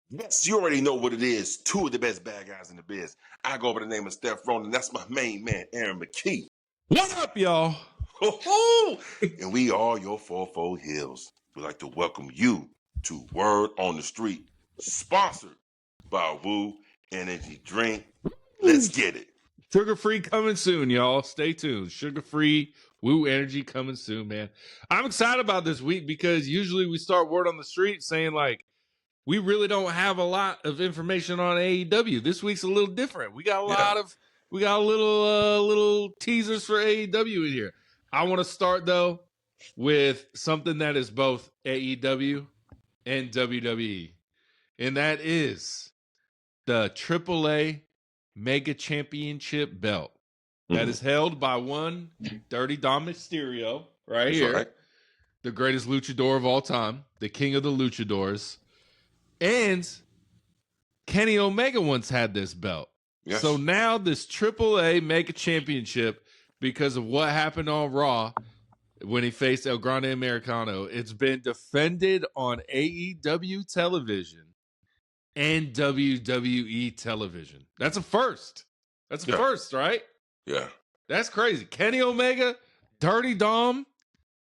Yes, you already know what it is. Two of the best bad guys in the biz. I go by the name of Steph Ronin. That's my main man, Aaron McKee. What up, y'all? And we are your 4-4 Heelz. We'd like to welcome you to Word on the Street, sponsored by Woo Energy Drink. Let's get it. Sugar-free coming soon, y'all. Stay tuned. Sugar-free Woo Energy coming soon, man. I'm excited about this week because usually we start Word on the Street saying, like, we really don't have a lot of information on AEW. This week's a little different. We got a little teasers for AEW in here. I want to start though with something that is both AEW and WWE, and that is the AAA Mega Championship belt that is held by one Dirty Dominic Mysterio right here, right. The greatest luchador of all time, the king of the luchadors. And Kenny Omega once had this belt. Yes. So now this AAA Mega Championship, because of what happened on Raw when he faced El Grande Americano, it's been defended on AEW television and WWE television. That's a first. That's a first, right? Yeah. That's crazy. Kenny Omega, Dirty Dom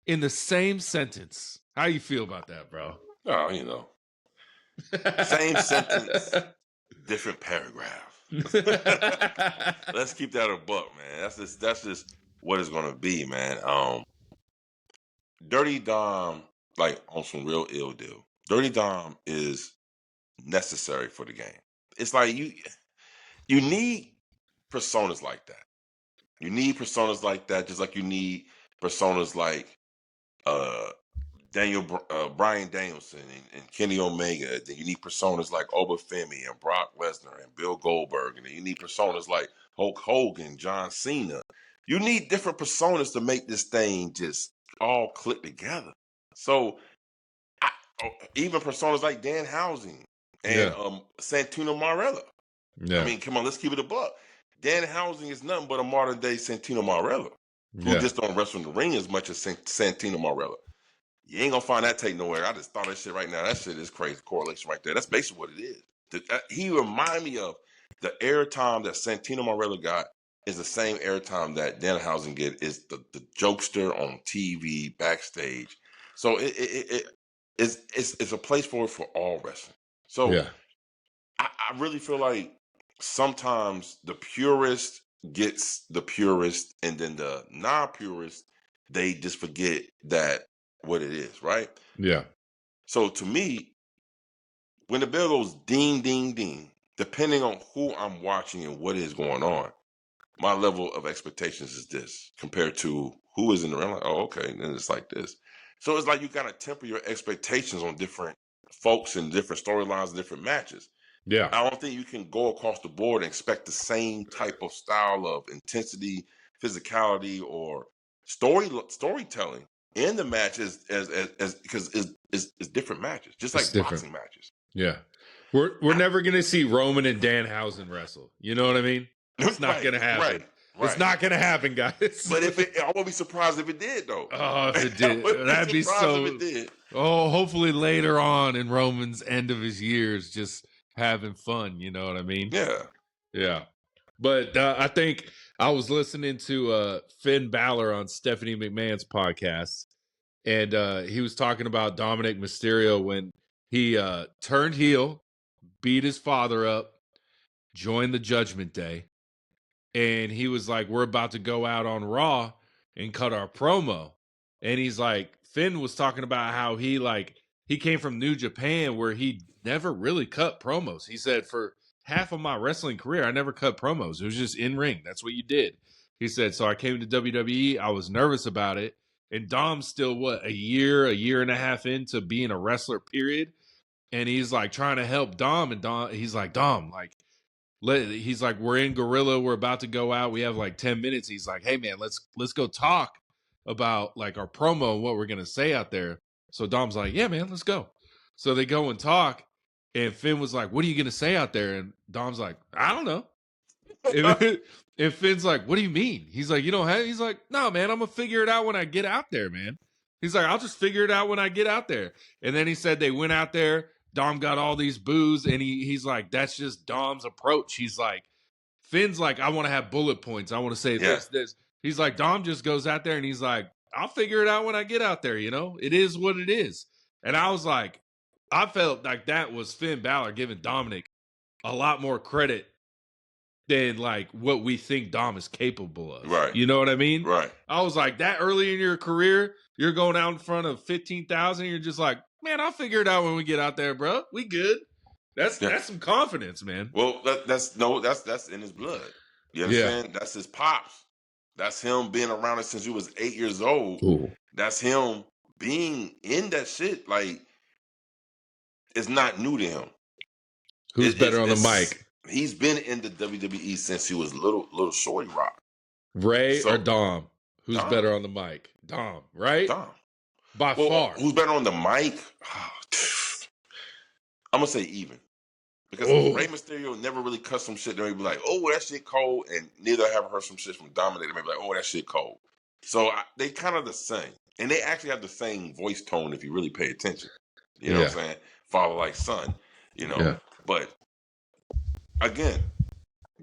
in the same sentence. How you feel about that, bro? Oh, you know. Same sentence, different paragraph. Let's keep that a buck, man. That's just what it's gonna be, man. Dirty Dom, like on some real ill deal. Dirty Dom is necessary for the game. It's like you need personas like that. You need personas like that, just like you need personas like Bryan Danielson and Kenny Omega. Then you need personas like Obafemi and Brock Lesnar and Bill Goldberg, and then you need personas like Hulk Hogan, John Cena. You need different personas to make this thing just all click together. So even personas like Dan Housing and Santino Marella. Yeah. I mean, come on, let's keep it a buck. Dan Housing is nothing but a modern day Santino Marella, who just don't wrestle in the ring as much as Santino Marella. You ain't gonna find that tape nowhere. I just thought that shit right now. That shit is crazy correlation right there. That's basically what it is. He remind me of the airtime that Santino Marella got is the same airtime that Danhausen get. Is the jokester on TV backstage. So it's a place for it for all wrestling. So I really feel like sometimes the purist gets the purist, and then the non-purist, they just forget that what it is, right? Yeah. So to me, when the bell goes ding, ding, ding, depending on who I'm watching and what is going on, my level of expectations is this compared to who is in the ring. Like, oh, okay, then it's like this. So it's like you gotta temper your expectations on different folks and different storylines and different matches. Yeah. I don't think you can go across the board and expect the same type of style of intensity, physicality, or storytelling in the matches as because it's different matches, just like boxing matches. Yeah, we're never gonna see Roman and Danhausen wrestle. You know what I mean? It's not gonna happen. Right. It's not gonna happen, guys. But I won't be surprised if it did, though. Oh, if it did, that'd be so. If it did. Oh, hopefully later on in Roman's end of his years, just having fun. You know what I mean? Yeah. But I think I was listening to Finn Balor on Stephanie McMahon's podcast, and he was talking about Dominic Mysterio when he turned heel, beat his father up, joined the Judgment Day, and he was like, we're about to go out on Raw and cut our promo. And he's like, Finn was talking about how he came from New Japan where he never really cut promos. He said, for half of my wrestling career, I never cut promos. It was just in ring. That's what you did. He said, so I came to WWE. I was nervous about it. And Dom's still, a year and a half into being a wrestler, period. And he's like trying to help Dom. And he's like, Dom, he's like, we're in Gorilla. We're about to go out. We have like 10 minutes. He's like, hey, man, let's go talk about like our promo and what we're going to say out there. So Dom's like, yeah, man, let's go. So they go and talk. And Finn was like, what are you going to say out there? And Dom's like, I don't know. And Finn's like, what do you mean? He's like, you don't have, he's like, no, man, I'm going to figure it out when I get out there, man. He's like, I'll just figure it out when I get out there. And then he said they went out there. Dom got all these boos, and he's like, that's just Dom's approach. He's like, Finn's like, I want to have bullet points. I want to say this. He's like, Dom just goes out there and he's like, I'll figure it out when I get out there, It is what it is. And I was like, I felt like that was Finn Balor giving Dominic a lot more credit than like what we think Dom is capable of. Right. You know what I mean? Right. I was like, that early in your career, you're going out in front of 15,000. You're just like, man, I'll figure it out when we get out there, bro. We good. That's some confidence, man. Well, that's in his blood. You understand? Yeah. That's his pops. That's him being around it since he was 8 years old. Ooh. That's him being in that shit. Like, it's not new to him. Who's better on the mic? He's been in the WWE since he was little shorty rock. Ray or Dom? Who's better on the mic? Dom, right? Dom. By far. Who's better on the mic? I'm going to say even. Because Rey Mysterio never really cut some shit. They'd be like, oh, that shit cold. And neither have heard some shit from Dominic. They may be like, oh, that shit cold. So they kind of the same. And they actually have the same voice tone if you really pay attention. You know what I'm saying? Father like son, Yeah. But again,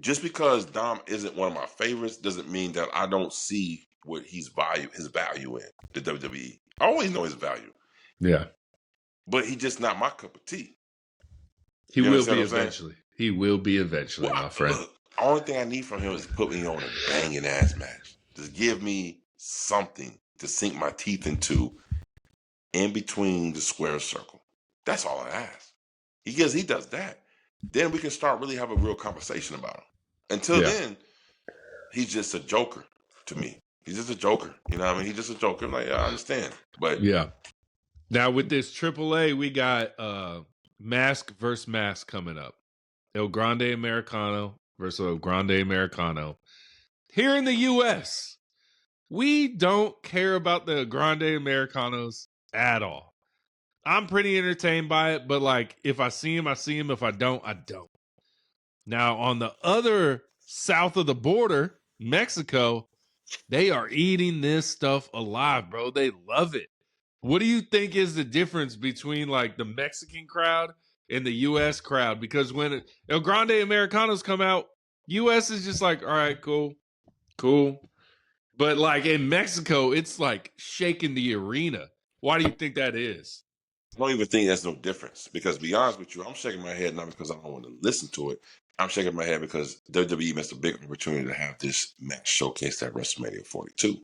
just because Dom isn't one of my favorites doesn't mean that I don't see what his value in the WWE. I always know his value. Yeah. But he's just not my cup of tea. He will be eventually. He will be eventually, my friend. Look, the only thing I need from him is put me on a banging ass match. Just give me something to sink my teeth into in between the square circle. That's all I ask. He does that. Then we can start really have a real conversation about him. Until then, he's just a joker to me. He's just a joker. You know what I mean? He's just a joker. Like, I understand. But now with this AAA, we got mask versus mask coming up. El Grande Americano versus El Grande Americano. Here in the U.S., we don't care about the Grande Americanos at all. I'm pretty entertained by it, but like if I see him, I see him. If I don't, I don't. Now, on the other south of the border, Mexico, they are eating this stuff alive, bro. They love it. What do you think is the difference between like the Mexican crowd and the U.S. crowd? Because when El Grande Americanos come out, U.S. is just like, all right, cool. But like in Mexico, it's like shaking the arena. Why do you think that is? I don't even think there's no difference. Because to be honest with you, I'm shaking my head not because I don't want to listen to it. I'm shaking my head because WWE missed a big opportunity to have this match showcased at WrestleMania 42.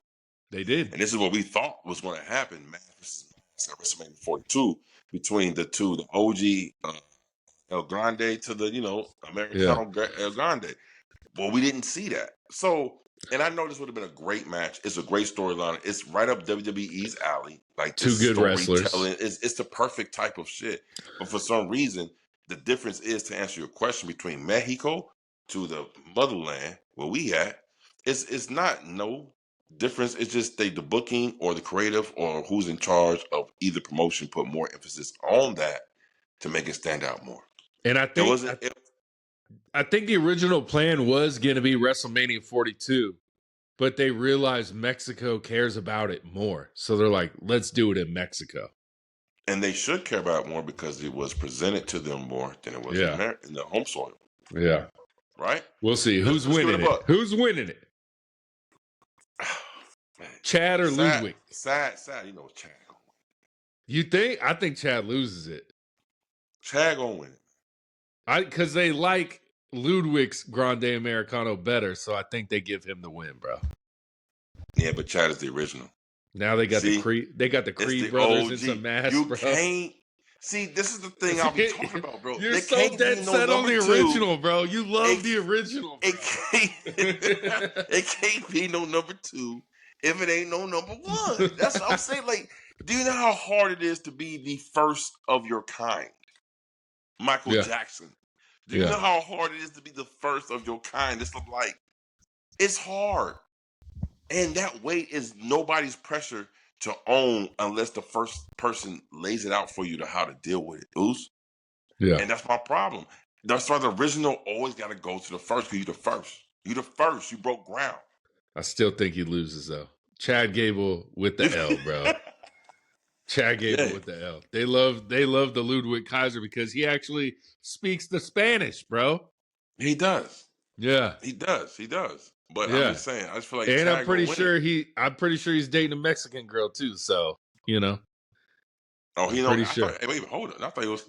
They did. And this is what we thought was going to happen, man, versus at WrestleMania 42 between the two, the OG El Grande to the, Americano El Grande. Well, we didn't see that. So, and I know this would have been a great match. It's a great storyline. It's right up WWE's alley. Like two good wrestlers. It's the perfect type of shit. But for some reason, the difference is, to answer your question, between Mexico to the motherland where we at, it's not no difference. It's just the booking or the creative or who's in charge of either promotion put more emphasis on that to make it stand out more. And I think I think the original plan was going to be WrestleMania 42, but they realized Mexico cares about it more. So they're like, let's do it in Mexico. And they should care about it more because it was presented to them more than it was in the home soil. Yeah. Right? We'll see. Who's winning it? Who's winning it? Chad or Ludwig? Sad. You know Chad. You think? I think Chad loses it. Chad gonna win it. Because they like Ludwig's Grande Americano better, so I think they give him the win, bro. Yeah, but Chad is the original. Now they got the Creed. They got the Creed brothers in some masks, bro. Can't see. This is the thing I'll be talking about, bro. You're so dead set on the original, bro. You love the original. Bro. It can't be no number 2 if it ain't no number 1. That's what I'm saying. Like, do you know how hard it is to be the first of your kind? Michael Jackson. Do you know how hard it is to be the first of your kind? It's hard. And that weight is nobody's pressure to own unless the first person lays it out for you to how to deal with it. Oos? Yeah. And that's my problem. That's why the original always got to go to the first because you're the first. You're the first. You broke ground. I still think he loses, though. Chad Gable with the L, bro. Chad Gable with the L. They love the Ludwig Kaiser because he actually speaks the Spanish, bro. He does. Yeah. He does. But yeah. I'm just saying, I just feel like and Chad I'm pretty gonna sure win. I'm pretty sure he's dating a Mexican girl too, so Oh, I'm pretty sure. Wait, hold on. I thought he was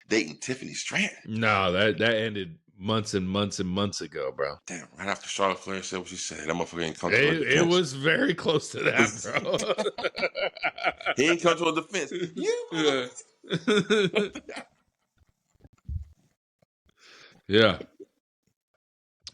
dating Tiffany Stratton. No, that ended months and months and months ago, bro. Damn, right after Charlotte Flair said what she said, that motherfucker ain't come to her It defense. was very close to that, bro. He ain't come to her defense. Yeah.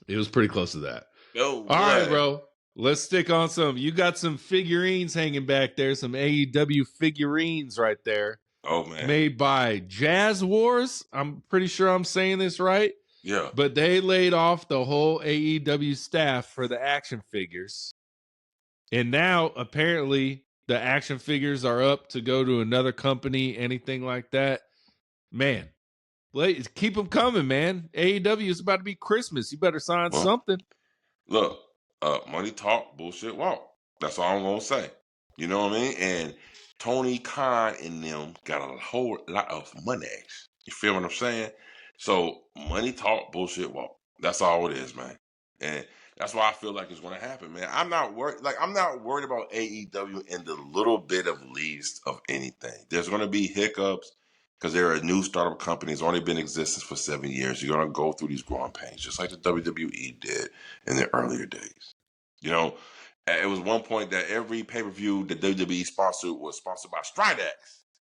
It was pretty close to that. All right, bro. Let's stick on some. You got some figurines hanging back there, some AEW figurines right there. Oh, man. Made by Jazz Wars. I'm pretty sure I'm saying this right. Yeah. But they laid off the whole AEW staff for the action figures. And now, apparently, the action figures are up to go to another company, anything like that. Man, keep them coming, man. AEW is about to be Christmas. You better sign something. Look, money talk, bullshit walk. That's all I'm going to say. You know what I mean? And Tony Khan and them got a whole lot of money. You feel what I'm saying? So money talk, bullshit walk. That's all it is, man. And that's why I feel like it's going to happen, man. I'm not worried. I'm not worried about AEW in the little bit of least of anything. There's going to be hiccups because they're a new startup company. It's only been in existence for 7 years. You're going to go through these growing pains, just like the WWE did in the earlier days. You know, it was one point that every pay-per-view the WWE sponsored was sponsored by Stridex.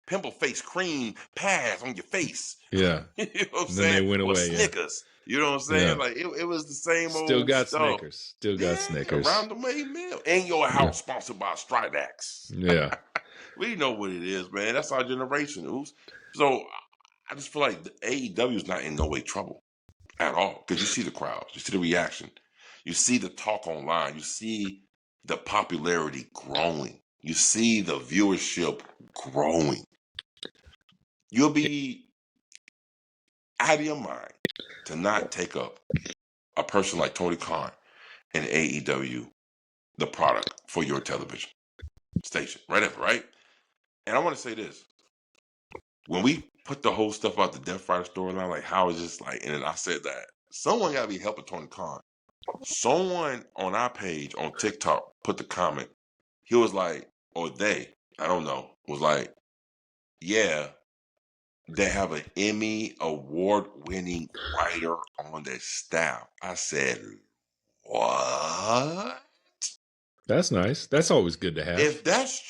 Pimple face cream pads on your face. Yeah. You know what I'm then saying? They went away. Snickers. Yeah. You know what I'm saying? Yeah. Like it was the same Still old got stuff. Snickers. Still got Snickers. Around the main meal. In your house, sponsored by Stridex. Yeah. We know what it is, man. That's our generation. Oops. So I just feel like the AEW is not in no way trouble at all. Because you see the crowds, you see the reaction, you see the talk online, you see the popularity growing, you see the viewership growing. You'll be out of your mind to not take up a person like Tony Khan and AEW, the product for your television station. Right? And I want to say this. When we put the whole stuff about the Death Rider storyline, like how is this like, and then I said that someone got to be helping Tony Khan. Someone on our page on TikTok put the comment. He was like, or they, I don't know, was like, yeah, they have an Emmy award-winning writer on their staff. I said, what? That's nice. That's always good to have. If that's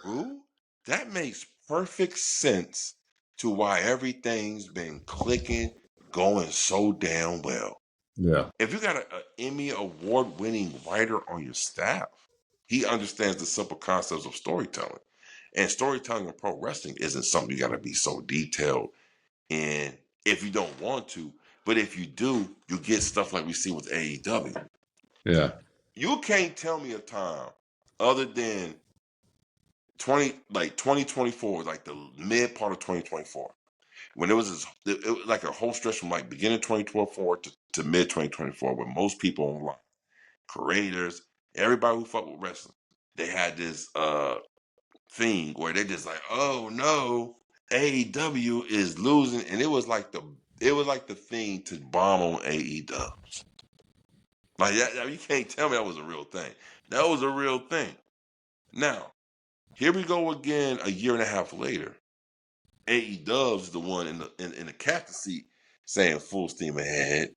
true, that makes perfect sense to why everything's been clicking, going so damn well. Yeah. If you got an Emmy award-winning writer on your staff, he understands the simple concepts of storytelling. And storytelling in pro wrestling isn't something you got to be so detailed in if you don't want to. But if you do, you get stuff like we see with AEW. Yeah. You can't tell me a time other than 2024, like the mid part of 2024, when it was like a whole stretch from like beginning 2024 to mid 2024, where most people online, creators, everybody who fuck with wrestling, they had this thing where they just like, oh no, AEW is losing, and it was like the thing to bomb on AEW. Like that, you can't tell me that was a real thing. That was a real thing. Now, here we go again a year and a half later. AEW's the one in the captain seat saying full steam ahead.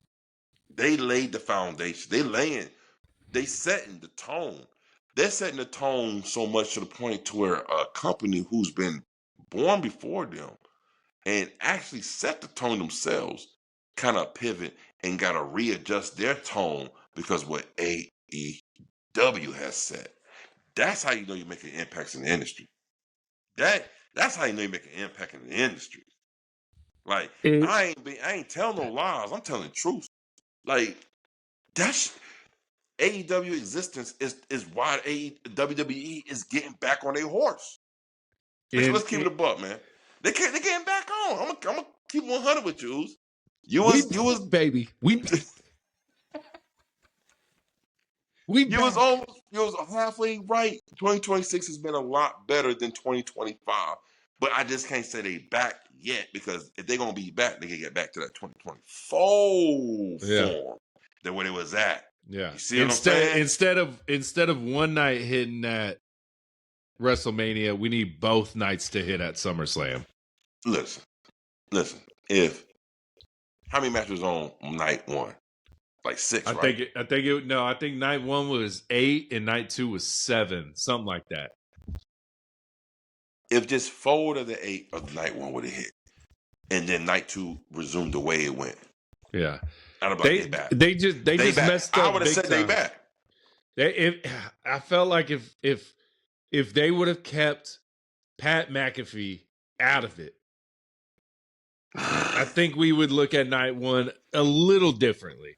They laid the foundation. They setting the tone. They're setting the tone so much to the point to where a company who's been born before them and actually set the tone themselves kind of pivot and got to readjust their tone because what AEW has set. That's how you know you're making impacts in the industry. That's how you know you're making an impact in the industry. Like I ain't telling no lies. I'm telling the truth. Like that's AEW existence is why WWE is getting back on their horse. Let's keep it a buck, man. They're getting back on. I'm gonna keep 100 with you. You was baby. We You was halfway right. 2026 has been a lot better than 2025. But I just can't say they back yet, because if they're gonna be back, they can get back to that 2024 form than where it was at. Yeah. You see what I'm saying? Instead of one night hitting at WrestleMania, we need both nights to hit at SummerSlam. Listen. How many matches on night one? Like 6, right? I think night 1 was 8 and night 2 was 7, something like that. If just 4 of the 8 of night 1 would have hit, and then night 2 resumed the way it went. Yeah. They just messed up. I would have said they back. I felt like if they would have kept Pat McAfee out of it, I think we would look at night 1 a little differently.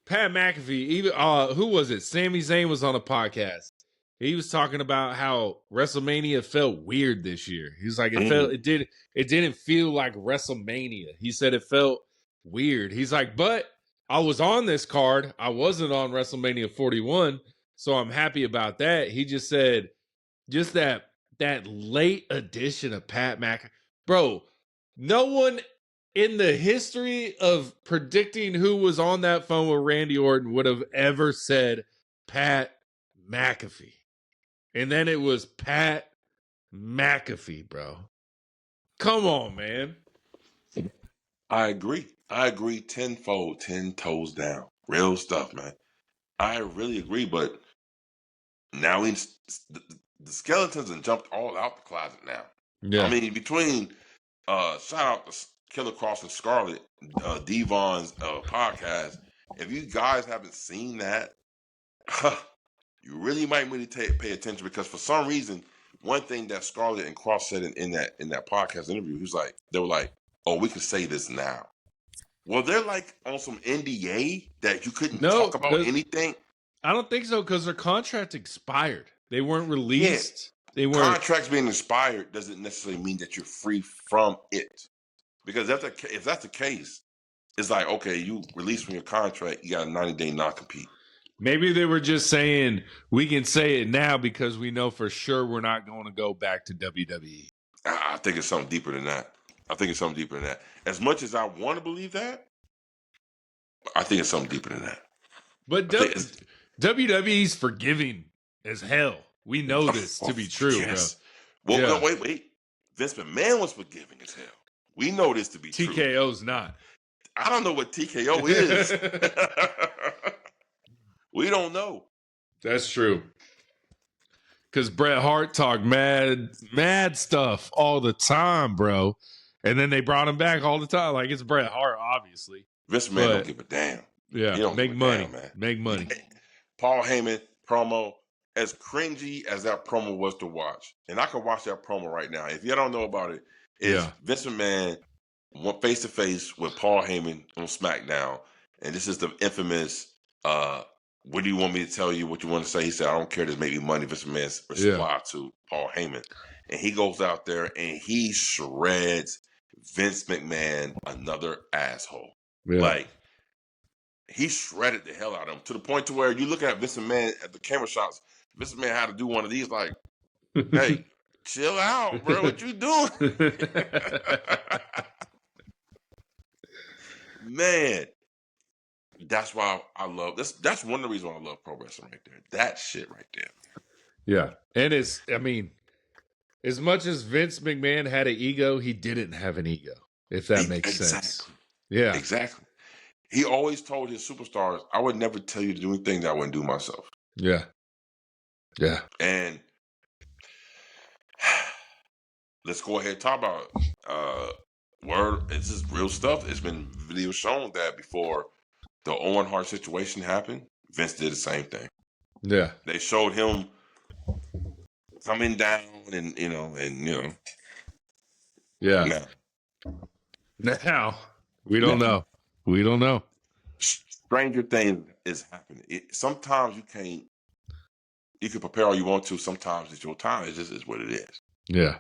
Pat McAfee, even who was it? Sami Zayn was on a podcast. He was talking about how WrestleMania felt weird this year. He was like, it didn't feel like WrestleMania. He said it felt weird. He's like, but I was on this card. I wasn't on WrestleMania 41, so I'm happy about that. He just said, just that late edition of Pat McAfee. Bro, no one in the history of predicting who was on that phone with Randy Orton would have ever said Pat McAfee. And then it was Pat McAfee, bro. Come on, man. I agree tenfold, 10 toes down. Real stuff, man. I really agree, but now the skeletons have jumped all out the closet now. Yeah. I mean, between shout out to Killer Cross and Scarlett, Devon's podcast. If you guys haven't seen that, you really might really pay attention, because for some reason, one thing that Scarlett and Cross said in that podcast interview, they were like, "Oh, we can say this now." Well, they're like on some NDA that you couldn't talk about anything. I don't think so, because their contract expired. They weren't released. Yeah. They weren't. Contracts being expired doesn't necessarily mean that you're free from it. Because if that's the case, it's like, okay, you released from your contract, you got a 90-day non-compete. Maybe they were just saying, we can say it now because we know for sure we're not going to go back to WWE. I think it's something deeper than that. As much as I want to believe that, I think it's something deeper than that. But WWE's forgiving as hell. We know this to be true, yes. Bro. Well, no, wait. Vince McMahon was forgiving as hell. We know this to be true. TKO's not. I don't know what TKO is. We don't know. That's true. Because Bret Hart talked mad stuff all the time, bro. And then they brought him back all the time. Like, it's Bret Hart, obviously. Vince McMahon don't give a damn. Yeah, he don't make money, man. Make money. Paul Heyman promo, as cringy as that promo was to watch, and I can watch that promo right now. If you don't know about it, it's Vince McMahon went face to face with Paul Heyman on SmackDown, and this is the infamous, what do you want me to tell you? What you want to say? He said, I don't care, just make me money. Vince McMahon's reply to Paul Heyman. And he goes out there and he shreds Vince McMahon, another asshole. Yeah. Like, he shredded the hell out of him, to the point to where you look at Vince McMahon at the camera shots, Vince McMahon had to do one of these, like, hey, chill out, bro. What you doing? Man, that's why I love this. That's one of the reasons why I love pro wrestling right there. That shit right there. Yeah. And as much as Vince McMahon had an ego, he didn't have an ego, if that makes sense. Yeah. Exactly. He always told his superstars, I would never tell you to do anything that I wouldn't do myself. Yeah. Yeah. And let's go ahead and talk about Word. This is real stuff. It's been video shown that before the Owen Hart situation happened, Vince did the same thing. Yeah. They showed him coming down and. Yeah. Now we don't know. We don't know. Stranger things is happening. Sometimes you can't. You can prepare all you want to. Sometimes it's your time. It just is what it is. Yeah.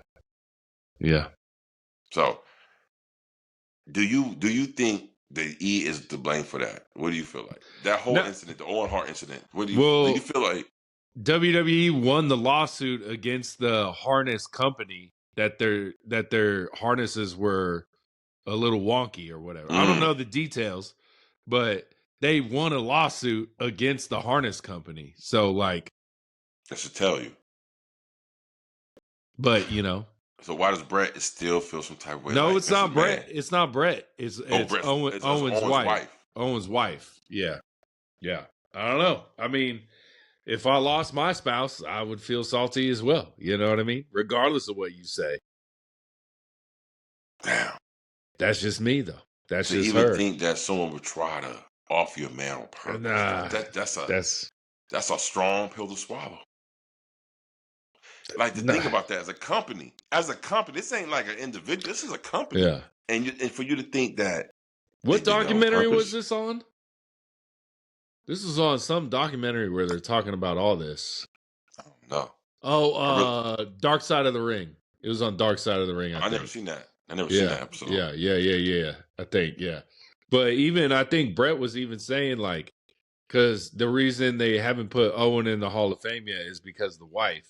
Yeah. So, do you think the E is to blame for that. What do you feel like? That whole incident, the Owen Hart incident. Do you feel like WWE won the lawsuit against the harness company that their harnesses were a little wonky or whatever. I don't know the details, but they won a lawsuit against the harness company. So like, that should tell you. But you know. So why does Brett still feel some type of way? No, like it's not Brett. It's not Brett. It's Owen's wife. Owen's wife. Yeah. Yeah. I don't know. I mean, if I lost my spouse, I would feel salty as well. You know what I mean? Regardless of what you say. Damn. That's just me, though. That's just even her. Think that someone would try to offer you a man on purpose. Nah, that's a strong pill to swallow. Like to think about that as a company. This ain't like an individual. This is a company. Yeah. And for you to think that. What documentary was this on? This is on some documentary where they're talking about all this. I don't know. Oh, Dark Side of the Ring. It was on Dark Side of the Ring. I never seen that. I never seen that episode. Yeah. I think, yeah. But even, I think Brett was even saying like, because the reason they haven't put Owen in the Hall of Fame yet is because of the wife.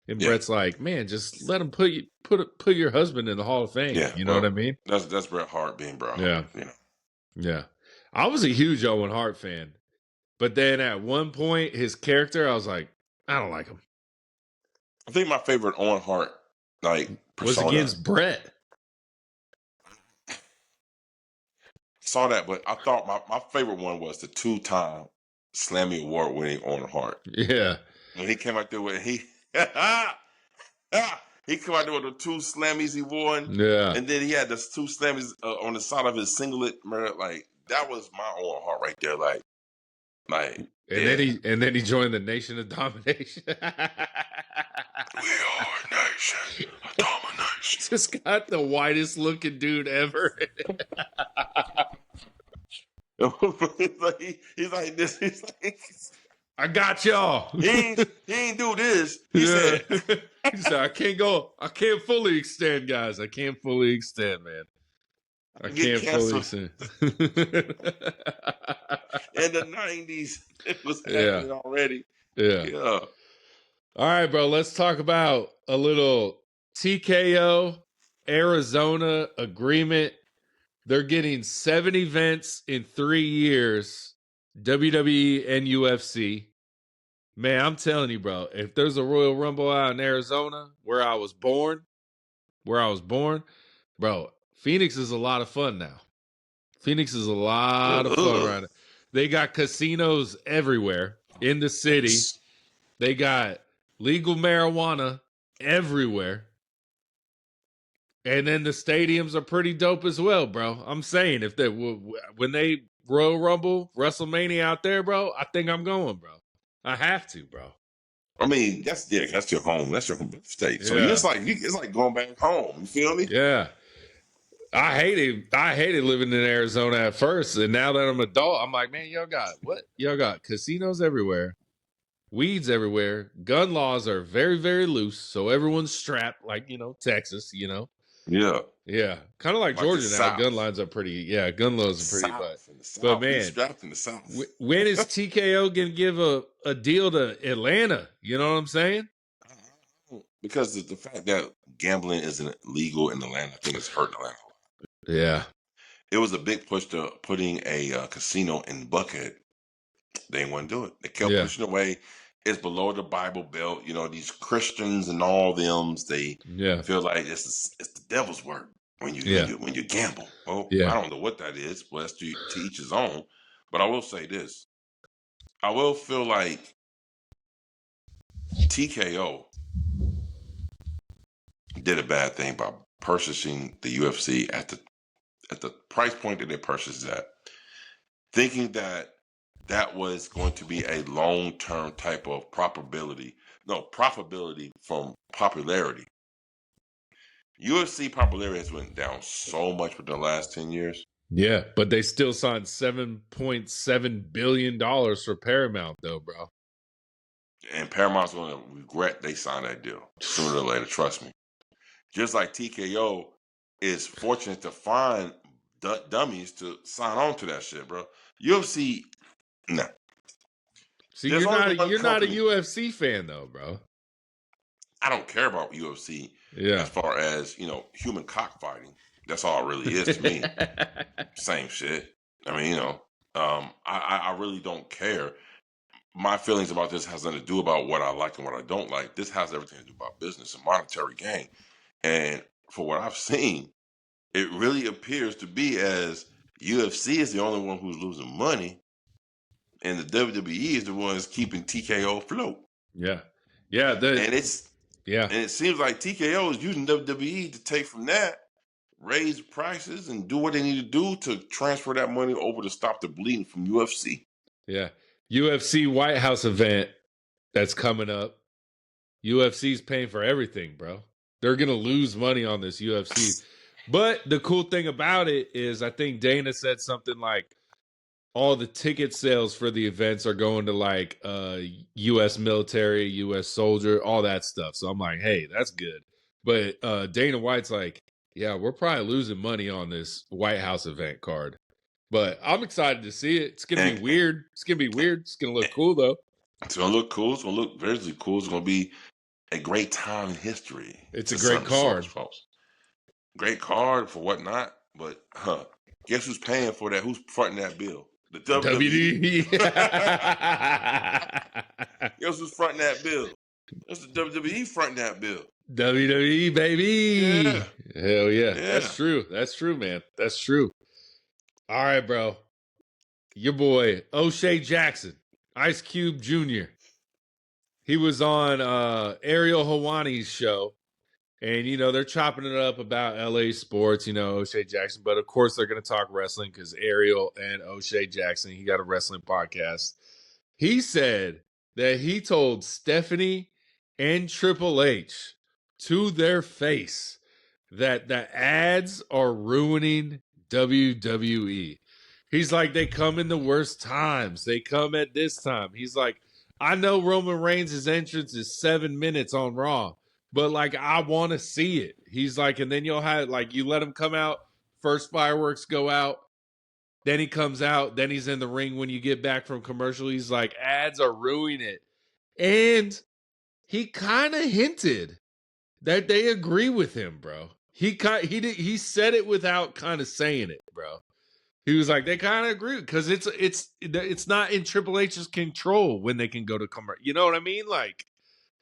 And Brett's like, man, just let him put your husband in the Hall of Fame. Yeah, you know what I mean? That's Bret Hart being Bret Hart. You know? Yeah. I was a huge Owen Hart fan. But then at one point, his character, I was like, I don't like him. I think my favorite Owen Hart persona was against Brett. Saw that, but I thought my favorite one was the 2-time Slammy Award winning Owen Hart. Yeah. When he came out there with he came out there with the 2 Slammies he won. Yeah. And then he had the 2 Slammies on the side of his singlet. Like that was my Owen Hart right there. And then he joined the Nation of Domination. We are a nation of domination. Just got the whitest looking dude ever. he's like this. He's like, I got y'all. He ain't do this. He said, I can't fully extend, guys. I can't fully extend, man. I can't fully extend. In the 90s, it was happening already. Yeah. All right, bro. Let's talk about a little TKO Arizona agreement. They're getting 7 events in 3 years, WWE and UFC. Man, I'm telling you, bro, if there's a Royal Rumble out in Arizona where I was born, bro, Phoenix is a lot of fun now. Phoenix is a lot of fun around it. They got casinos everywhere in the city. They got legal marijuana everywhere. And then the stadiums are pretty dope as well, bro. I'm saying when they Royal Rumble, WrestleMania out there, bro, I think I'm going, bro. I have to, bro. I mean, that's your home. That's your home state. So it's like going back home. You feel me? Yeah. I hated living in Arizona at first, and now that I'm an adult, I'm like, man, y'all got casinos everywhere, weeds everywhere, gun laws are very, very loose, so everyone's strapped, like, Texas, Yeah. Kind of like Georgia now. Gun laws are pretty, gun laws are pretty, but man, strapped in the South. When is TKO going to give a deal to Atlanta? You know what I'm saying? Because the fact that gambling isn't legal in Atlanta, I think it's hurting Atlanta. Yeah. It was a big push to putting a casino in Buckhead. They didn't want to do it. They kept pushing away. It's below the Bible Belt. These Christians and all them, they feel like it's the devil's work when you gamble. Well, I don't know what that is. Well, that's to each his own. But I will say this. I will feel like TKO did a bad thing by purchasing the UFC at the price point that they purchased at, thinking that was going to be a long-term type of profitability from popularity. UFC popularity has went down so much within the last 10 years. Yeah, but they still signed $7.7 billion for Paramount, though, bro. And Paramount's going to regret they signed that deal sooner or later, trust me. Just like TKO is fortunate to find dummies to sign on to that shit, bro. UFC, nah. See, you're not a UFC fan though, bro. I don't care about UFC as far as, human cockfighting. That's all it really is to me. Same shit. I mean, I really don't care. My feelings about this has nothing to do about what I like and what I don't like. This has everything to do about business and monetary gain. And for what I've seen, it really appears to be as UFC is the only one who's losing money, and the WWE is the ones keeping TKO afloat. Yeah. And it seems like TKO is using WWE to take from that, raise prices, and do what they need to do to transfer that money over to stop the bleeding from UFC. Yeah. UFC White House event that's coming up. UFC's paying for everything, bro. They're going to lose money on this UFC. But the cool thing about it is I think Dana said something like all the ticket sales for the events are going to like U.S. military, U.S. soldier, all that stuff. So I'm like, hey, that's good. But Dana White's like, yeah, we're probably losing money on this White House event card. But I'm excited to see it. It's going to be weird. It's going to be weird. It's going to look cool, though. It's going to look cool. It's going to look visually cool. It's going to be a great time in history. It's a great card. Great card for whatnot. But, guess who's paying for that? Who's fronting that bill? The WWE. Guess who's fronting that bill? That's the WWE fronting that bill. WWE, baby. Yeah. Hell yeah. That's true. That's true, man. That's true. All right, bro. Your boy, O'Shea Jackson, Ice Cube Jr. He was on Ariel Helwani's show. And, they're chopping it up about LA sports, O'Shea Jackson. But, of course, they're going to talk wrestling because Ariel and O'Shea Jackson, he got a wrestling podcast. He said that he told Stephanie and Triple H to their face that the ads are ruining WWE. He's like, they come in the worst times. They come at this time. He's like, I know Roman Reigns' entrance is 7 minutes on Raw. But, like, I want to see it. He's like, and then you'll have, like, you let him come out. First fireworks go out. Then he comes out. Then he's in the ring when you get back from commercial. He's like, ads are ruining it. And he kind of hinted that they agree with him, bro. He said it without kind of saying it, bro. He was like, they kind of agree because it's not in Triple H's control when they can go to commercial. You know what I mean? Like.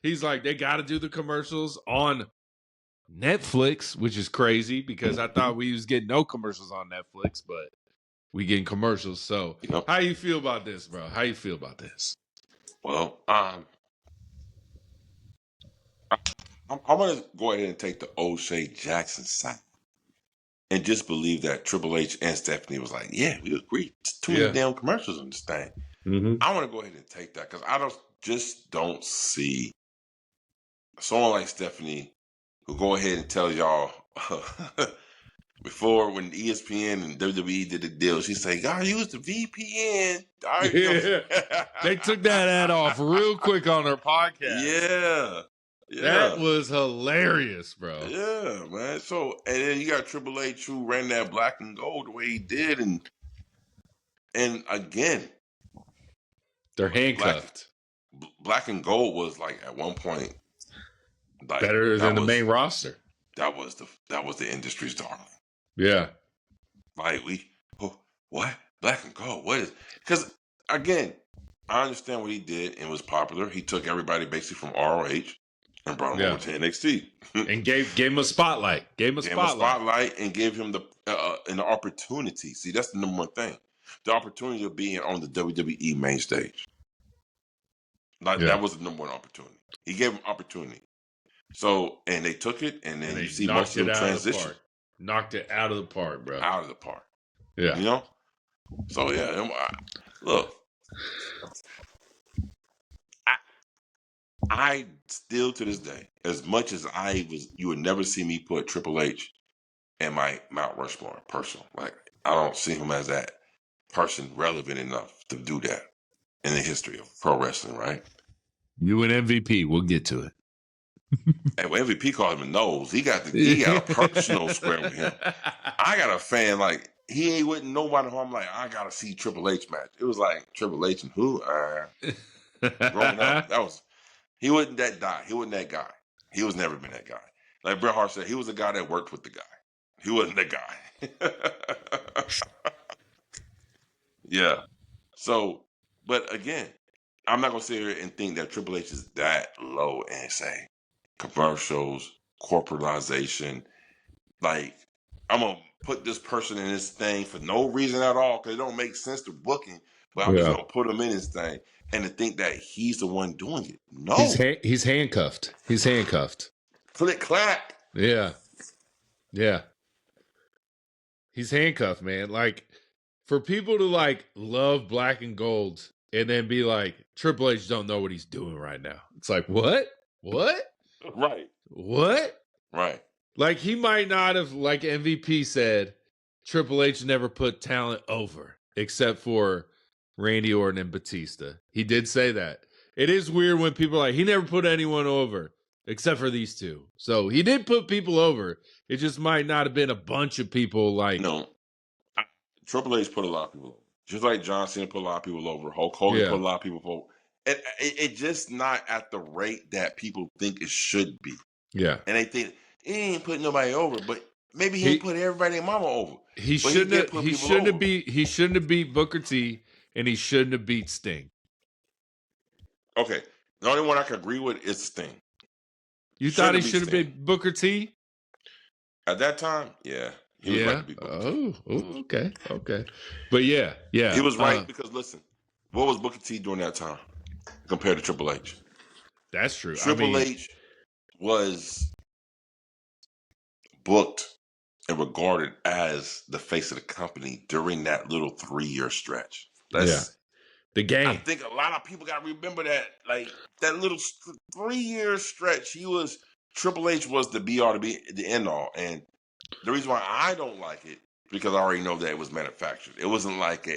He's like, they got to do the commercials on Netflix, which is crazy because I thought we was getting no commercials on Netflix, but we getting commercials. So how you feel about this, bro? How you feel about this? Well, I'm going to go ahead and take the O'Shea Jackson side and just believe that Triple H and Stephanie was like, yeah, we agree. It's too many damn commercials on this thing. Mm-hmm. I want to go ahead and take that because I don't see someone like Stephanie who go ahead and tell y'all before when ESPN and WWE did the deal, she say, "Y'all use the VPN." They took that ad off real quick on her podcast. Yeah. That was hilarious, bro. Yeah, man. So, and then you got Triple H who ran that black and gold the way he did, and again, they're handcuffed. Black and gold was like at one point. Like, better than the main roster. That was the industry's darling. Yeah. Like what? Black and gold. What is? Because again, I understand what he did and was popular. He took everybody basically from ROH and brought him over to NXT and gave him a spotlight. Gave him a spotlight and gave him an opportunity. See, that's the number one thing: the opportunity of being on the WWE main stage. That was the number one opportunity. He gave him opportunity. So, and they took it, and then you see most of them transition. Knocked it out of the park, bro. Out of the park. Yeah. So, yeah. Look. I still, to this day, as much as you would never see me put Triple H in my Mount Rushmore personal. Like, I don't see him as that person relevant enough to do that in the history of pro wrestling, right? You and MVP, we'll get to it. Hey, when MVP called him a nose, he got a personal square with him. I got a fan like he wouldn't nobody who I'm like, I gotta see Triple H match. It was like Triple H and who? Growing up, he wasn't that guy. He wasn't that guy. He was never been that guy. Like Bret Hart said, he was a guy that worked with the guy. He wasn't that guy. Yeah. So, but again, I'm not gonna sit here and think that Triple H is that low and say commercials, corporatization. Like, I'm gonna put this person in this thing for no reason at all because it don't make sense to booking. But I'm just gonna put him in this thing, and to think that he's the one doing it. No, he's handcuffed. He's handcuffed. Click clack. Yeah. He's handcuffed, man. Like, for people to like love black and gold and then be like, Triple H don't know what he's doing right now. It's like, what? Right. What? Right. Like, he might not have, like MVP said, Triple H never put talent over except for Randy Orton and Batista. He did say that. It is weird when people are like, he never put anyone over except for these two. So he did put people over. It just might not have been a bunch of people like. No. Triple H put a lot of people over. Just like John Cena put a lot of people over. Hulk Hogan put a lot of people over. It just not at the rate that people think it should be. Yeah. And they think he ain't putting nobody over, but maybe he put everybody and mama over. He shouldn't have beat Booker T, and he shouldn't have beat Sting. Okay. The only one I can agree with is Sting. You thought he should have been Booker T? At that time, yeah. He was right to be Booker T. Okay. But yeah. He was right because, listen, what was Booker T during that time compared to Triple H? That's true. Triple H was booked and regarded as the face of the company during that little 3-year stretch. The game. I think a lot of people got to remember that. Like, that little 3-year stretch, Triple H was the be-all, the end-all. And the reason why I don't like it, because I already know that it was manufactured. It wasn't like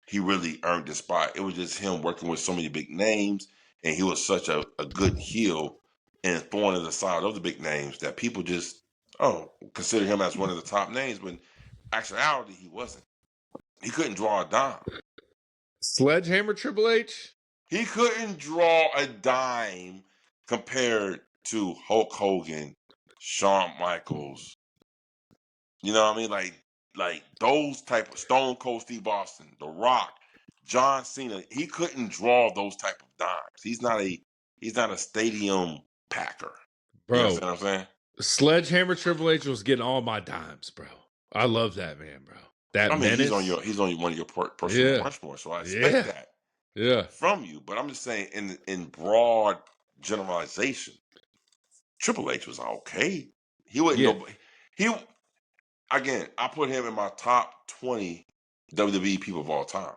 he really earned the spot. It was just him working with so many big names, and he was such a good heel and throwing it aside those big names that people just, consider him as one of the top names, but in actuality, he wasn't. He couldn't draw a dime. Sledgehammer Triple H? He couldn't draw a dime compared to Hulk Hogan, Shawn Michaels. You know what I mean? Like those type of Stone Cold Steve Austin, The Rock, John Cena. He couldn't draw those type of dimes. He's not a stadium packer. Bro, you know what I'm saying? Sledgehammer Triple H was getting all my dimes, bro. I love that man, bro. He's on one of your personal Rushmore, so I expect that from you. But I'm just saying, in broad generalization, Triple H was okay. He wasn't again, I put him in my top 20 WWE people of all time.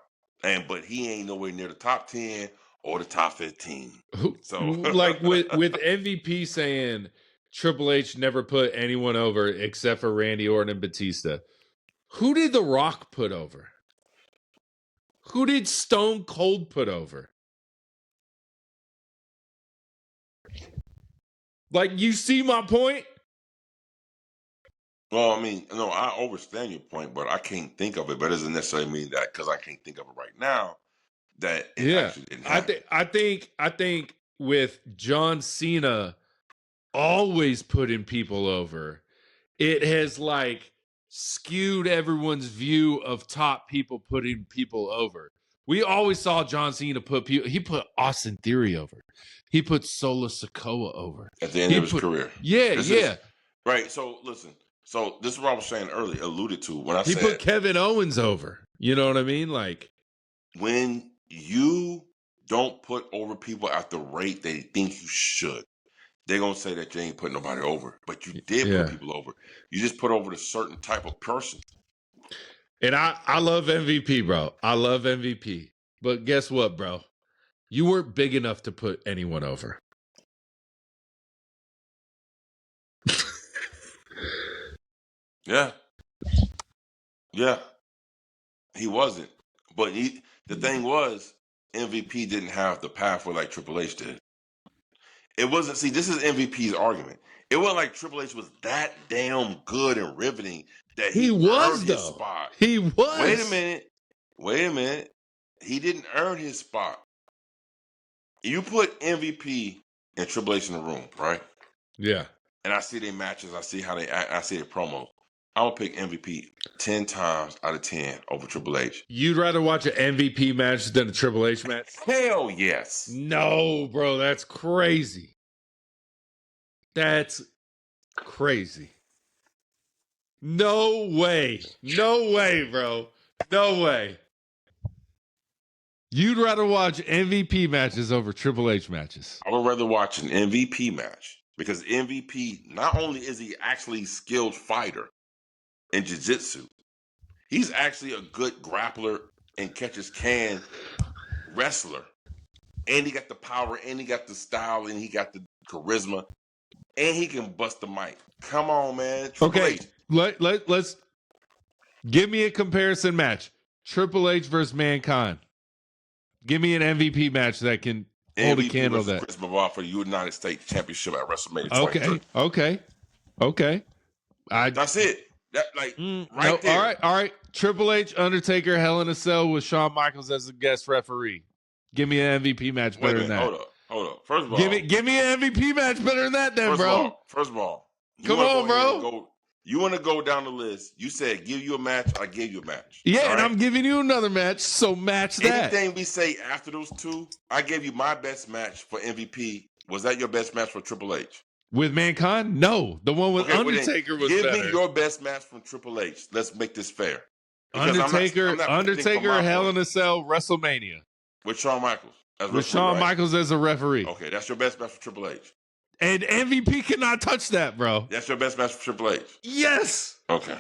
But he ain't nowhere near the top 10 or the top 15. So like with MVP saying Triple H never put anyone over except for Randy Orton and Batista. Who did The Rock put over? Who did Stone Cold put over? Like, you see my point? Well, I mean, no, I understand your point, but I can't think of it. But it doesn't necessarily mean that because I can't think of it right now that it actually didn't happen. I think with John Cena always putting people over, it has like skewed everyone's view of top people putting people over. We always saw John Cena he put Austin Theory over. He put Solo Sikoa over. At the end of his career. Right. So listen. So this is what I was saying earlier, alluded to when he put Kevin Owens over. You know what I mean? Like, when you don't put over people at the rate they think you should, they're going to say that you ain't putting nobody over. But you did put people over. You just put over a certain type of person. And I love MVP, bro. I love MVP. But guess what, bro? You weren't big enough to put anyone over. Yeah. He wasn't. But the thing was, MVP didn't have the pathway like Triple H did. It wasn't, this is MVP's argument. It wasn't like Triple H was that damn good and riveting that He he was earned his though. spot. He was. Wait a minute. He didn't earn his spot. You put MVP and Triple H in the room, right? Yeah. And I see their matches. I see how they act. I see their promos. I will pick MVP 10 times out of 10 over Triple H. You'd rather watch an MVP match than a Triple H match? Hell yes. No, bro. That's crazy. That's crazy. No way. No way, bro. No way. You'd rather watch MVP matches over Triple H matches? I would rather watch an MVP match because MVP, not only is he actually a skilled fighter in jiu-jitsu, he's actually a good grappler and catches-can wrestler. And he got the power, and he got the style, and he got the charisma, and he can bust the mic. Come on, man. Triple H. Let's give me a comparison match. Triple H versus Mankind. Give me an MVP match that can hold a candle to that. Chris Benoit for the United States Championship at WrestleMania 23. Okay. That's it. That there. All right. Triple H, Undertaker, Hell in a Cell with Shawn Michaels as a guest referee. Give me an MVP match better than that. Hold up. First of all, give me an MVP match better than that, then, bro. First of all, come on, bro. You want to go down the list. You said give you a match. I gave you a match. Yeah, and I'm giving you another match, so match that. Anything we say after those two, I gave you my best match for MVP. Was that your best match for Triple H? With Mankind? No. The one with Undertaker was better. Give me your best match from Triple H. Let's make this fair. Undertaker, Hell in a Cell, WrestleMania. With Shawn Michaels. With Shawn Michaels as a referee. Okay, that's your best match for Triple H. And MVP cannot touch that, bro. That's your best match for Triple H. Yes. Okay.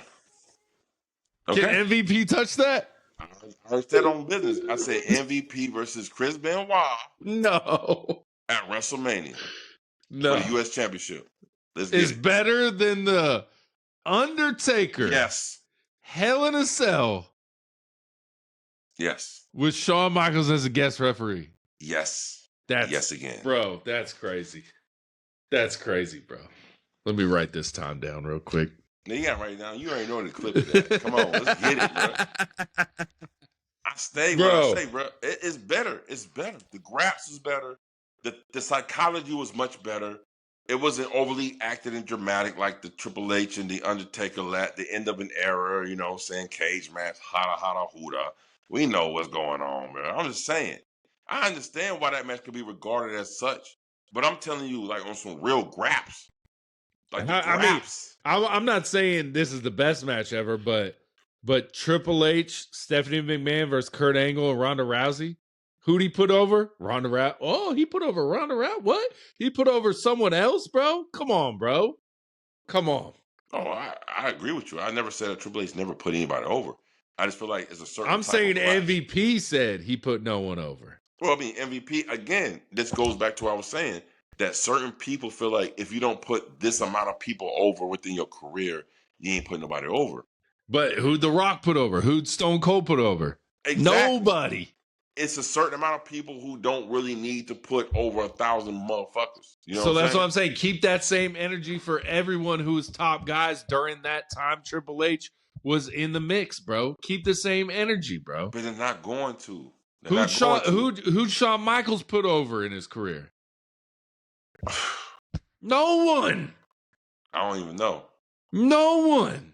Can MVP touch that? I said on business. I said MVP versus Chris Benoit. No. At WrestleMania. No. For the U.S. Championship. It's better than the Undertaker. Yes. Hell in a Cell. Yes. With Shawn Michaels as a guest referee. Yes. Yes again. Bro, that's crazy. That's crazy, bro. Let me write this time down real quick. Now you got to write it down. You already know the clip of that. Come on, let's get it, bro. I stay, bro. It's better. It's better. The graphs is better. The psychology was much better. It wasn't overly acted and dramatic like the Triple H and the Undertaker the end of an era, saying cage match, hada, huda. We know what's going on, man. I'm just saying. I understand why that match could be regarded as such. But I'm telling you, like, on some real graps. Like, I'm not saying this is the best match ever, but Triple H, Stephanie McMahon versus Kurt Angle and Ronda Rousey. Who'd he put over? Ronda Rousey. Oh, he put over Ronda Rousey? What? He put over someone else, bro? Come on, bro. Come on. Oh, I agree with you. I never said that Triple H never put anybody over. I just feel like it's a certain I'm saying MVP said he put no one over. Well, I mean, MVP, again, this goes back to what I was saying, that certain people feel like if you don't put this amount of people over within your career, you ain't putting nobody over. But who'd The Rock put over? Who'd Stone Cold put over? Exactly. Nobody. It's a certain amount of people who don't really need to put over 1,000 motherfuckers. So that's what I'm saying. Keep that same energy for everyone who was top guys during that time Triple H was in the mix, bro. Keep the same energy, bro. But they're not going to. Who'd Shawn Michaels put over in his career? No one. I don't even know. No one.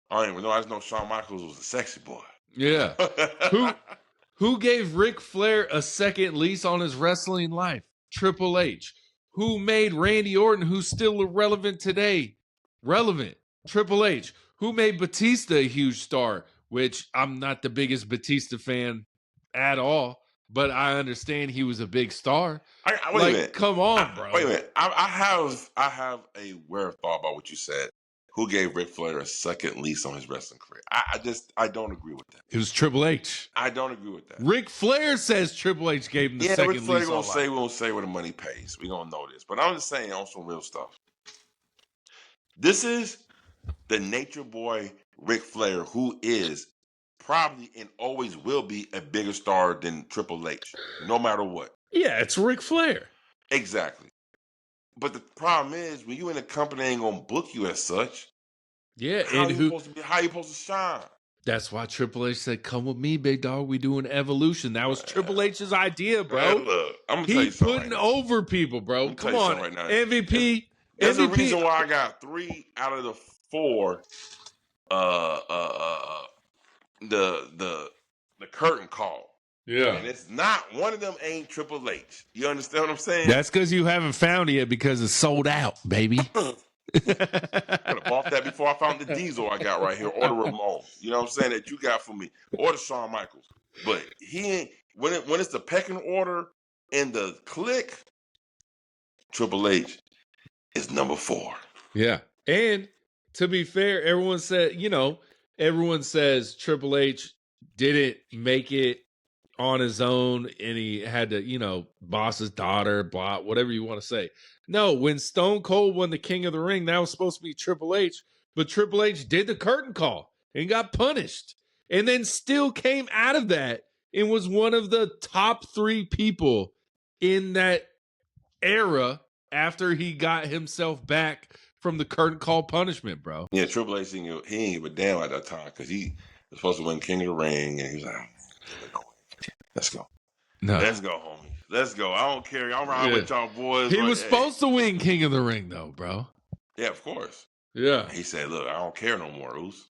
I don't even know. I just know Shawn Michaels was a sexy boy. Yeah. Who gave Ric Flair a second lease on his wrestling life? Triple H. Who made Randy Orton, who's still irrelevant today, relevant? Triple H. Who made Batista a huge star, which I'm not the biggest Batista fan at all, but I understand he was a big star. Wait a minute. Come on, bro. Wait a minute. I have a weird thought about what you said. Who gave Ric Flair a second lease on his wrestling career? I don't agree with that. It was Triple H. I don't agree with that. Ric Flair says Triple H gave him the second lease on life. Ric Flair won't say where the money pays. We gonna know this. But I'm just saying on some real stuff. This is the nature boy Ric Flair, who is probably and always will be a bigger star than Triple H, no matter what. Yeah, it's Ric Flair. Exactly. But the problem is, when you in a company ain't gonna book you as such, Yeah, how you supposed to shine? That's why Triple H said, "Come with me, big dog. We do an evolution." That was Triple H's idea, bro. Man, look, I'm gonna tell you something putting right over people, bro. Come on, right now. MVP. There's MVP. a reason why I got 3 out of the 4. The curtain call. Yeah, and it's not one of them. Ain't Triple H. You understand what I'm saying? That's because you haven't found it yet because it's sold out, baby. Could have bought that before I found the Diesel I got right here, or the Ramon. You know what I'm saying, that you got for me, or the Shawn Michaels. But he ain't when it's the pecking order and the click. Triple H is number 4. Yeah, and to be fair, everyone says Triple H didn't make it on his own and he had to, boss his daughter, blah, whatever you want to say. No, when Stone Cold won the King of the Ring, that was supposed to be Triple H, but Triple H did the curtain call and got punished and then still came out of that and was one of the top 3 people in that era after he got himself back from the curtain call punishment, bro. Yeah, Triple H, he ain't even damn at that time because he was supposed to win King of the Ring, and he was like, let's go. No. Let's go, homie. Let's go. I don't care. I'm riding with y'all boys. He was supposed to win King of the Ring, though, bro. Yeah, of course. Yeah. He said, look, I don't care no more, Oos.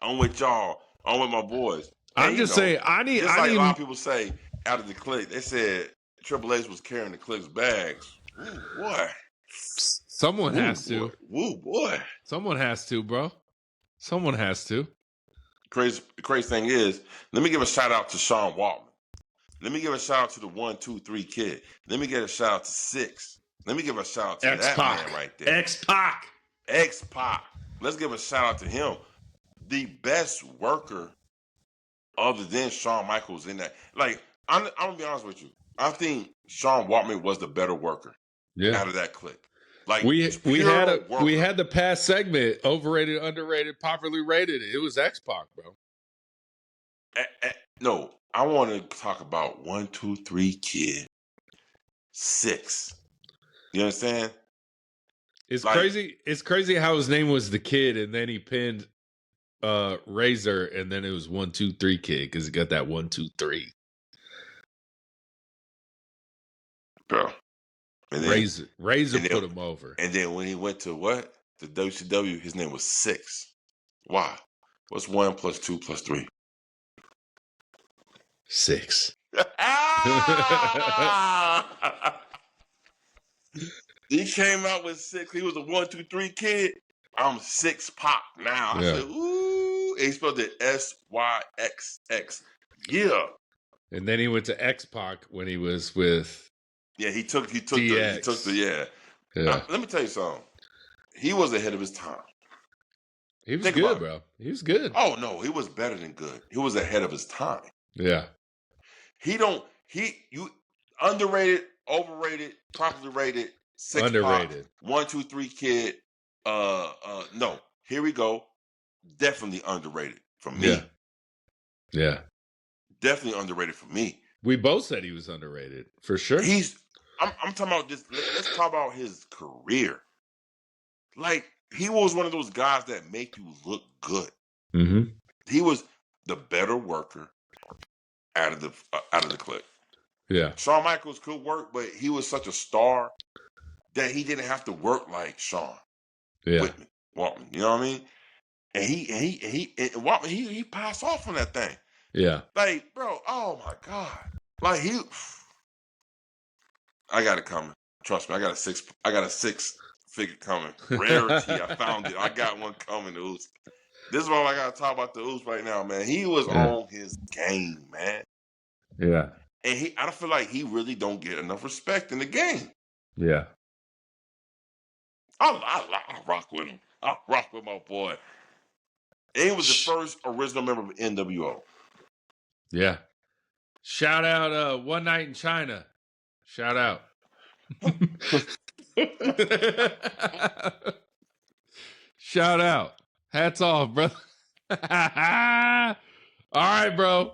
I'm with y'all. I'm with my boys. I'm just saying, I need a lot of people say out of the clique, they said Triple H was carrying the clique's bags. Ooh, boy. Someone has to. Woo, boy. Someone has to, bro. Someone has to. Crazy thing is, let me give a shout out to Sean Waltman. Let me give a shout out to the 1, 2, 3 kid. Let me give a shout out to 6. Let me give a shout out to that man right there. X-Pac. Let's give a shout out to him. The best worker other than Shawn Michaels in that. Like, I'm going to be honest with you. I think Sean Waltman was the better worker out of that clique. Like, we had the past segment, overrated, underrated, popularly rated. It was X-Pac, bro. No, I want to talk about 1, 2, 3 kid, 6. You understand? It's crazy. It's crazy how his name was the Kid, and then he pinned Razor, and then it was 1, 2, 3 Kid because he got that 1, 2, 3. Bro. And then, Razor put him over. And then when he went to what? The WCW, his name was 6. Why? What's 1 + 2 + 3? 6. He came out with 6. He was a 1, 2, 3 kid. I'm 6-Pac now. I said, ooh. And he spelled it SYXX. Yeah. And then he went to X-Pac when he was with. Yeah, he took the. Let me tell you something. He was ahead of his time. He was good, bro. He was good. Oh no, he was better than good. He was ahead of his time. Yeah. You underrated, overrated, properly rated, 6 underrated. 1, 2, 3 kid. No. Here we go. Definitely underrated for me. Yeah. Definitely underrated for me. We both said he was underrated for sure. I'm talking about this. Let's talk about his career. Like, he was one of those guys that make you look good. Mm-hmm. He was the better worker out of the clique. Yeah. Shawn Michaels could work, but he was such a star that he didn't have to work like Shawn. Yeah. Waltman, you know what I mean? And Waltman, he passed off on that thing. Yeah. Like, bro, oh my God. Like, I got it coming. Trust me, I got a 6-figure coming. Rarity, I found it. I got one coming, Oos. This is why I gotta talk about the Oos right now, man. He was on his game, man. Yeah. And I don't feel like he really don't get enough respect in the game. Yeah. I rock with him. I rock with my boy. And he was the first original member of NWO. Yeah. Shout out One Night in China. Shout out. Shout out. Hats off, brother. All right, bro.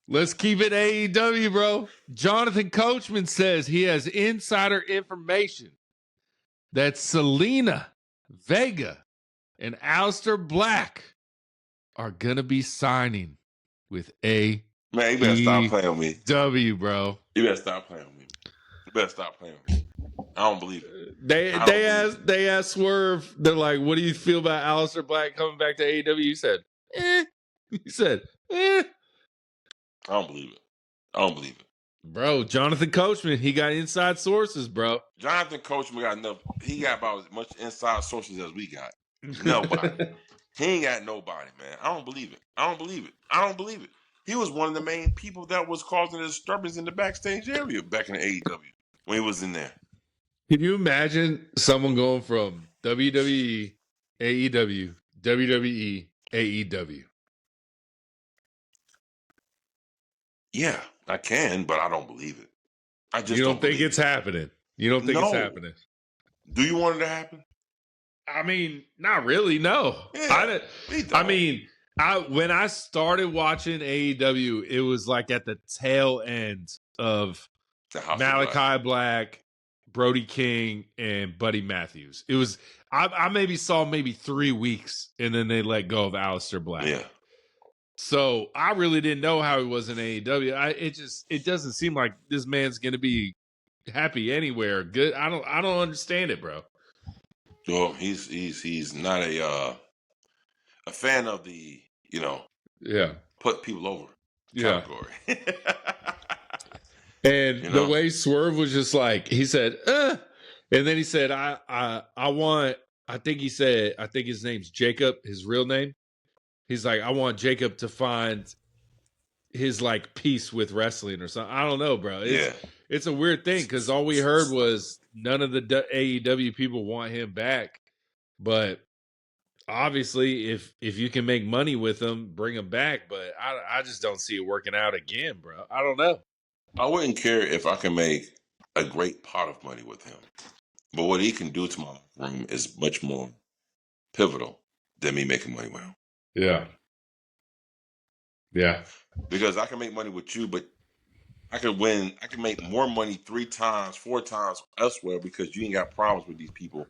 Let's keep it AEW, bro. Jonathan Coachman says he has insider information that Zelina Vega and Alistair Black are going to be signing with AEW. Man, you better stop playing with me. Bro. You better stop playing with me. You better stop playing with me. I don't believe it. They asked Swerve, they're like, what do you feel about Alistair Black coming back to AEW? He said, eh. He said, eh. I don't believe it. I don't believe it. Bro, Jonathan Coachman, he got inside sources, bro. Jonathan Coachman got enough. He got about as much inside sources as we got. Nobody. He ain't got nobody, man. I don't believe it. I don't believe it. I don't believe it. He was one of the main people that was causing the disturbance in the backstage area back in the AEW when he was in there. Can you imagine someone going from WWE, AEW, WWE, AEW? Yeah, I can, but I don't believe it. I just don't think it's happening. You don't think it's happening. Do you want it to happen? I mean, not really. No. Yeah, when I started watching AEW, it was like at the tail end of Malachi Black, Brody King, and Buddy Matthews. It was I maybe saw 3 weeks, and then they let go of Alistair Black. Yeah. So I really didn't know how he was in AEW. It doesn't seem like this man's gonna be happy anywhere. Good. I don't understand it, bro. Well, he's not a fan of the put people over category. And the way Swerve was just like, he said, and then he said, I think his name's Jacob, his real name. He's like, I want Jacob to find his like peace with wrestling or something. I don't know, bro. It's a weird thing because all we heard was none of the AEW people want him back. But obviously, if you can make money with him, bring him back. But I just don't see it working out again, bro. I don't know. I wouldn't care if I can make a great pot of money with him. But what he can do to my room is much more pivotal than me making money with him. Yeah. Yeah. Because I can make money with you, but I can make more money 3 times, 4 times elsewhere because you ain't got problems with these people.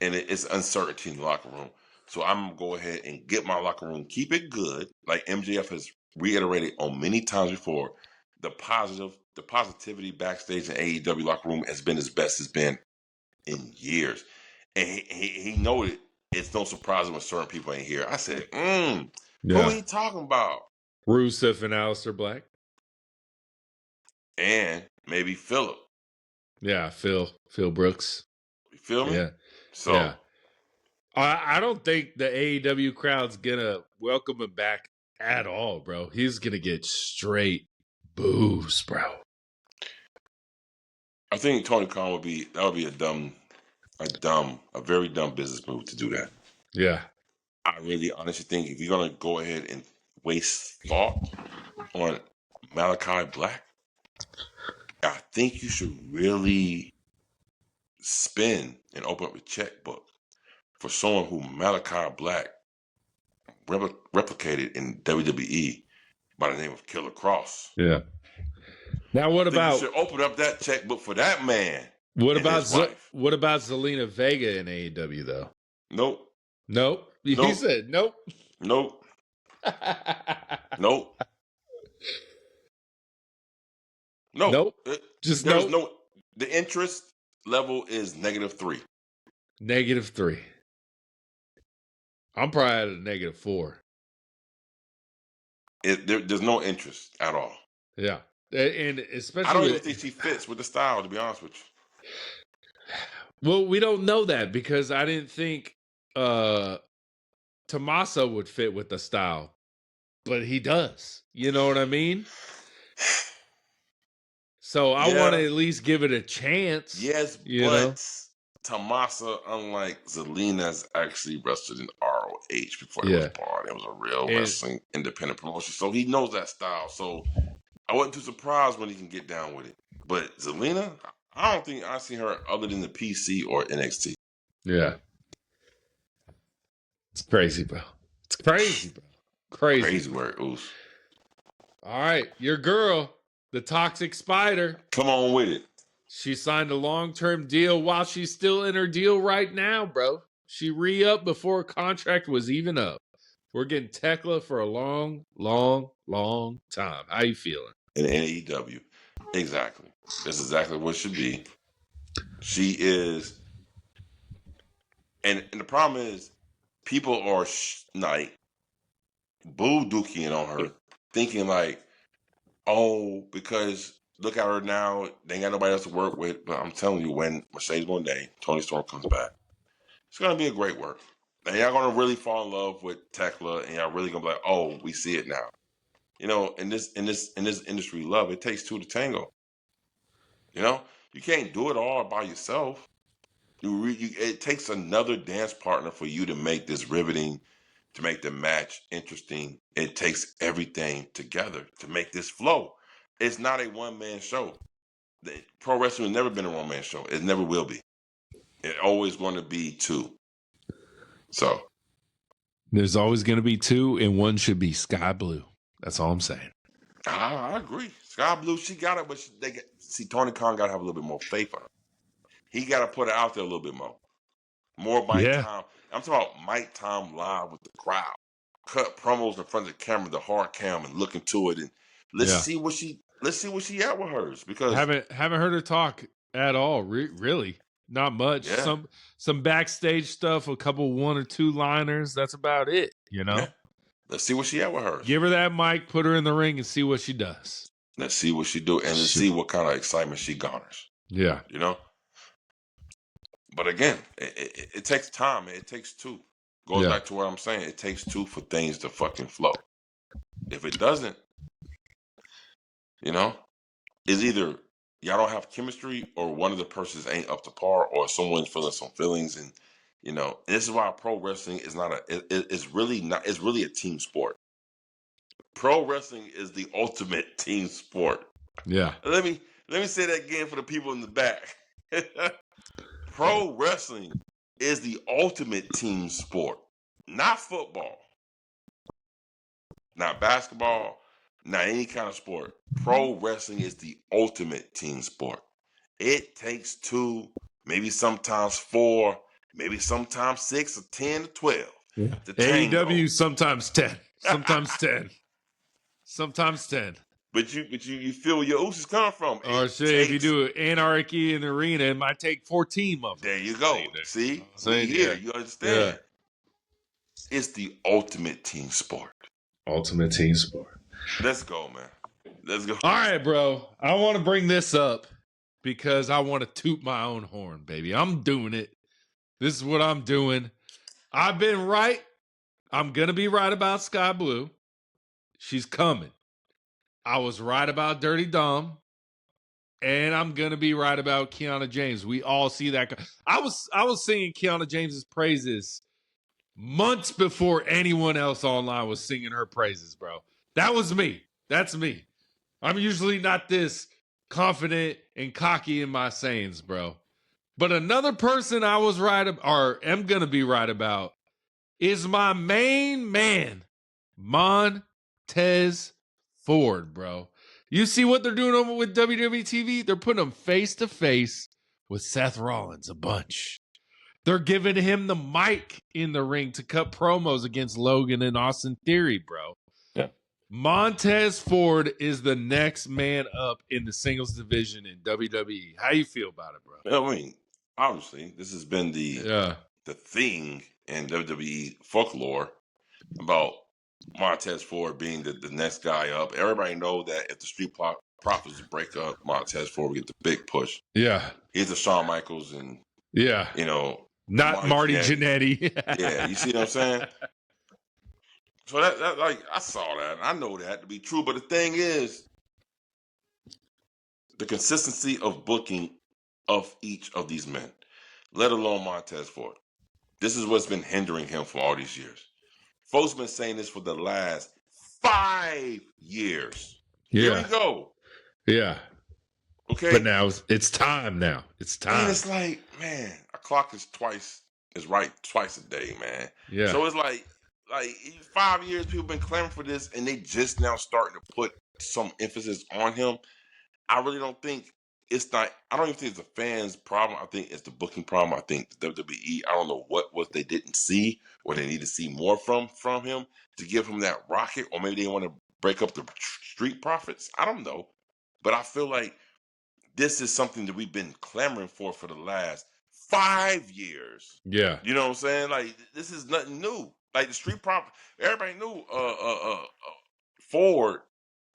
And it's uncertainty in the locker room. So I'm going to go ahead and get my locker room, keep it good. Like MJF has reiterated on many times before, the positivity backstage in AEW locker room has been as best it's been in years. And he noted it's no surprise when certain people ain't here. I said, who are you talking about? Rusev and Alistair Black. And maybe Phillip. Yeah, Phil Brooks. You feel me? Yeah. So yeah. I don't think the AEW crowd's gonna welcome him back at all, bro. He's gonna get straight boos, bro. I think Tony Khan would be a very dumb business move to do that. Yeah. I really honestly think if you're gonna go ahead and waste thought on Malachi Black, I think you should really spend and open up a checkbook for someone who Malachi Black replicated in WWE by the name of Killer Cross. Yeah. Now, what about? You should open up that checkbook for that man. What about Zelina Vega in AEW though? Nope. He said nope. Nope. Just there's no. The interest level is -3. -3. I'm probably at a -4. There's no interest at all. Yeah, and especially I don't even think she fits with the style, to be honest with you. Well, we don't know that because I didn't think Tommaso would fit with the style, but he does. You know what I mean? So I want to at least give it a chance. Yes, but Tommaso, unlike Zelina's, actually wrestled in ROH before he was born. It was a real wrestling independent promotion. So he knows that style. So I wasn't too surprised when he can get down with it. But Zelina, I don't think I've seen her other than the PC or NXT. Yeah. It's crazy, bro. It's crazy, bro. Crazy word, Oos. All right. Your girl, the Toxic Spider. Come on with it. She signed a long-term deal while she's still in her deal right now, bro. She re-upped before her contract was even up. We're getting Tekla for a long, long, long time. How you feeling? In AEW. Exactly. That's exactly what it should be. She is, and the problem is, people are like boo-dooking on her, thinking like, oh, because look at her now, they ain't got nobody else to work with. But I'm telling you, when Mercedes Moné, Tony Storm comes back, it's gonna be a great work. And y'all gonna really fall in love with Tekla, and y'all really gonna be like, oh, we see it now. You know, in this industry, love, it takes two to tango. You know, you can't do it all by yourself. It takes another dance partner for you to make this riveting, to make the match interesting. It takes everything together to make this flow. It's not a one-man show. Pro wrestling has never been a one-man show. It never will be. It's always going to be two. So there's always going to be two, and one should be Sky Blue. That's all I'm saying. I agree. Sky Blue, she got it, but Tony Khan got to have a little bit more faith on her. He got to put it out there a little bit more. More Mike Tom. I'm talking about Mike Tom live with the crowd. Cut promos in front of the camera, the hard cam, and look into it, and let's see what she at with hers, because haven't heard her talk at all. Really, not much. Yeah. Some backstage stuff, a couple one or two liners. That's about it. You know. Yeah. Let's see what she at with hers. Give her that mic, put her in the ring, and see what she does. Let's see what she do, and let's see what kind of excitement she garners. Yeah, you know. But again, it takes time. It takes two. Goes back to what I'm saying. It takes two for things to fucking flow. If it doesn't, you know, it's either y'all don't have chemistry, or one of the persons ain't up to par, or someone's feeling some feelings. And you know, this is why pro wrestling is not it's really a team sport. Pro wrestling is the ultimate team sport. Yeah. Let me say that again for the people in the back. Pro wrestling is the ultimate team sport, not football, not basketball, not any kind of sport. Pro wrestling is the ultimate team sport. It takes two, maybe sometimes four, maybe sometimes 6 or 10 or 12. Yeah. AEW sometimes 10, sometimes 10, sometimes 10. But you feel where your ooses come from. Or if you do anarchy in the arena, it might take 14 of them. There you go. See? Here, you understand. Yeah. It's the ultimate team sport. Ultimate team sport. Let's go, man. Let's go. All right, bro. I want to bring this up because I want to toot my own horn, baby. I'm doing it. This is what I'm doing. I've been right. I'm going to be right about Sky Blue. She's coming. I was right about Dirty Dom, and I'm gonna be right about Kiana James. We all see that. I was singing Kiana James's praises months before anyone else online was singing her praises, bro. That was me. That's me. I'm usually not this confident and cocky in my sayings, bro. But another person I was right or am gonna be right about is my main man, Montez Ford, bro. You see what they're doing over with WWE TV? They're putting him face to face with Seth Rollins a bunch. They're giving him the mic in the ring to cut promos against Logan and Austin Theory, bro. Yeah. Montez Ford is the next man up in the singles division in WWE. How you feel about it, bro? I mean, obviously, this has been the thing in WWE folklore about Montez Ford being the next guy up. Everybody know that if the Street Profits break up, Montez Ford will get the big push. Yeah. He's the Shawn Michaels and, you know. Not Marty Jannetty. Yeah, you see what I'm saying? So that like, I saw that. I know that to be true. But the thing is, the consistency of booking of each of these men, let alone Montez Ford. This is what's been hindering him for all these years. Folks been saying this for the last 5 years. Yeah. Here we go. Yeah. Okay. But now it's time now. It's time. And it's like, man, a clock is right twice a day, man. Yeah. So it's like 5 years people been clamoring for this, and they just now starting to put some emphasis on him. I really don't think it's not. I don't even think it's the fans' problem. I think it's the booking problem. I think the WWE. I don't know what they didn't see, or they need to see more from him to give him that rocket, or maybe they want to break up the Street Profits. I don't know, but I feel like this is something that we've been clamoring for the last 5 years. Yeah, you know what I'm saying? Like this is nothing new. Like the Street Profit, everybody knew. Ford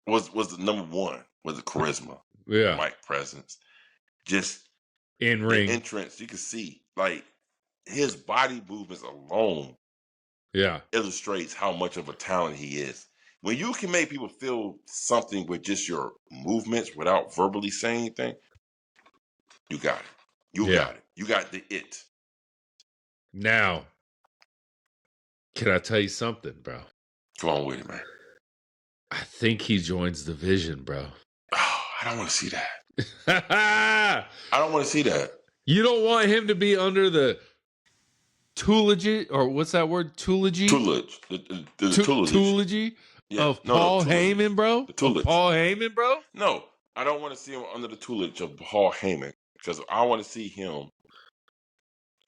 was the number one with the charisma, mic presence, just in the ring entrance. You can see like his body movements alone, illustrates how much of a talent he is. When you can make people feel something with just your movements without verbally saying anything, you got it. You got it. You got the it. Now, can I tell you something, bro? Come on with it, man. I think he joins the Vision, bro. Oh, I don't want to see that. I don't want to see that. You don't want him to be under the Toolage, or what's that word? Toolage? Toolage. The Toolage of Paul Heyman, bro? Of Paul Heyman, bro? No, I don't want to see him under the toolage of Paul Heyman, because I want to see him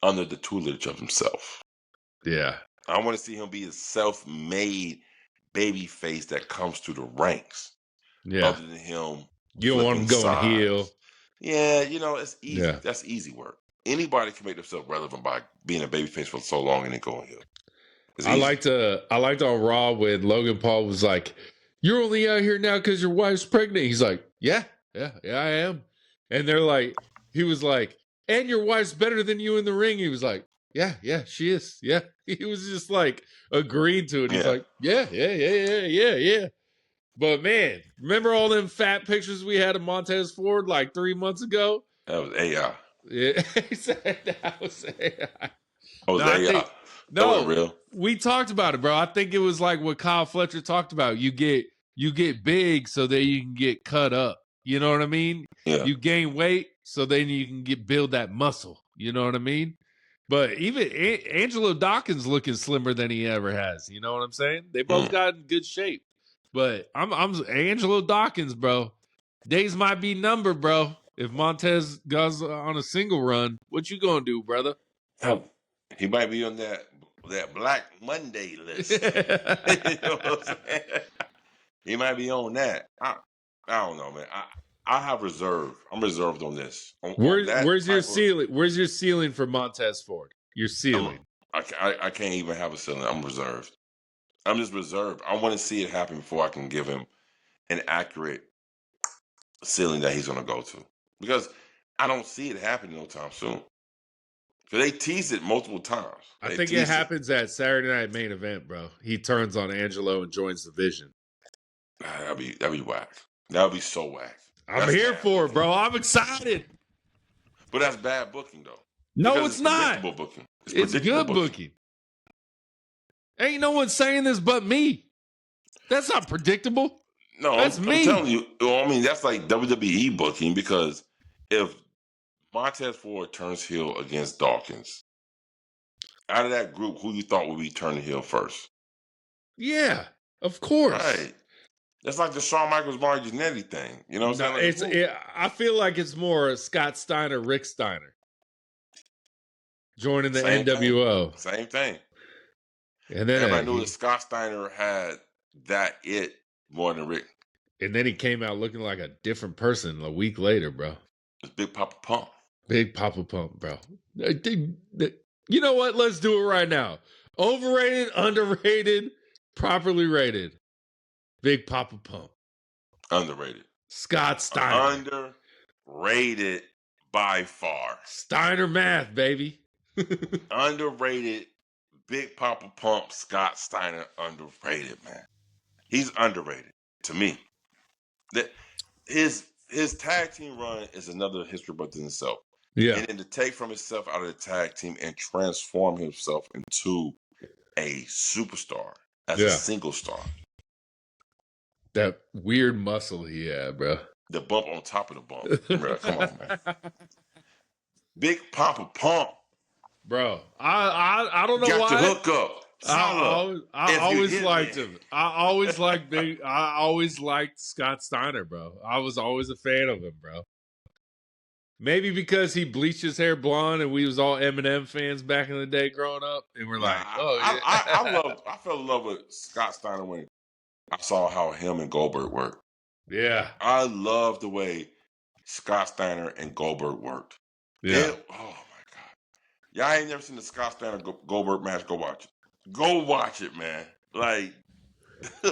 under the toolage of himself. Yeah. I want to see him be a self-made baby face that comes through the ranks. Yeah. Other than him. You don't want him going heel. Yeah, it's easy. Yeah. That's easy work. Anybody can make themselves relevant by being a babyface for so long and then going heel. I liked on Raw when Logan Paul was like, "You're only out here now because your wife's pregnant." He's like, yeah, I am. And they're like, he was like, "And your wife's better than you in the ring." He was like, yeah, she is. Yeah. He was just like agreeing to it. He's like, yeah. But man, remember all them fat pictures we had of Montez Ford like 3 months ago? That was AI. Yeah, he said that was AI. AI. That wasn't real. We talked about it, bro. I think it was like what Kyle Fletcher talked about. You get big so that you can get cut up. You know what I mean? Yeah. You gain weight so then you can build that muscle. You know what I mean? But even Angelo Dawkins looking slimmer than he ever has. You know what I'm saying? They both got in good shape. But I'm Angelo Dawkins, bro. Days might be numbered, bro. If Montez goes on a single run, what you gonna do, brother? He might be on that Black Monday list. You know what I'm saying? He might be on that. I don't know, man. I have reserve. I'm reserved on this. Where's your ceiling? Where's your ceiling for Montez Ford? Your ceiling. I can't even have a ceiling. I'm reserved. I'm just reserved. I want to see it happen before I can give him an accurate ceiling that he's going to go to. Because I don't see it happening no time soon. Because they teased it multiple times. I think it happens at Saturday Night Main Event, bro. He turns on Angelo and joins the Vision. That'd be whack. That would be so whack. I'm here for it, bro. I'm excited. But that's bad booking, though. No, it's not. Booking. It's good booking. Ain't no one saying this but me. That's not predictable. No, that's me. I'm telling you. I mean, that's like WWE booking, because if Montez Ford turns heel against Dawkins, out of that group, who you thought would be turning heel first? Yeah, of course. Right. That's like the Shawn Michaels Mario Jannetty thing. You know what I'm saying? I feel like it's more Scott Steiner, Rick Steiner joining the NWO. Same thing. And then everybody knew that Scott Steiner had that it more than Rick. And then he came out looking like a different person a week later, bro. It's Big Papa Pump. Big Papa Pump, bro. You know what? Let's do it right now. Overrated, underrated, properly rated. Big Papa Pump. Underrated. Scott Steiner. Underrated by far. Steiner math, baby. Underrated. Big Papa Pump, Scott Steiner, underrated, man. He's underrated to me. That his tag team run is another history book in itself. Yeah. And then to take from himself out of the tag team and transform himself into a superstar as a single star. That weird muscle he had, bro. The bump on top of the bump. Bro, come on, man. Big Papa Pump. Bro, I don't know why. Got to hook up. I always liked him. I always liked Scott Steiner, bro. I was always a fan of him, bro. Maybe because he bleached his hair blonde and we was all Eminem fans back in the day growing up. And we're like, oh, yeah. I fell in love with Scott Steiner when I saw how him and Goldberg worked. Yeah. I love the way Scott Steiner and Goldberg worked. Yeah. Oh, my God. Y'all ain't never seen the Scott Steiner Goldberg match. Go watch it. Go watch it, man. Like,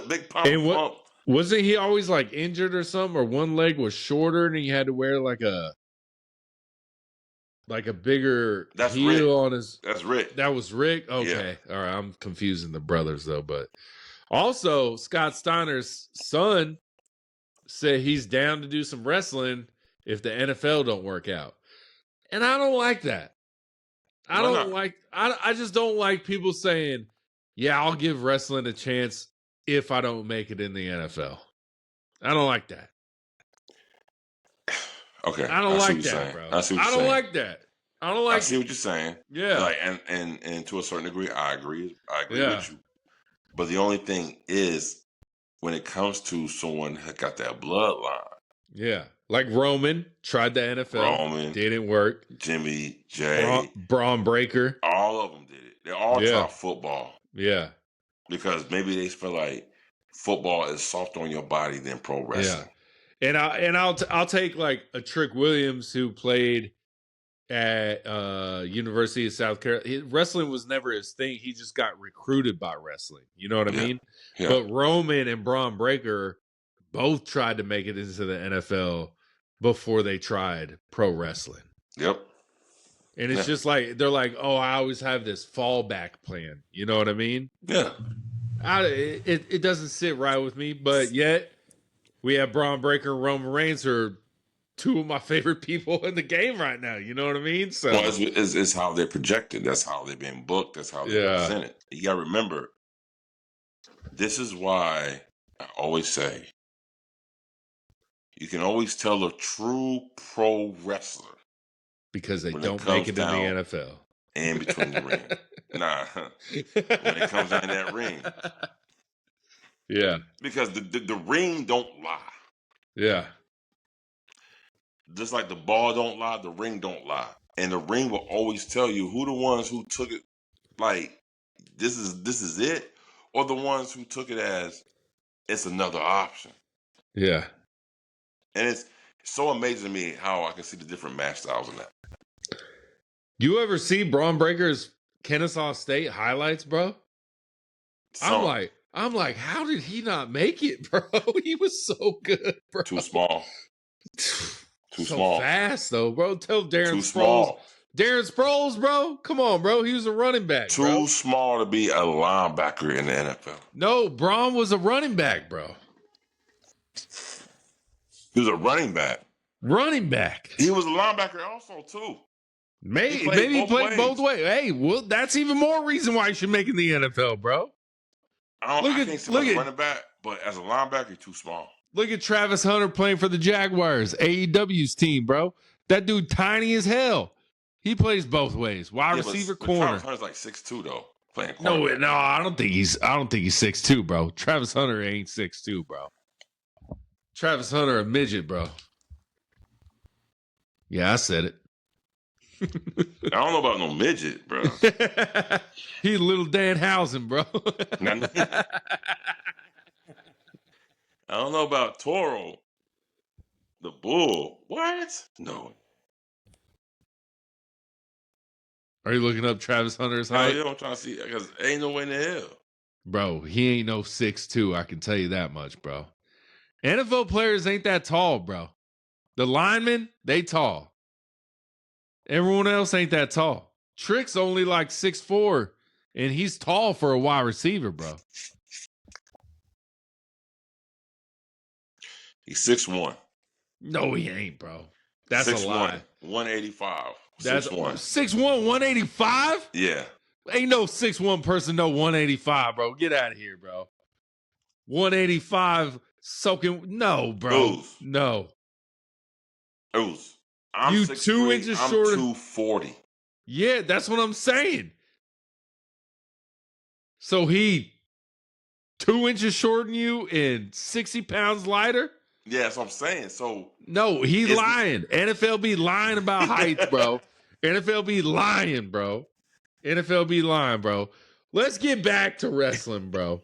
big pump. Wasn't he always like injured or something? Or one leg was shorter and he had to wear like a bigger heel on his. That's Rick. That was Rick? Okay. Yeah. All right. I'm confusing the brothers though. But also, Scott Steiner's son said he's down to do some wrestling if the NFL don't work out. And I don't like that. I just don't like people saying, yeah, I'll give wrestling a chance if I don't make it in the NFL. I don't like that. Okay. I don't like that, bro. I don't like that. I don't like I see what you're saying. Yeah. Like, and to a certain degree, I agree. I agree with you. But the only thing is, when it comes to someone that got that bloodline. Yeah. Like Roman tried the NFL. Didn't work. Jimmy, Jay. Braun Breaker. All of them did it. They all tried football. Yeah. Because maybe they feel like football is softer on your body than pro wrestling. Yeah. And I'll take like a Trick Williams who played at University of South Carolina. Wrestling was never his thing. He just got recruited by wrestling. You know what I mean? Yeah. But Roman and Braun Breaker both tried to make it into the NFL before they tried pro wrestling. Yep. And it's just like, they're like, oh, I always have this fallback plan. You know what I mean? Yeah. It doesn't sit right with me, but yet we have Braun Breaker and Roman Reigns who are two of my favorite people in the game right now. You know what I mean? So it's how they're projected. That's how they've been booked. That's how they're presented. You got to remember, this is why I always say, you can always tell a true pro wrestler because they don't make it in the NFL. In between the ring. Nah. When it comes down to that ring. Yeah. Because the ring don't lie. Yeah. Just like the ball don't lie, the ring don't lie. And the ring will always tell you who the ones who took it like this is it, or the ones who took it as it's another option. Yeah. And it's so amazing to me how I can see the different match styles in that. You ever see Braun Breaker's Kennesaw State highlights, bro? I'm like, how did he not make it, bro? He was so good, bro. Too small. Too small. Fast though, bro. Tell Darren Sproles. Darren Sproles, bro. Come on, bro. He was a running back. Too small to be a linebacker in the NFL. No, Braun was a running back, bro. He was a running back. Running back. He was a linebacker also too. Maybe he played both ways. Hey, well, that's even more reason why you should make it in the NFL, bro. I can't say as a running back, but as a linebacker, you're too small. Look at Travis Hunter playing for the Jaguars, AEW's team, bro. That dude tiny as hell. He plays both ways. Wide receiver, corner. Travis Hunter's like 6'2", though. Playing corner. No, I don't think he's 6'2", bro. Travis Hunter ain't 6'2", bro. Travis Hunter a midget, bro. Yeah, I said it. I don't know about no midget, bro. He's little Danhausen, bro. I don't know about Toro, the bull. What? No. Are you looking up Travis Hunter's height? Yeah, I'm trying to see because ain't no way in the hell. Bro, he ain't no 6'2". I can tell you that much, bro. NFL players ain't that tall, bro. The linemen, they tall. Everyone else ain't that tall. Trick's only like 6'4", and he's tall for a wide receiver, bro. He's 6'1". No, he ain't, bro. That's 6'1", a lie. 185. That's 6'1", 185? Yeah. Ain't no 6'1" person no 185, bro. Get out of here, bro. 185 soaking. No, bro. Ooze. No. Ooze. I'm you 6'3", 2 inches I'm shorter. 240. Yeah, that's what I'm saying. So he 2 inches shorter than you and 60 pounds lighter? Yeah, that's what I'm saying. So no, he's lying. NFL be lying about heights, bro. NFL be lying, bro. NFL be lying, bro. Let's get back to wrestling, bro.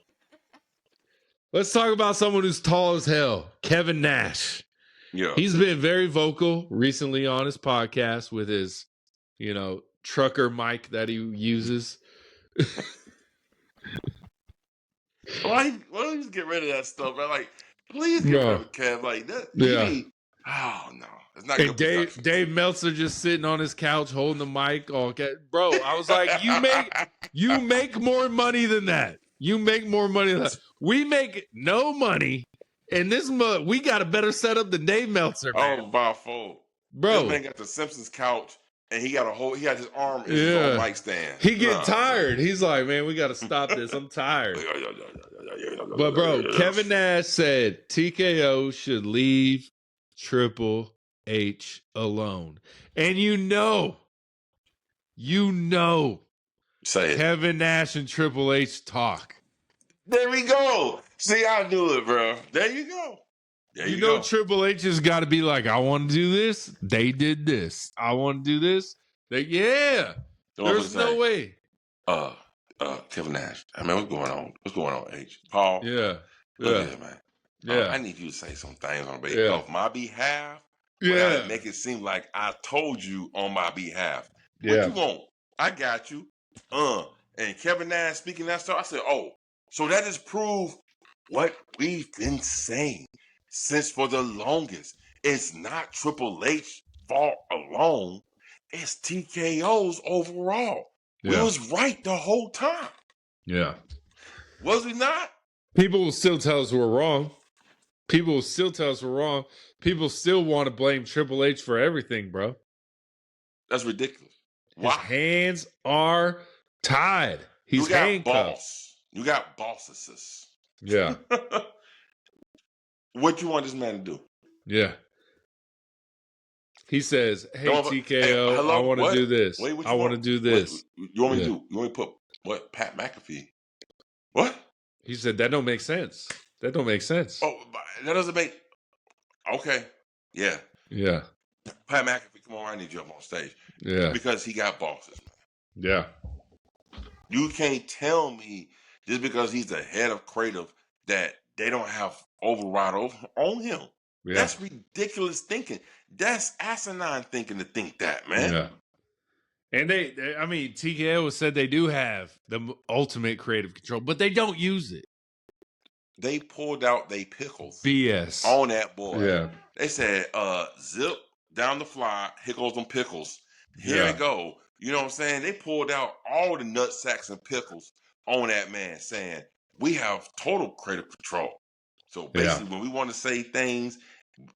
Let's talk about someone who's tall as hell, Kevin Nash. Yeah. He's been very vocal recently on his podcast with his, trucker mic that he uses. Why don't you just get rid of that stuff, man? Like, please get rid of Kev. Like that. Yeah. Oh no, it's not and good. Dave Meltzer just sitting on his couch holding the mic. Bro, I was like, you make more money than that. You make more money than that. We make no money, and we got a better setup than Dave Meltzer, man. Oh, by four. Bro. This man got the Simpsons couch, and he got his arm in his own mic stand. He get tired. He's like, man, we got to stop this. I'm tired. But, bro, Kevin Nash said TKO should leave Triple H alone. And say it. Kevin Nash and Triple H talk. There we go. See, I knew it, bro. There you go. You know Triple H has got to be like, I want to do this. They did this. I want to do this. There's no way. Kevin Nash. I mean, what's going on? What's going on, H? Paul? Yeah. Look here, man. Yeah. I need you to say some things on my behalf. Yeah. Make it seem like I told you on my behalf. Yeah. What you want? I got you. And Kevin Nash speaking that stuff, I said, so that is proof what we've been saying since for the longest. It's not Triple H's fault alone. It's TKO's overall. Yeah. We was right the whole time. Yeah. Was we not? People will still tell us we're wrong. People still want to blame Triple H for everything, bro. That's ridiculous. His hands are tied. He's handcuffed. You got bosses. Yeah. What you want this man to do? Yeah. He says, hey, TKO, I want to do this. I want to do this. You want me to do? You want me to put what? Pat McAfee? What? He said, that don't make sense. That don't make sense. Oh, that doesn't make... Okay. Yeah. Yeah. Pat McAfee, come on, I need you up on stage. Yeah. Because he got bosses, man. Yeah. You can't tell me just because he's the head of creative that they don't have override on him. Yeah. That's ridiculous thinking. That's asinine thinking to think that, man. Yeah. And TKO said they do have the ultimate creative control, but they don't use it. They pulled out they pickles. BS. On that boy. Yeah. They said, zip down the fly, here goes them pickles. Here we go. You know what I'm saying? They pulled out all the nut sacks and pickles on that man, saying, we have total creative control. So basically, when we want to say things,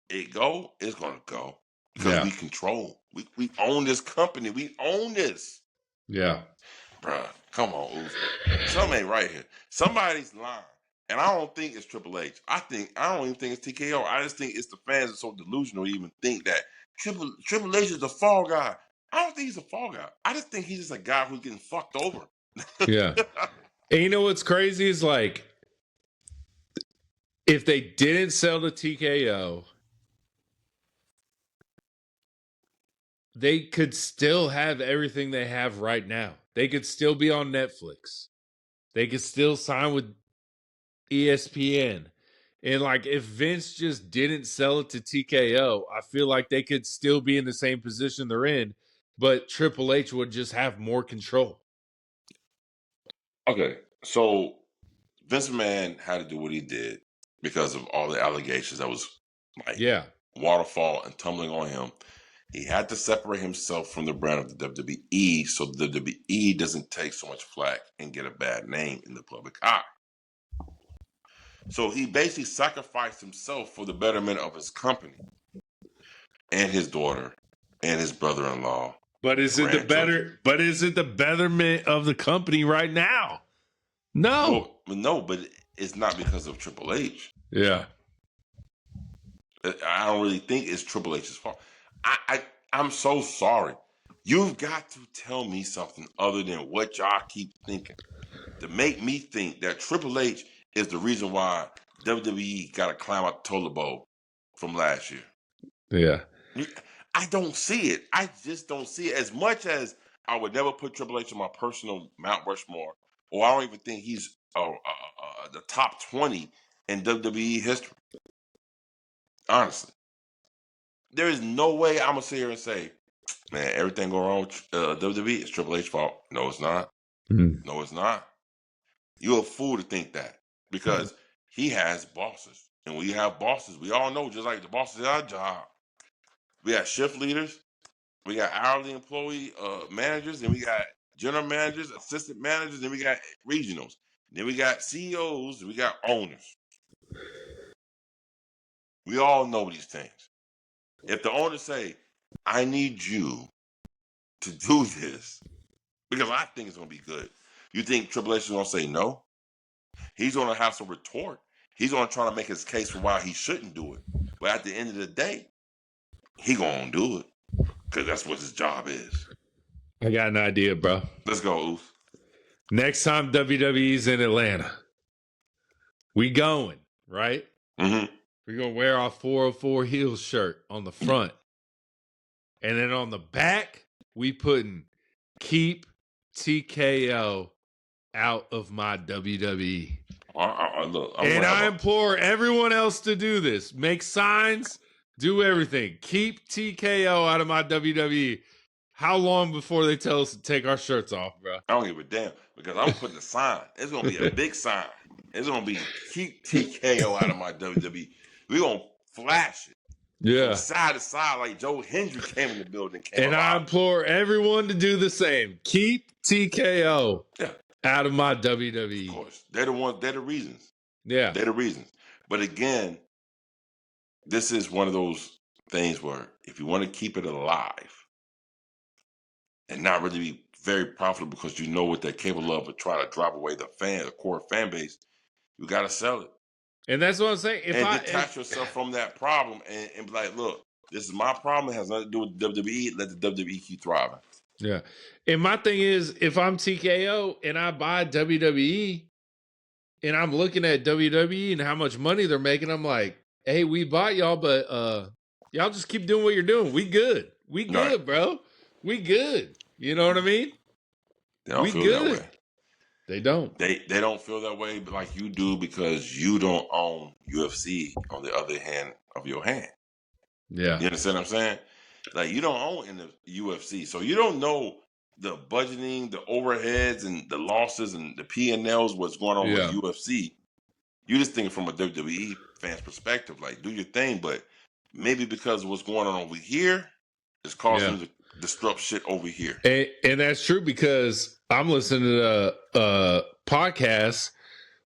it's going to go. Because we control. We own this company. We own this. Yeah. Bruh, come on, Uzi. Something ain't right here. Somebody's lying. And I don't think it's Triple H. I don't even think it's TKO. I just think it's the fans that are so delusional to even think that Triple H is the fall guy. I don't think he's a fall guy. I just think he's just a guy who's getting fucked over. Yeah. And you know what's crazy is like, if they didn't sell to TKO, they could still have everything they have right now. They could still be on Netflix. They could still sign with ESPN. And like, if Vince just didn't sell it to TKO, I feel like they could still be in the same position they're in, but Triple H would just have more control. Okay, so Vince McMahon had to do what he did because of all the allegations that was like waterfall and tumbling on him. He had to separate himself from the brand of the WWE so the WWE doesn't take so much flack and get a bad name in the public eye. So he basically sacrificed himself for the betterment of his company and his daughter and his brother-in-law. But is it the betterment of the company right now? No. No, but it's not because of Triple H. Yeah. I don't really think it's Triple H's fault. I'm so sorry. You've got to tell me something other than what y'all keep thinking to make me think that Triple H is the reason why WWE got to climb out the toilet bowl from last year. Yeah. I don't see it. I just don't see it. As much as I would never put Triple H on my personal Mount Rushmore, or I don't even think he's the top 20 in WWE history. Honestly. There is no way I'm going to sit here and say, man, everything go wrong with WWE is Triple H's fault. No, it's not. No, it's not. You're a fool to think that, because he has bosses. And when you have bosses, we all know, just like the bosses at our job, we got shift leaders, we got hourly employee managers, and we got general managers, assistant managers, and we got regionals. Then we got CEOs, and we got owners. We all know these things. If the owners say, I need you to do this, because I think it's going to be good, you think Triple H is going to say no? He's going to have some retort. He's going to try to make his case for why he shouldn't do it. But at the end of the day, he going to do it, because that's what his job is. I got an idea, bro. Let's go, Oof. Next time WWE's in Atlanta, we going, right? Mm-hmm. We're going to wear our 404 Heelz shirt on the front. And then on the back, we putting keep TKO out of my WWE. I implore everyone else to do this. Make signs, do everything. Keep TKO out of my WWE. How long before they tell us to take our shirts off, bro? I don't give a damn, because I'm putting a sign. It's going to be a big sign. It's going to be keep TKO out of my WWE. We're going to flash it. Yeah. From side to side, like Joe Hendry came in the building. I implore everyone to do the same. Keep TKO out of my WWE. Of course. They're the ones, they're the reasons. Yeah. They're the reasons. But again, this is one of those things where if you want to keep it alive and not really be very profitable because you know what they're capable of try to drop away the core fan base, you got to sell it. And that's what I'm saying. Detach yourself from that problem and be like, look, this is my problem. It has nothing to do with WWE. Let the WWE keep thriving. Yeah. And my thing is, if I'm TKO and I buy WWE and I'm looking at WWE and how much money they're making, I'm like, hey, we bought y'all, but y'all just keep doing what you're doing. We good. We good, right, bro. We good. You know what I mean? They don't feel that way. They don't. They don't feel that way, but like you do, because you don't own UFC on the other hand of your hand. Yeah. You understand what I'm saying? Like, you don't own in the UFC, so you don't know the budgeting, the overheads, and the losses, and the P&Ls, what's going on with UFC. You just think from a WWE fan's perspective, like, do your thing, but maybe because of what's going on over here, it's causing you to disrupt shit over here. And that's true, because I'm listening to a podcast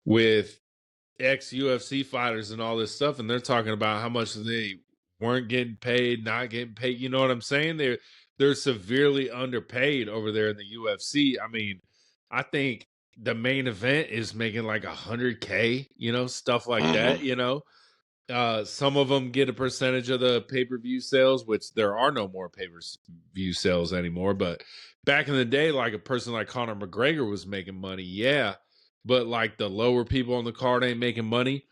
with ex-UFC fighters and all this stuff, and they're talking about how much they weren't getting paid, not getting paid. You know what I'm saying? They're severely underpaid over there in the UFC. I mean, I think the main event is making like $100K, you know, stuff like that, you know. Some of them get a percentage of the pay-per-view sales, which there are no more pay-per-view sales anymore. But back in the day, like a person like Conor McGregor was making money, but like the lower people on the card ain't making money.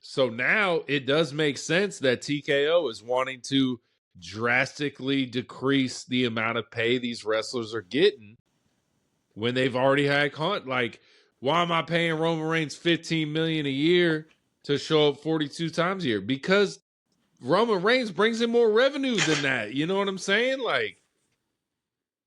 So now it does make sense that TKO is wanting to drastically decrease the amount of pay these wrestlers are getting when they've already had like, why am I paying Roman Reigns $15 million a year to show up 42 times a year? Because Roman Reigns brings in more revenue than that. You know what I'm saying? Like,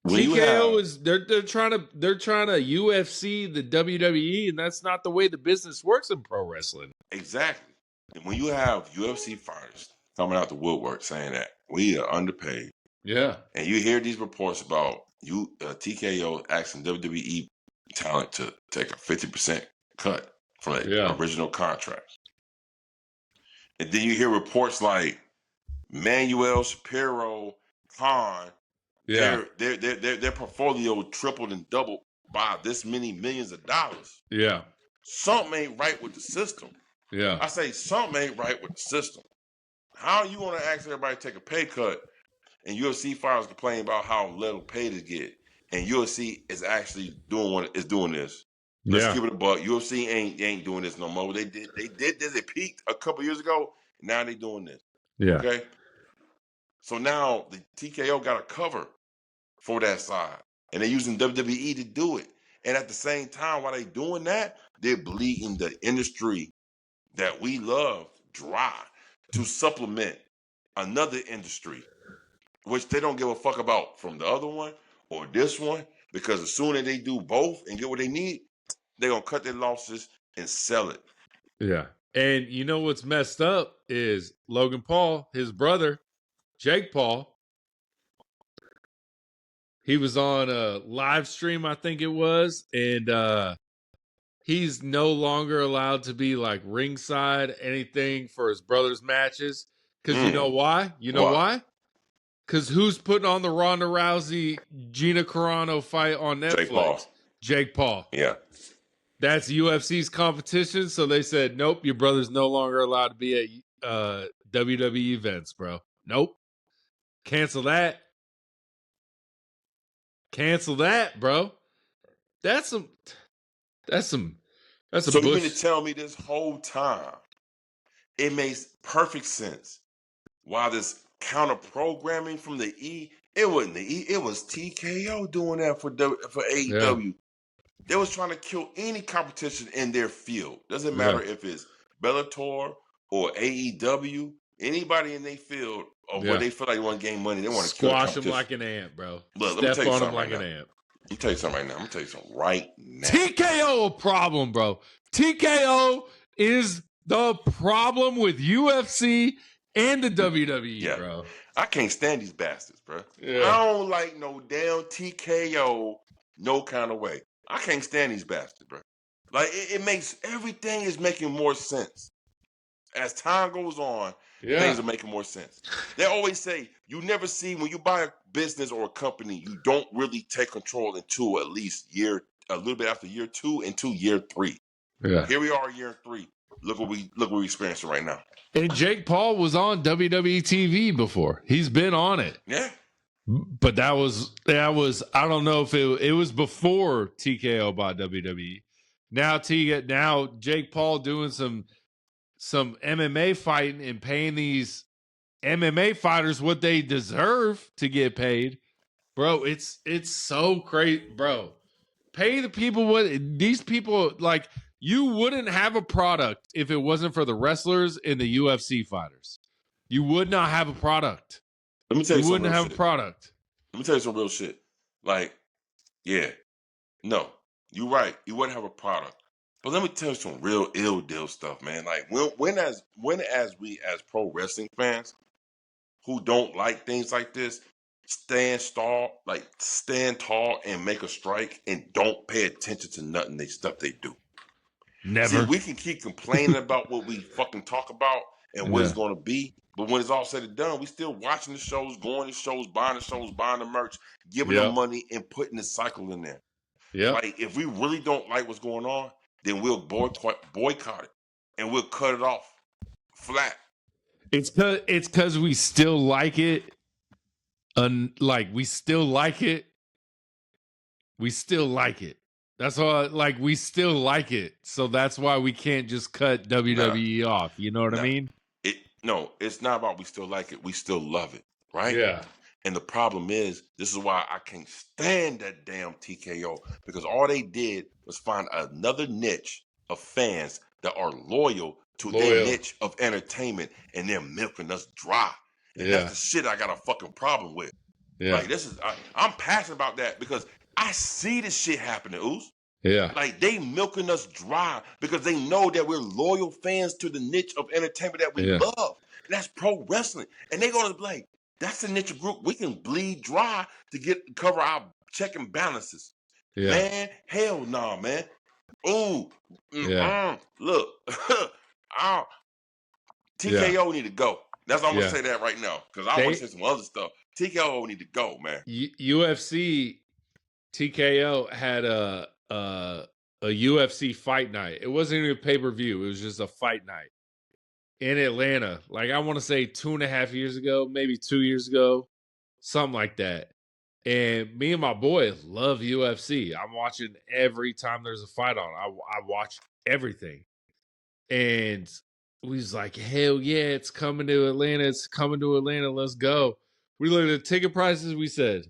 TKO is they're trying to UFC the WWE, and that's not the way the business works in pro wrestling. Exactly. And when you have UFC fighters coming out the woodwork saying that we are underpaid, and you hear these reports about TKO asking WWE talent to take a 50% cut from the original contracts, and then you hear reports like Manuel, Shapiro, Khan, their portfolio tripled and doubled by this many millions of dollars. Yeah. Something ain't right with the system. Yeah. I say something ain't right with the system. How are you going to ask everybody to take a pay cut, and UFC fighters complain about how little pay to get, and UFC is actually doing this? Let's keep it a buck. UFC ain't doing this no more. They did this. It peaked a couple years ago. Now they doing this. Yeah. Okay. So now the TKO got a cover for that side, and they're using WWE to do it. And at the same time, while they're doing that, they're bleeding the industry that we love dry to supplement another industry, which they don't give a fuck about from the other one or this one, because as soon as they do both and get what they need, they're going to cut their losses and sell it. Yeah. And you know what's messed up is Logan Paul, his brother, Jake Paul, he was on a live stream, I think it was, and he's no longer allowed to be like ringside anything for his brother's matches. Because you know why? You know why? Because who's putting on the Ronda Rousey Gina Carano fight on Netflix? Jake Paul. Yeah. That's UFC's competition. So they said, nope, your brother's no longer allowed to be at WWE events, bro. Nope. Cancel that. Cancel that, bro. That's a So you mean to bush. tell me this whole time it makes perfect sense why this counter programming from the E? It wasn't the E. It was TKO doing that for AEW. Yeah. They was trying to kill any competition in their field. Doesn't matter if it's Bellator or AEW. Anybody in their field or where they feel like they want to gain money, they want to squash them like an ant, bro. Look, let me tell you something like an ant. Let me tell you something right now. I'm gonna tell you something right now. TKO a problem, bro. TKO is the problem with UFC and the WWE, bro. I can't stand these bastards, bro. Yeah. I don't like no damn TKO no kind of way. I can't stand these bastards, bro. Like it makes everything is making more sense. As time goes on, things are making more sense. They always say you never see when you buy a business or a company, you don't really take control until at least a little bit after year 2 into year 3. Yeah. Here we are, year 3. Look what we're experiencing right now. And Jake Paul was on WWE TV before. He's been on it. Yeah. But that was I don't know if it was before TKO bought WWE. Now Jake Paul doing some MMA fighting and paying these MMA fighters what they deserve to get paid. Bro, it's so crazy, bro. Pay the people what these people like. You wouldn't have a product if it wasn't for the wrestlers and the UFC fighters. You would not have a product. Let me tell you, you wouldn't have a product. Let me tell you some real shit. Like, yeah, no, you're right. You wouldn't have a product. But let me tell you some real ill deal stuff, man. Like when as we as pro wrestling fans who don't like things like this, stand tall and make a strike and don't pay attention to nothing stuff they do. Never. See, we can keep complaining about what we fucking talk about and what it's going to be, but when it's all said and done, we still watching the shows, going to shows, buying the merch, giving them money, and putting the cycle in there. Yeah. Like if we really don't like what's going on, then we'll boycott it, and we'll cut it off flat. It's because we still like it, we still like it. We still like it. That's why, we still like it. So that's why we can't just cut WWE off. You know what I mean? No, it's not about we still like it. We still love it, right? Yeah. And the problem is, this is why I can't stand that damn TKO, because all they did was find another niche of fans that are loyal to their niche of entertainment, and they're milking us dry. And that's the shit I got a fucking problem with. Yeah. Like I'm passionate about that because I see this shit happening, Oos. Yeah. Like they milking us dry because they know that we're loyal fans to the niche of entertainment that we love. And that's pro wrestling. And they're gonna be like, that's a niche group we can bleed dry to cover our check and balances. Yeah. Man, hell no, man. Ooh. Look. TKO need to go. That's all I'm gonna say that right now. Because I want to say some other stuff. TKO need to go, man. UFC TKO had a UFC fight night. It wasn't even a pay-per-view. It was just a fight night in Atlanta. Like I want to say 2.5 years ago, maybe 2 years ago, something like that. And me and my boy love UFC. I'm watching every time there's a fight on. I watch everything. And we was like, hell yeah, it's coming to Atlanta. It's coming to Atlanta. Let's go. We looked at the ticket prices. We said,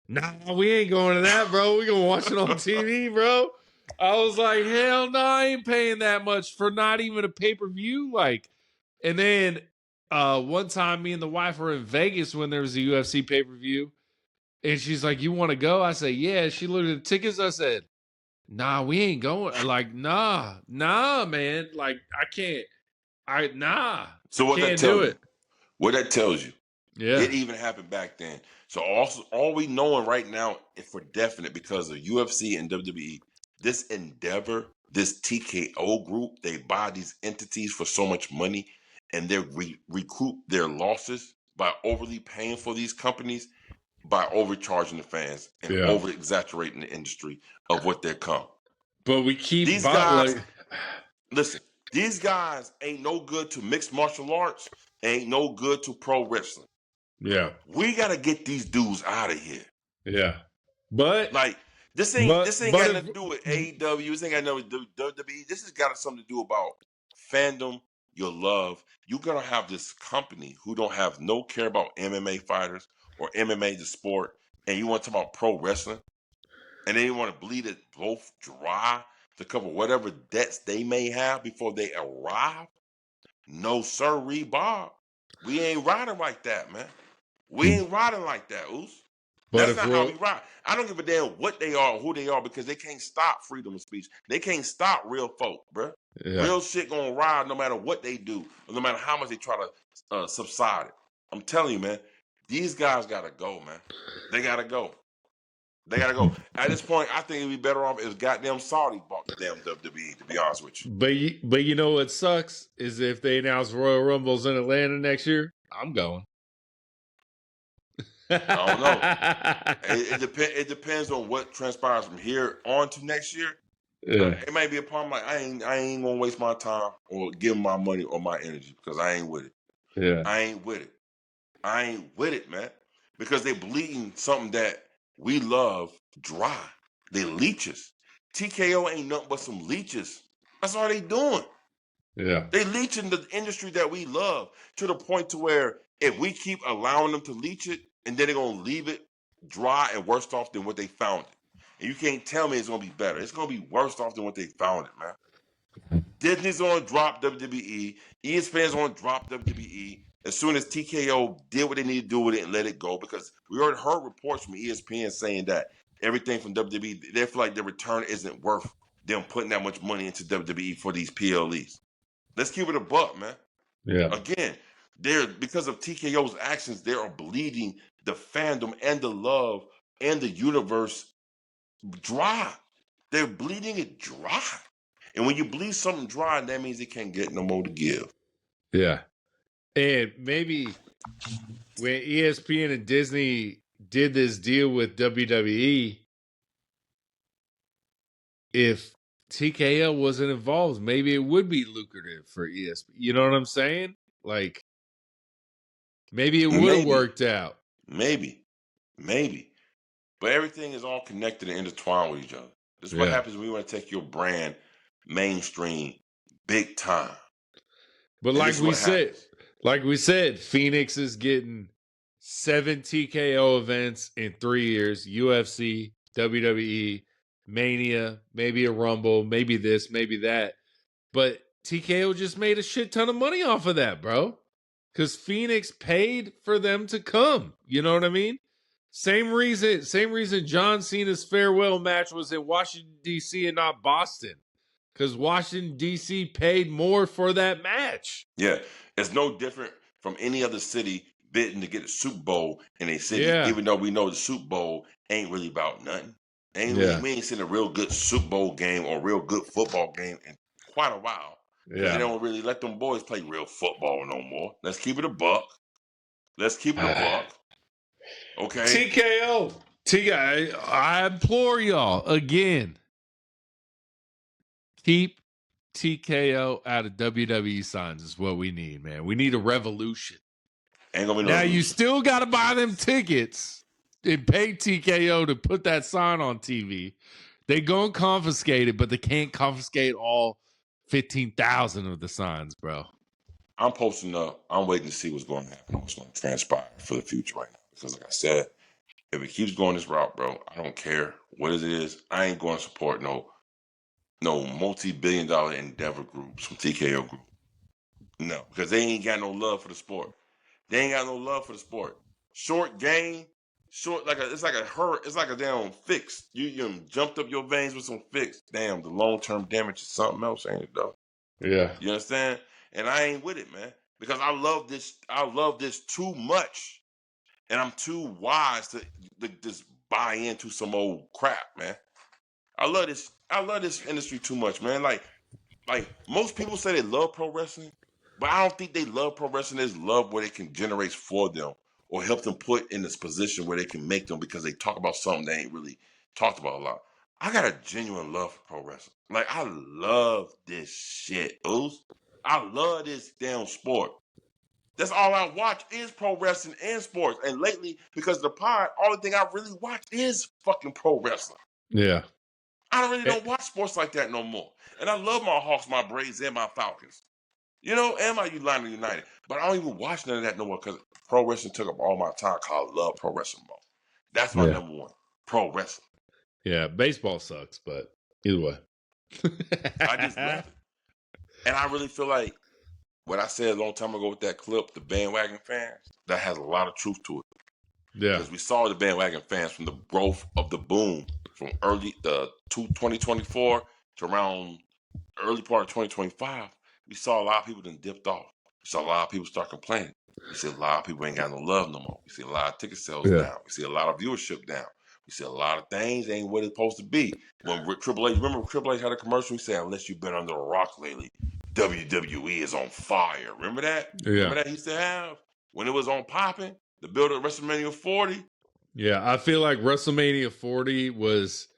nah, we ain't going to that, bro. We gonna watch it on TV, bro. I was like, hell no, I ain't paying that much for not even a pay-per-view. Like, and then one time me and the wife were in Vegas when there was a UFC pay-per-view. And she's like, you want to go? I said, yeah. She looked at the tickets. I said, nah, we ain't going. Like, nah, man. Like, I can't. So what can't that tells do you? it. What that tells you? Yeah. It even happened back then. So also, all we knowing right now, if for definite, because of UFC and WWE, this endeavor, this TKO group, they buy these entities for so much money, and they recoup their losses by overly paying for these companies, by overcharging the fans and over exaggerating the industry of what they come. But we keep these guys. Listen, these guys ain't no good to mixed martial arts, ain't no good to pro wrestling. Yeah. We gotta get these dudes out of here. Yeah. But like this ain't got nothing to do with AEW. This ain't got nothing to do with WWE. This has got something to do about fandom, your love. You're gonna have this company who don't have no care about MMA fighters or MMA the sport, and you want to talk about pro wrestling, and then you want to bleed it both dry to cover whatever debts they may have before they arrive. No sirree, Bob. We ain't riding like that, man. We ain't riding like that, Oos. That's not how we ride. I don't give a damn what they are or who they are, because they can't stop freedom of speech. They can't stop real folk, bro. Yeah. Real shit gonna ride no matter what they do, or no matter how much they try to subside it. I'm telling you, man, these guys gotta go, man. They gotta go. They gotta go. At this point, I think it'd be better off if goddamn Saudi bought the damn WWE, to be honest with you. But you know what sucks is if they announce Royal Rumbles in Atlanta next year, I'm going. I don't know. It depends on what transpires from here on to next year. Yeah. It might be a problem. Like I ain't gonna waste my time or give my money or my energy, because I ain't with it. Yeah, I ain't with it, man. Because they bleeding something that we love dry. They leeches. TKO ain't nothing but some leeches. That's all they doing. Yeah, they leeching the industry that we love to the point to where if we keep allowing them to leech it, and then they're gonna leave it dry and worse off than what they found it. And you can't tell me it's gonna be better. It's gonna be worse off than what they found it, man. Disney's gonna drop WWE. ESPN's gonna drop WWE as soon as TKO did what they need to do with it and let it go. Because we already heard reports from ESPN saying that everything from WWE, they feel like their return isn't worth them putting that much money into WWE for these PLEs. Let's keep it a buck, man. Yeah. Again, because of TKO's actions, they are bleeding the fandom and the love and the universe dry. They're bleeding it dry. And when you bleed something dry, that means it can't get no more to give. Yeah. And maybe when ESPN and Disney did this deal with WWE, if TKO wasn't involved, maybe it would be lucrative for ESPN. You know what I'm saying? Like, maybe it would have worked out. Maybe. But everything is all connected and intertwined with each other. This is what happens when you want to take your brand mainstream big time. But like we said, Phoenix is getting 7 TKO events in 3 years. UFC, WWE, Mania, maybe a Rumble, maybe this, maybe that. But TKO just made a shit ton of money off of that, bro. Because Phoenix paid for them to come. You know what I mean? Same reason John Cena's farewell match was in Washington, D.C. and not Boston. Because Washington, D.C. paid more for that match. Yeah, it's no different from any other city bidding to get a Super Bowl in a city, even though we know the Super Bowl ain't really about nothing. We ain't seen a real good Super Bowl game or real good football game in quite a while. Because they don't really let them boys play real football no more. Let's keep it a buck. Okay. TKO. I implore y'all again. Keep TKO out of WWE signs is what we need, man. We need a revolution. Ain't gonna be no revolution. You still got to buy them tickets and pay TKO to put that sign on TV. They gonna confiscate it, but they can't confiscate all 15,000 of the signs, bro. I'm posting up. I'm waiting to see what's going to happen, what's going to transpire for the future right now. Because like I said, if it keeps going this route, bro, I don't care what it is. I ain't going to support no multi-billion-dollar endeavor groups from TKO group. No, because they ain't got no love for the sport. They ain't got no love for the sport. Short game, it's like a damn fix. You jumped up your veins with some fix. Damn, the long-term damage is something else, ain't it though? Yeah. You understand? And I ain't with it, man. Because I love this too much. And I'm too wise to just buy into some old crap, man. I love this industry too much, man. Like most people say they love pro wrestling, but I don't think they love pro wrestling as love what it can generate for them or help them put in this position where they can make them because they talk about something they ain't really talked about a lot. I got a genuine love for pro wrestling. Like I love this shit, Oos. I love this damn sport. That's all I watch is pro wrestling and sports. And lately, because of the pod, all the thing I really watch is fucking pro wrestling. Yeah. I don't watch sports like that no more. And I love my Hawks, my Braves, and my Falcons. You know, and my United. But I don't even watch none of that no more because pro wrestling took up all my time because I love pro wrestling more. That's my number one. Pro wrestling. Yeah, baseball sucks, but either way. I just love it. And I really feel like what I said a long time ago with that clip, the bandwagon fans, that has a lot of truth to it. Yeah. Because we saw the bandwagon fans from the growth of the boom from early 2024 to around early part of 2025. We saw a lot of people then dipped off. We saw a lot of people start complaining. We see a lot of people ain't got no love no more. We see a lot of ticket sales down. We see a lot of viewership down. We see a lot of things ain't what it's supposed to be. When Triple H, remember Triple H had a commercial? He said, unless you've been under a rock lately, WWE is on fire. Remember that? Yeah. Remember that he used to have? When it was on popping, the build of WrestleMania 40. Yeah, I feel like WrestleMania 40 was,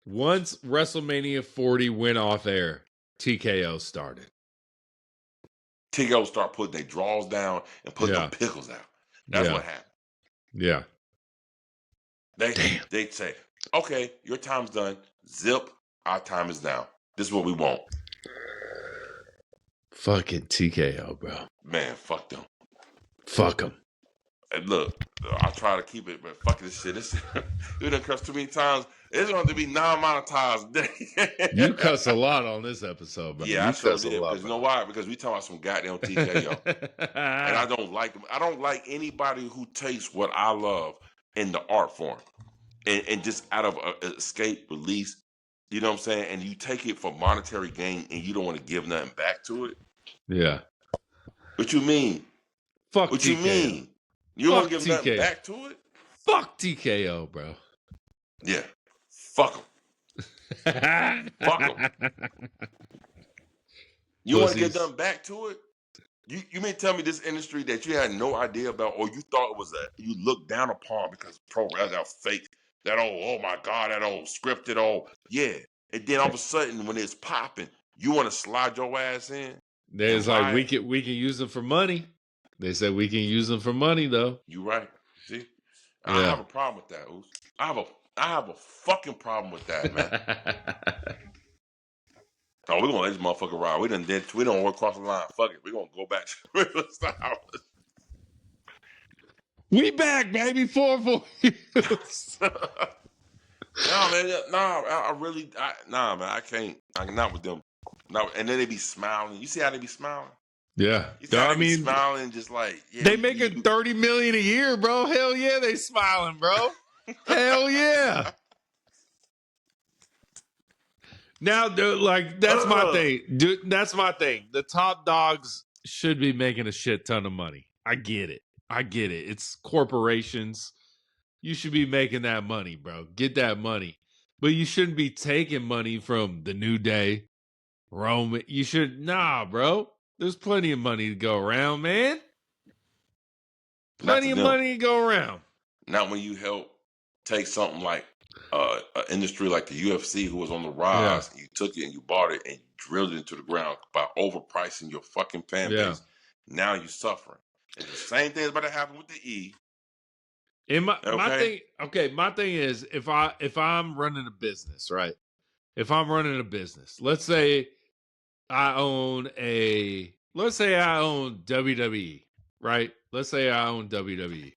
once WrestleMania 40 went off air, TKO started. TKO start putting their draws down and putting them pickles out. That's what happened. Yeah. They say, okay, your time's done. Zip, our time is now. This is what we want. Fucking TKO, bro. Man, fuck them. Fuck them. And look, I try to keep it, but fuck this shit. We done cussed too many times. It's going to be non-monetized. You cuss a lot on this episode, bro. Yeah, I sure did. Because you know why? Because we talking about some goddamn TKO. And I don't like them. I don't like anybody who takes what I love in the art form and just out of escape, release, you know what I'm saying? And you take it for monetary gain and you don't want to give nothing back to it. Yeah. What you mean? Fuck what TKO. You mean? You don't want to give nothing back to it? Fuck TKO, bro. Yeah. Fuck them. Fuck them. You want to get nothing back to it? You mean tell me this industry that you had no idea about, or you thought it was you looked down upon because pro wrestling fake, that old, oh my God, that old scripted old, yeah. And then all of a sudden when it's popping, you want to slide your ass in? There's like we can use them for money. They said we can use them for money though. You right. See, I have a problem with that, Oos. I have a fucking problem with that, man. Oh, we're gonna let this motherfucker ride. We don't work across the line. Fuck it. We're gonna go back to regular style. We back, baby. 4 years. Nah, man. Nah, man. I can't. I'm not with them. No, and then they be smiling. You see how they be smiling? Yeah. You see how they be smiling, just like they making $30 million a year, bro. Hell yeah, they smiling, bro. Hell yeah. Now, dude, like that's my thing. Dude, that's my thing. The top dogs should be making a shit ton of money. I get it. It's corporations. You should be making that money, bro. Get that money. But you shouldn't be taking money from the New Day, Roman. You should, bro. There's plenty of money to go around, man. Plenty of money to go around. Not when you help take something like an industry like the UFC, who was on the rise, and you took it and you bought it and you drilled it into the ground by overpricing your fucking fan base. Now you're suffering. And the same thing is about to happen with the E. And my thing is, if I'm running a business, right? If I'm running a business, let's say I own let's say I own WWE, right? Let's say I own WWE.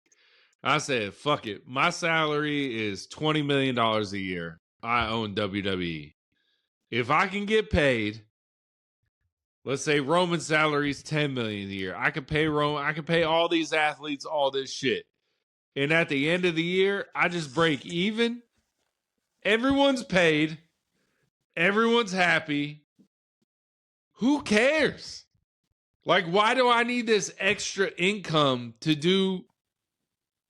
I said, fuck it. My salary is $20 million a year. I own WWE. If I can get paid, let's say Roman's salary is $10 million a year. I can pay Roman. I can pay all these athletes all this shit. And at the end of the year, I just break even. Everyone's paid. Everyone's happy. Who cares? Like, why do I need this extra income to do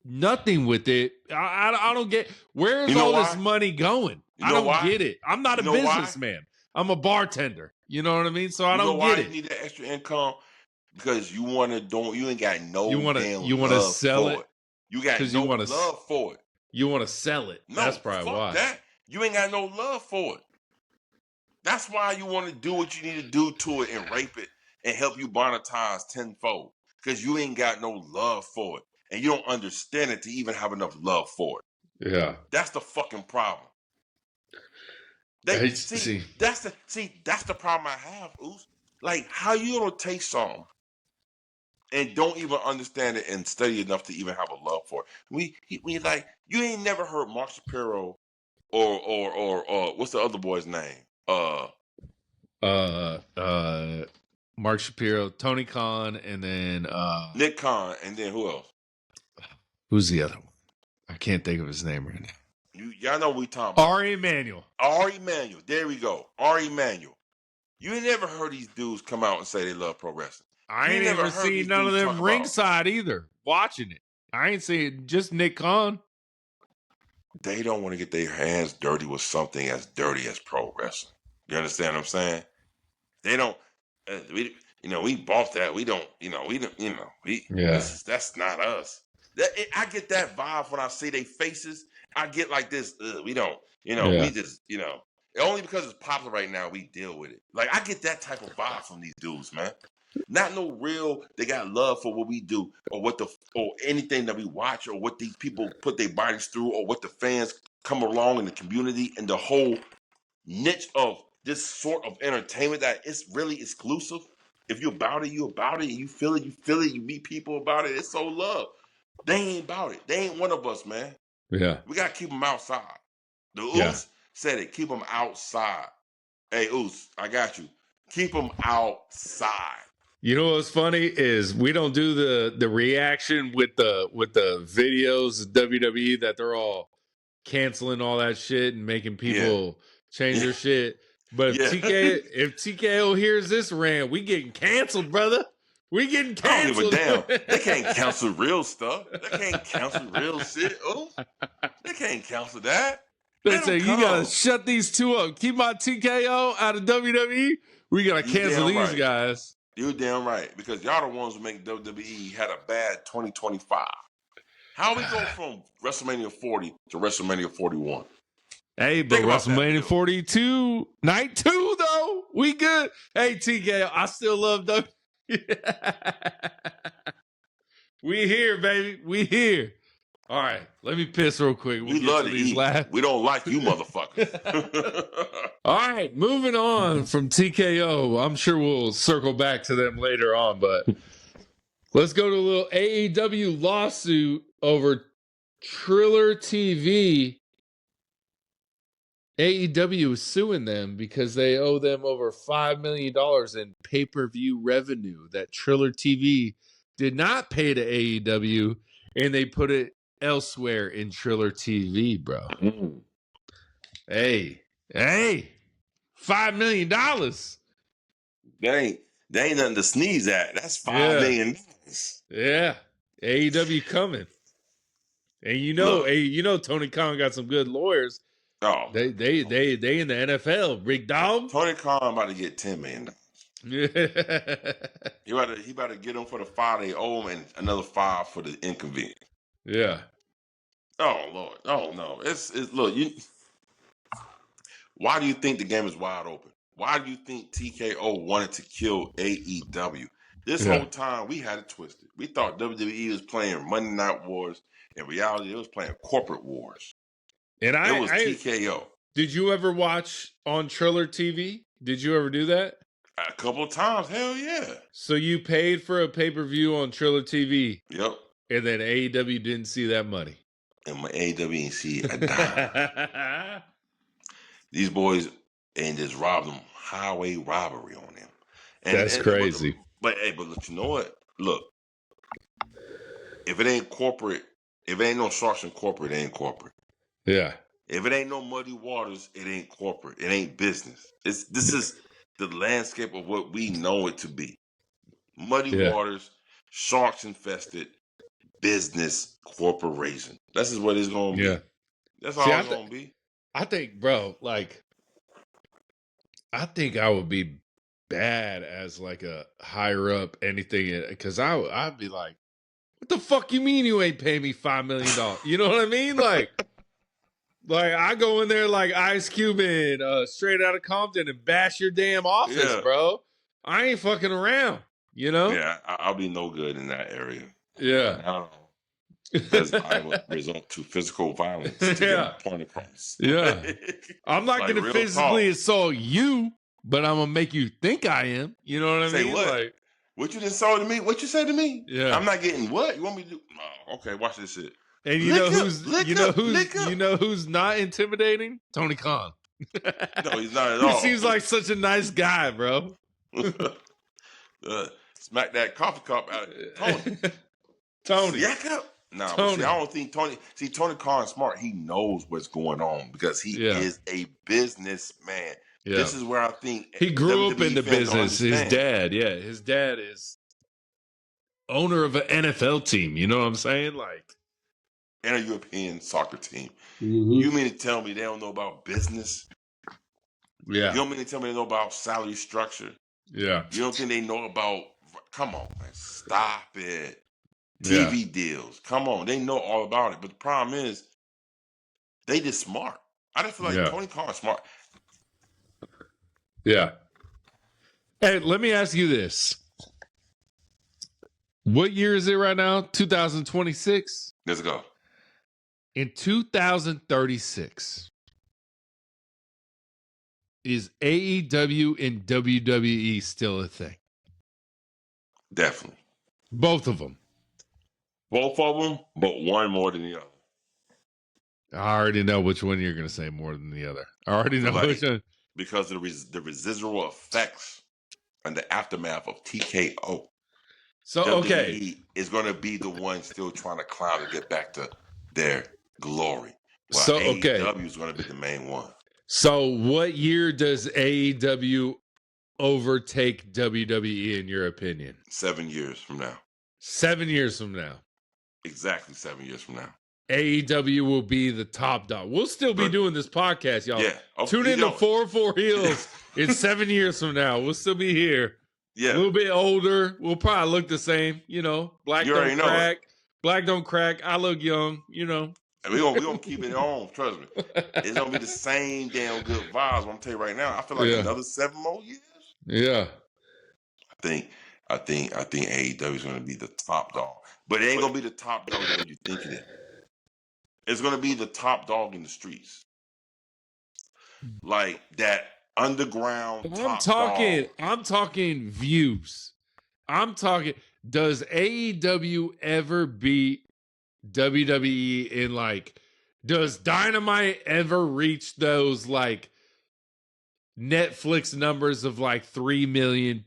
nothing with it? I don't get, where's all this money going? I don't get it. I'm not a businessman. I'm a bartender. You know what I mean? So I don't get it. You need that extra income because you want to you ain't got no damn you want to sell it. You got no love for it. You want to sell it. No, that's probably why. That. You ain't got no love for it. That's why you want to do what you need to do to it and rape it and help you monetize tenfold. Because you ain't got no love for it. And you don't understand it to even have enough love for it. Yeah. That's the fucking problem. That's the problem I have, Oos. Like, how you gonna take something and don't even understand it and study enough to even have a love for it? We like, you ain't never heard Mark Shapiro or what's the other boy's name? Mark Shapiro, Tony Khan, and then Nick Khan, and then who else? Who's the other one? I can't think of his name right now. Y'all know what we talking about. Ari Emanuel. Ari Emanuel. There we go. Ari Emanuel. You ain't never heard these dudes come out and say they love pro wrestling. I ain't never seen none of them ringside either. Watching it. I ain't seen just Nick Khan. They don't want to get their hands dirty with something as dirty as pro wrestling. You understand what I'm saying? They don't. We bought that. We don't. That's not us. I get that vibe when I see their faces. I get like this. We don't. We just. Only because it's popular right now, we deal with it. Like, I get that type of vibe from these dudes, man. Not no real. They got love for what we do, or or anything that we watch, or what these people put their bodies through, or what the fans come along in the community, and the whole niche of this sort of entertainment that it's really exclusive. If you're about it, you're about it. You feel it, you feel it. You meet people about it. It's so love. They ain't about it. They ain't one of us, man. Yeah. We got to keep them outside. The Oos said it. Keep them outside. Hey, Oos, I got you. Keep them outside. You know what's funny is we don't do the reaction with the videos of WWE that they're all canceling all that shit and making people change their shit. But if TKO hears this rant, we getting canceled, brother. We getting canceled. I don't give a damn. They can't cancel real stuff. They can't cancel real shit. Oh, they can't cancel that. They say you gotta shut these two up. Keep my TKO out of WWE. We gotta cancel these guys. You're damn right, because y'all the ones who make WWE had a bad 2025. How we go from WrestleMania 40 to WrestleMania 41? Hey, but WrestleMania 42, night 2 though, we good. Hey, TKO, I still love WWE. We here, baby. We here. All right, let me piss real quick. We love to eat. We don't like you motherfuckers. All right, moving on from TKO. I'm sure we'll circle back to them later on, but let's go to a little AEW lawsuit over TrillerTV. AEW is suing them because they owe them over $5 million in pay-per-view revenue that TrillerTV did not pay to AEW, and they put it elsewhere in TrillerTV, bro. Hey, $5 million. They ain't nothing to sneeze at. That's $5 million. Yeah, AEW coming, and you know Tony Khan got some good lawyers. Oh, they in the NFL, big dog. Tony Khan about to get $10 million. Yeah, he about to get them for the $5 they owe him and another $5 for the inconvenience. Yeah. Oh Lord. Oh no. It's look. Why do you think the game is wide open? Why do you think TKO wanted to kill AEW? This whole time we had it twisted. We thought WWE was playing Monday Night Wars. In reality, it was playing corporate wars. And it was TKO. Did you ever watch on TrillerTV? Did you ever do that? A couple of times, hell yeah. So you paid for a pay-per-view on TrillerTV. Yep. And then AEW didn't see that money. And my AEW didn't see a dime. These boys and just robbed them, highway robbery on them. That's crazy. But look, you know what? Look, if it ain't corporate, if it ain't no sharks in corporate, it ain't corporate. Yeah. If it ain't no muddy waters, it ain't corporate. It ain't business. This is the landscape of what we know it to be. Muddy waters, sharks infested, business corporation. This is what it's gonna be. That's all it's gonna be. I think, bro, like, I think I would be bad as like a higher up anything, because I'd be like, what the fuck you mean you ain't paying me $5 million? You know what I mean? Like I go in there like Ice Cube and Straight Outta Compton and bash your damn office, bro. I ain't fucking around, you know? Yeah, I'll be no good in that area. Yeah. Because I would resort to physical violence to get my point across. Yeah. I'm not like, going to physically assault you, but I'm going to make you think I am. You know what I mean? What? Like, what you just saw to me? What you say to me? Yeah. I'm not getting what? You want me to do? Oh, okay, watch this shit. And you know who's not intimidating? Tony Khan. No, he's not at all. He seems like such a nice guy, bro. Smack that coffee cup out of Tony. Tony. Nah, but see, I don't think Tony. See, Tony Khan's smart. He knows what's going on because he is a businessman. Yeah. This is where I think he grew up in the business. His dad is owner of an NFL team. You know what I'm saying? Like, and a European soccer team. Mm-hmm. You mean to tell me they don't know about business? Yeah. You don't mean to tell me they know about salary structure? Yeah. You don't think they know about? Come on, man, stop it. TV deals. Come on. They know all about it. But the problem is, they just smart. I just feel like Tony Khan's smart. Yeah. Hey, let me ask you this. What year is it right now? 2026? Let's go. In 2036, is AEW and WWE still a thing? Definitely. Both of them. Both of them, but one more than the other. I already know which one you're going to say more than the other. I already know which one. Because of the residual effects and the aftermath of TKO. So, WWE is going to be the one still trying to climb to get back to their glory. While AEW is going to be the main one. So what year does AEW overtake WWE in your opinion? 7 years from now. 7 years from now. Exactly 7 years from now. AEW will be the top dog. We'll still be doing this podcast, y'all. Yeah. Tune in to 404 Heelz in 7 years from now. We'll still be here. Yeah. A little bit older. We'll probably look the same. You know, black don't crack. Black don't crack. I look young, you know. And we're gonna keep it on, trust me. It's gonna be the same damn good vibes. I'm gonna tell you right now. I feel like another 7 more years. Yeah. I think AEW is gonna be the top dog. But it ain't gonna be the top dog that you think it is. It's gonna be the top dog in the streets. Like that underground dog. I'm talking views. I'm talking, does AEW ever beat WWE in like, does Dynamite ever reach those like Netflix numbers of like 3 million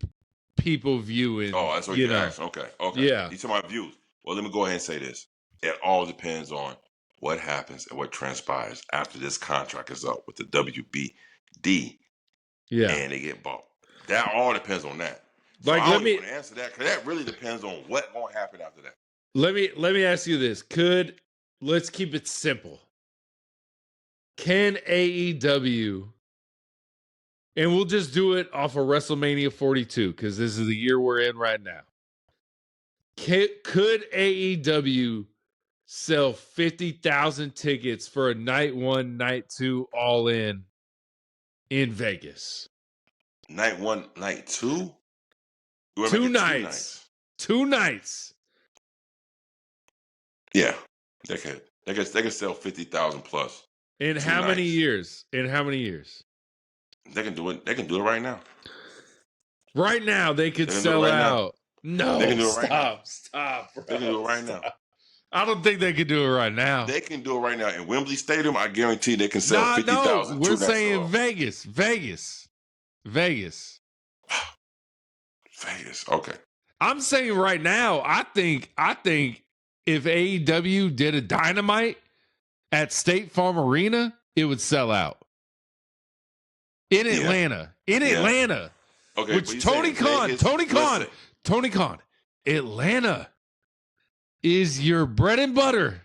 people viewing? Oh, that's what you asked. Okay. Yeah. You talking about views. Well, let me go ahead and say this. It all depends on what happens and what transpires after this contract is up with the WBD. Yeah. And they get bought. That all depends on that. So like, I don't even want to answer that because that really depends on what's going to happen after that. Let me ask you this. Let's keep it simple. Can AEW, and we'll just do it off of WrestleMania 42 because this is the year we're in right now. Could AEW sell 50,000 tickets for a night 1, night 2 all in Vegas? Night 1, night 2? 2 nights. 2 nights. Yeah, they could sell 50,000 plus. In how many years? They can do it. They can do it right now. Right now, they could sell out. No, they can do it right now. Stop, bro. They can do it right now. I don't think they can do it right now. They can do it right now. In Wembley Stadium, I guarantee they can sell 50,000. We're saying Vegas. Vegas. Okay. I'm saying right now, I think if AEW did a Dynamite at State Farm Arena, it would sell out. In Atlanta. Atlanta. Okay. Which Tony Khan, Atlanta is your bread and butter.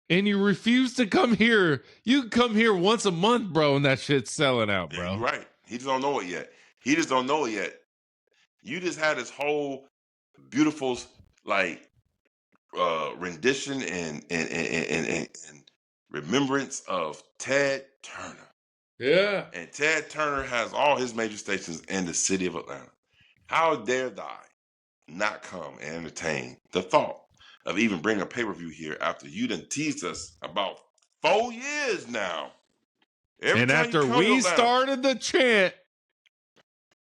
And you refuse to come here. You can come here once a month, bro, and that shit's selling out, bro. Yeah, you're right. He just don't know it yet. You just had this whole beautiful rendition and remembrance of Ted Turner. Yeah. And Ted Turner has all his major stations in the city of Atlanta. How dare thou not come and entertain the thought of even bringing a pay-per-view here after you done teased us about 4 years now. And after we started the chant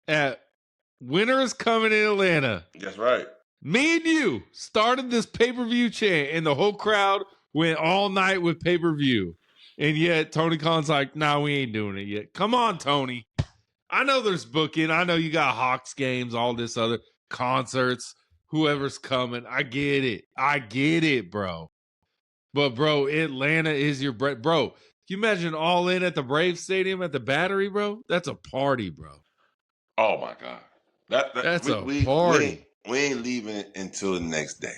at Winter is Coming in Atlanta. That's right. Me and you started this pay-per-view chant, and the whole crowd went all night with pay-per-view. And yet Tony Khan's like, nah, we ain't doing it yet. Come on, Tony. I know there's booking. I know you got Hawks games, all this other concerts, whoever's coming. I get it, bro. But, bro, Atlanta is your bread. Bro, can you imagine All In at the Brave Stadium at the Battery, bro? That's a party, bro. Oh, my God. That's a party. We ain't leaving it until the next day.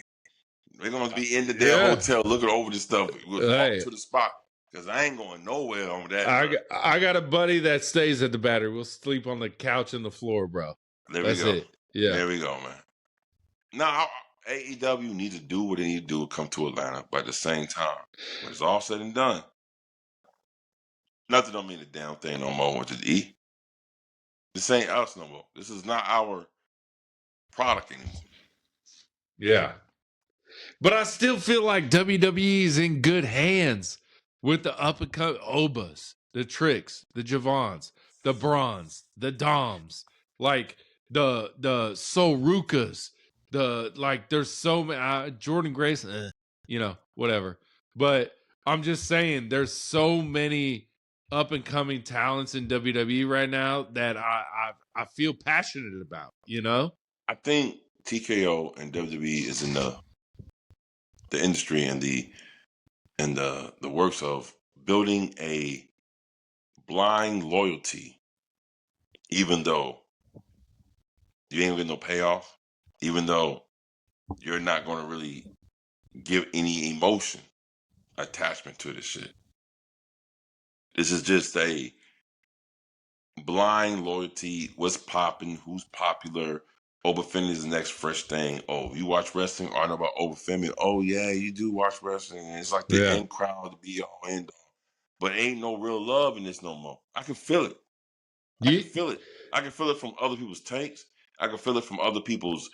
We're going to be in the damn hotel looking over this stuff. We'll walk to the spot. Because I ain't going nowhere on that. I got a buddy that stays at the Battery. We'll sleep on the couch and the floor, bro. That's it. Yeah. There we go, man. Now, AEW needs to do what they need to do to come to Atlanta. But at the same time, when it's all said and done, nothing don't mean a damn thing no more with the E. This ain't us no more. This is not our product anymore. Yeah. But I still feel like WWE is in good hands with the up-and-coming Obas, the Tricks, the Javons, the Bronze, the Doms, like the Sorukas, there's so many, Jordan Grace, whatever. But I'm just saying there's so many up-and-coming talents in WWE right now that I feel passionate about, I think TKO and WWE is in the industry and the works of building a blind loyalty, even though you ain't getting no payoff, even though you're not going to really give any emotion attachment to this shit. This is just a blind loyalty. What's popping? Who's popular? Obafemi is the next fresh thing. Oh, you watch wrestling? Oh, I know about Obafemi. Oh, yeah, you do watch wrestling. And it's like the end crowd to be all end all. But ain't no real love in this no more. I can feel it. I can feel it. I can feel it from other people's takes. I can feel it from other people's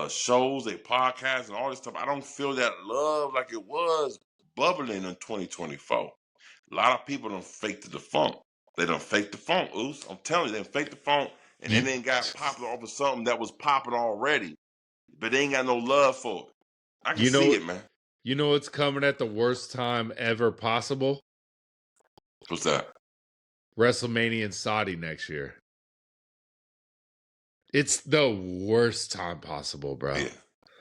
shows, their podcasts, and all this stuff. I don't feel that love like it was bubbling in 2024. A lot of people don't fake the funk. They don't fake the funk, Oos. I'm telling you, they fake the funk. And then they got popular over something that was popping already. But they ain't got no love for it. I can see it, man. You know what's coming at the worst time ever possible? What's that? WrestleMania in Saudi next year. It's the worst time possible, bro. Yeah.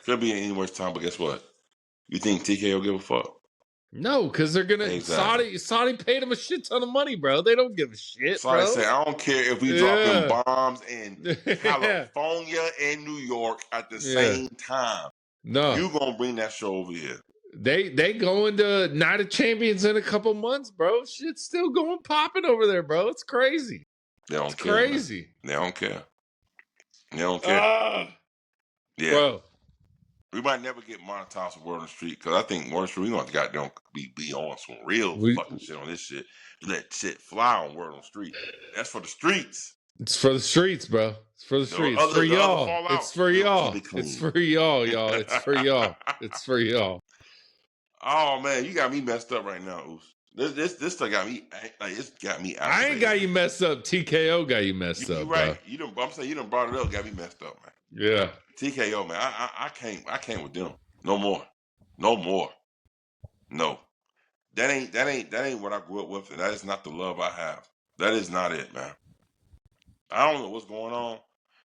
Could be any worse time, but guess what? You think TKO give a fuck? No, because they're gonna Saudi paid them a shit ton of money, bro. They don't give a shit, Saudi bro. Say, I don't care if we dropping bombs in California and New York at the same time. No, you gonna bring that show over here. They going to Night of Champions in a couple months, bro. Shit's still going popping over there, bro. It's crazy. They don't care. Crazy. Man. They don't care. They don't care. Yeah. Bro. We might never get monetized for Word on the Street because I think Word on the Street, we're going to goddamn be on some real fucking shit on this shit. Let shit fly on Word on the Street. That's for the streets. It's for the streets, bro. It's for the streets. It's for y'all. It's for y'all. It's for y'all, It's for y'all. It's for y'all. Oh, man, you got me messed up right now, Oos. This stuff got me like it's got me. I ain't got you messed up. TKO got you messed up. You right. Bro. I'm saying you done brought it up. Got me messed up, man. Yeah. TKO, man. I can't with them. No more. No. That ain't what I grew up with, and that is not the love I have. That is not it, man. I don't know what's going on.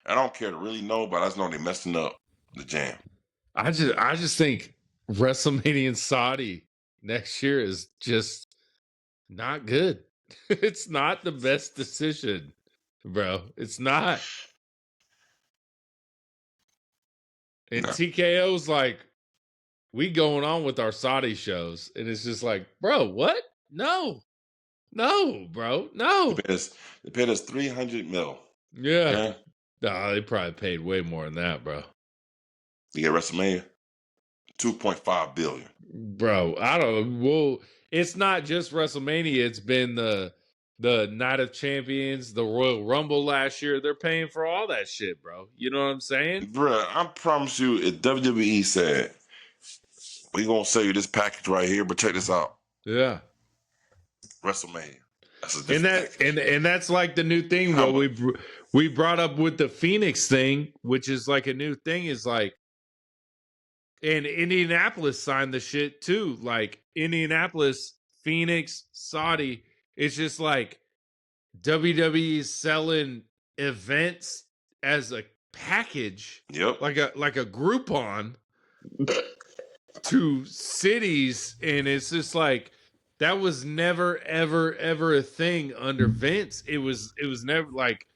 I don't care to really know, but I just know they're messing up the jam. I just think WrestleMania in Saudi next year is just not good. It's not the best decision, bro. It's not. And No. TKO's like, we going on with our Saudi shows. And it's just like, bro, what? No, bro. No. They paid us $300 million. Yeah. No, they probably paid way more than that, bro. You get WrestleMania? $2.5 billion. Bro, I don't. Well, it's not just WrestleMania. It's been the Night of Champions, the Royal Rumble last year. They're paying for all that shit, bro. You know what I'm saying? Bro, I promise you, if WWE said, we gonna sell you this package right here, but check this out. Yeah. WrestleMania. That's a And that's like the new thing. What we brought up with the Phoenix thing, which is like a new thing, is like, and Indianapolis signed the shit too. Like Indianapolis, Phoenix, Saudi. It's just like WWE selling events as a package. Yep. Like a Groupon to cities, and it's just like that was never ever a thing under Vince. It was never like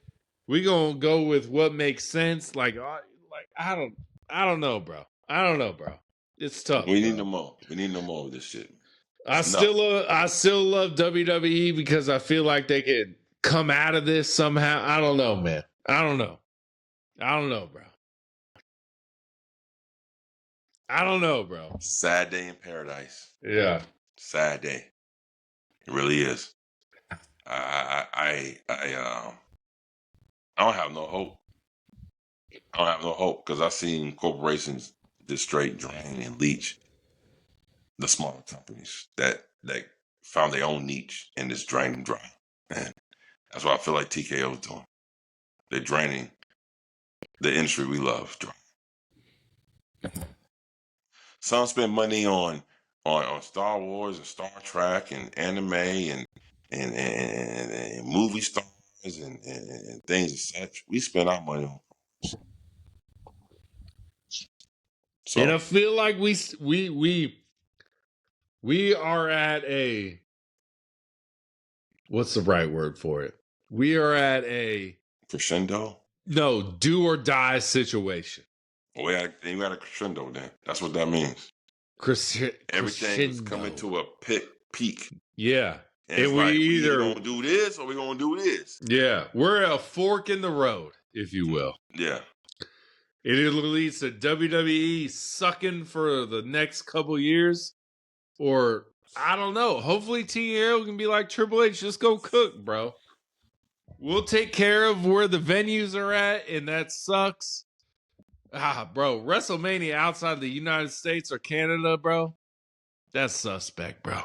we gonna go with what makes sense. Like I don't know, bro. It's tough. We need no more. We need no more of this shit. I still love WWE because I feel like they could come out of this somehow. I don't know, man. I don't know, bro. I don't know, bro. Sad day in paradise. Yeah. Sad day. It really is. I don't have no hope. I don't have no hope because I've seen corporations just straight drain and leech the smaller companies that found their own niche and just drain them dry. And that's what I feel like TKO is doing. They're draining the industry we love dry. Some spend money on Star Wars and Star Trek and anime and movie stars and things and such. We spend our money on. So, and I feel like we are at a, what's the right word for it? We are at a crescendo. No, do or die situation. We got a crescendo then. That's what that means. Everything is coming to a peak. Yeah. And we either gonna do this or we're gonna do this. Yeah. We're at a fork in the road, if you will. Yeah. It either leads to WWE sucking for the next couple years, or I don't know. Hopefully TKO can be like Triple H, just go cook, bro. We'll take care of where the venues are at, and that sucks. Bro, WrestleMania outside the United States or Canada, bro, that's suspect, bro.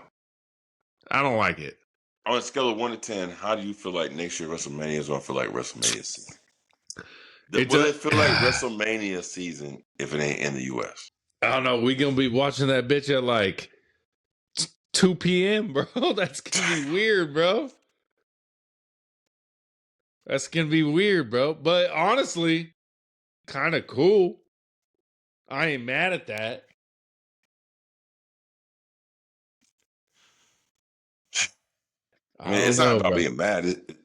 I don't like it. On a scale of 1 to 10, how do you feel like next year WrestleMania is going to feel like WrestleMania season? Will it feel like WrestleMania season if it ain't in the U.S.? I don't know. We going to be watching that bitch at like 2 p.m., bro. That's going to be weird, bro. That's going to be weird, bro. But honestly, kind of cool. I ain't mad at that. I mean, it's not about being mad. It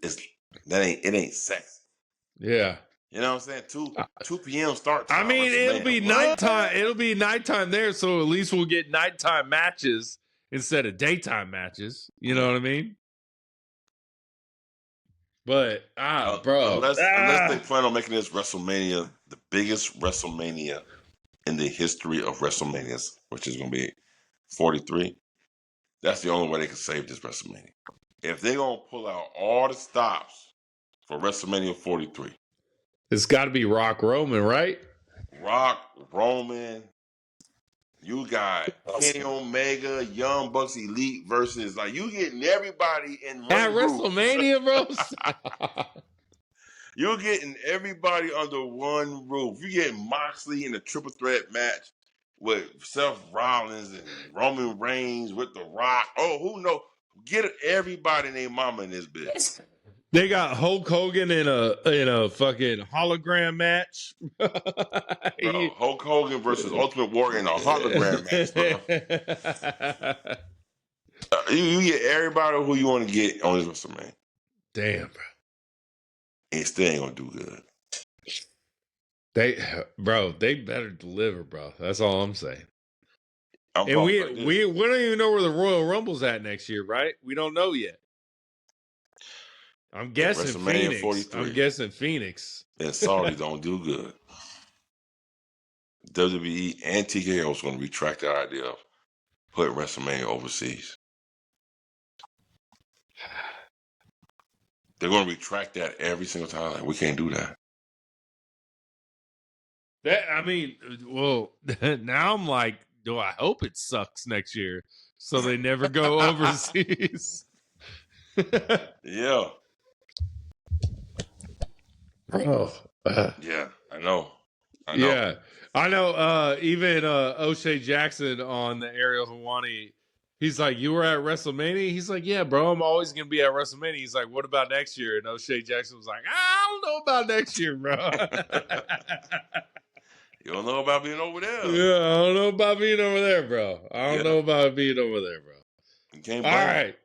ain't sex. Yeah. You know what I'm saying? 2 p.m. start time. I mean, it'll be nighttime. It'll be nighttime there, so at least we'll get nighttime matches instead of daytime matches. You know what I mean? But bro, unless they plan on making this WrestleMania the biggest WrestleMania in the history of WrestleManias, which is going to be 43, that's the only way they can save this WrestleMania. If they're going to pull out all the stops for WrestleMania 43, it's got to be Rock Roman, right? Rock, Roman, You got Kenny Omega, Young Bucks Elite versus, like, you getting everybody in one at WrestleMania, bro. You're getting everybody under one roof. You're getting Moxley in a triple threat match with Seth Rollins and Roman Reigns with The Rock. Oh, who knows? Get everybody and their mama in this bitch. They got Hulk Hogan in a fucking hologram match. Bro, Hulk Hogan versus Ultimate Warrior in a hologram match, bro. You get everybody who you want to get on this WrestleMania. Damn, bro. And still ain't gonna do good. They better deliver, bro. That's all I'm saying. And we don't even know where the Royal Rumble's at next year, right? We don't know yet. I'm guessing Phoenix. 43. I'm guessing Phoenix. And Saudi don't do good. WWE and TKO is going to retract that idea of putting WrestleMania overseas. They're going to retract that every single time. Like, we can't do that. Now I'm like, do I hope it sucks next year so they never go overseas? Yeah. Bro. Yeah, I know. Yeah. I know even O'Shea Jackson on the Ariel Helwani, he's like, you were at WrestleMania? He's like, yeah, bro, I'm always going to be at WrestleMania. He's like, what about next year? And O'Shea Jackson was like, I don't know about next year, bro. You don't know about being over there. Yeah, I don't know about being over there, bro. I don't know about being over there, bro. You can't All right.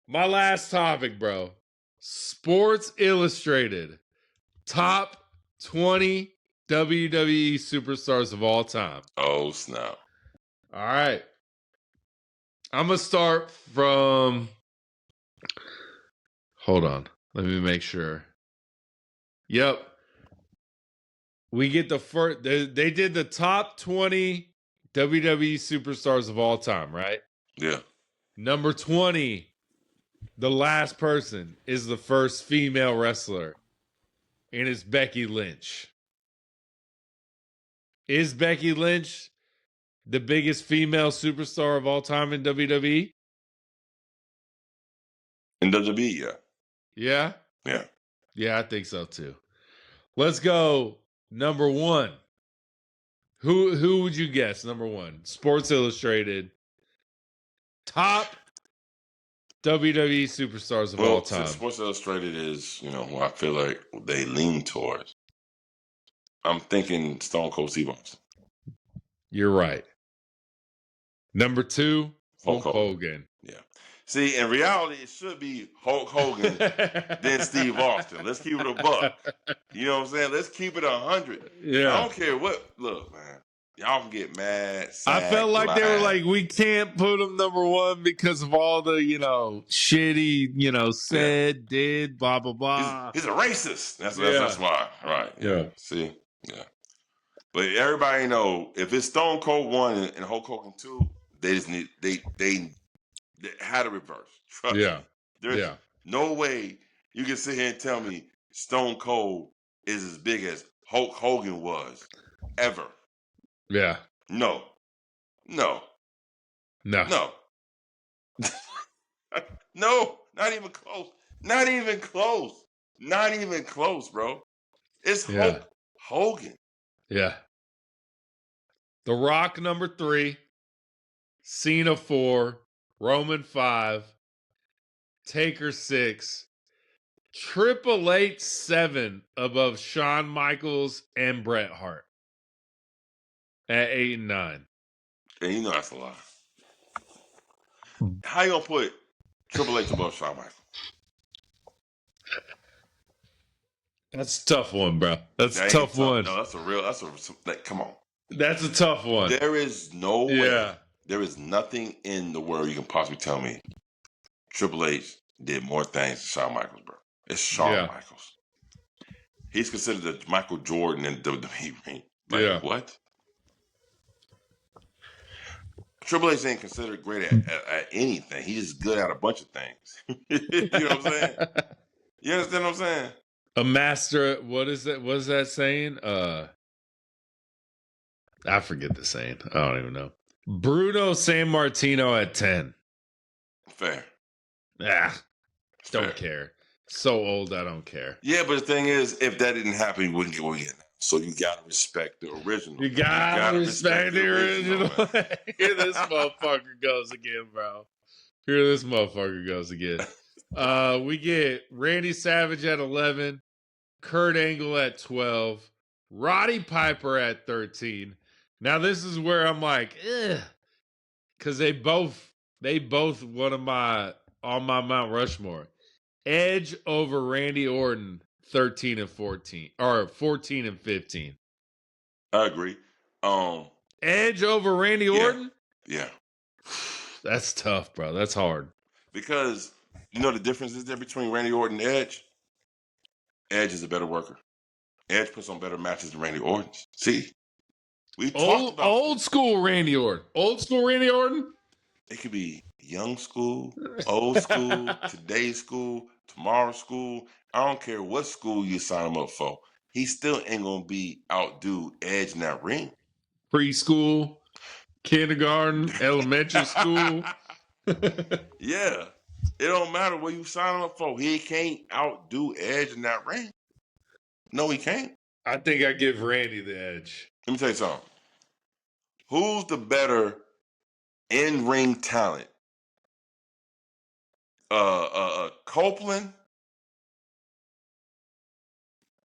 My last topic, bro. Sports Illustrated. Top 20 WWE superstars of all time. Oh, snap. All right. I'm going to start from... Hold on. Let me make sure. Yep. We get the first... They did the top 20 WWE superstars of all time, right? Yeah. Number 20, the last person, is the first female wrestler. And it's Becky Lynch. Is Becky Lynch the biggest female superstar of all time in WWE? In WWE, yeah. Yeah? Yeah. Yeah, I think so too. Let's go number 1. Who would you guess number 1? Sports Illustrated. Top WWE superstars of all time. Sports Illustrated is, who I feel like they lean towards. I'm thinking Stone Cold Steve Austin. You're right. Number 2, Hulk Hogan. Yeah. See, in reality, it should be Hulk Hogan, then Steve Austin. Let's keep it a buck. You know what I'm saying? Let's keep it 100. Yeah. I don't care what. Look, man. Y'all can get mad. I felt like they were like, we can't put him number 1 because of all the, shitty, said, did, blah, blah, blah. He's a racist. That's why. Right. Yeah. See? Yeah. But everybody know, if it's Stone Cold 1 and Hulk Hogan 2, they just need, they had a reverse. Trust me. There's no way you can sit here and tell me Stone Cold is as big as Hulk Hogan was ever. Yeah. No. No, not even close. Not even close, bro. It's Hulk Hogan. Yeah. The Rock number 3, Cena 4, Roman 5, Taker 6, Triple H 7 above Shawn Michaels and Bret Hart at 8 and 9. And that's a lie. How you gonna put Triple H above Shawn Michaels? That's a tough one, bro. That's a tough one. No, come on. That's a tough one. There is no way. There is nothing in the world you can possibly tell me Triple H did more things than Shawn Michaels, bro. It's Shawn Michaels. He's considered the Michael Jordan in WWE. What? Triple H ain't considered great at anything. He's just good at a bunch of things. You know what I'm saying? You understand what I'm saying? A master. What is that? What is that saying? I forget the saying. I don't even know. Bruno Sammartino at 10. Fair. Don't care. So old, I don't care. Yeah, but the thing is, if that didn't happen, you wouldn't get what we get now. So you gotta respect the original. You gotta respect the original. Here this motherfucker goes again, bro. Here this motherfucker goes again. We get Randy Savage at 11, Kurt Angle at 12, Roddy Piper at 13. Now this is where I'm like, because they both one of my on my Mount Rushmore. Edge over Randy Orton, 13 and 14, or 14 and 15. I agree. Edge over Randy Orton? Yeah. That's tough, bro. That's hard. Because you know the difference is there between Randy Orton and Edge? Edge is a better worker. Edge puts on better matches than Randy Orton. See? We talked about old school Randy Orton. Old school Randy Orton? It could be young school, old school, today's school, tomorrow's school. I don't care what school you sign him up for. He still ain't going to be outdo Edge in that ring. Preschool, kindergarten, elementary school. Yeah. It don't matter what you sign him up for. He can't outdo Edge in that ring. No, he can't. I think I give Randy the edge. Let me tell you something. Who's the better in-ring talent? Copeland,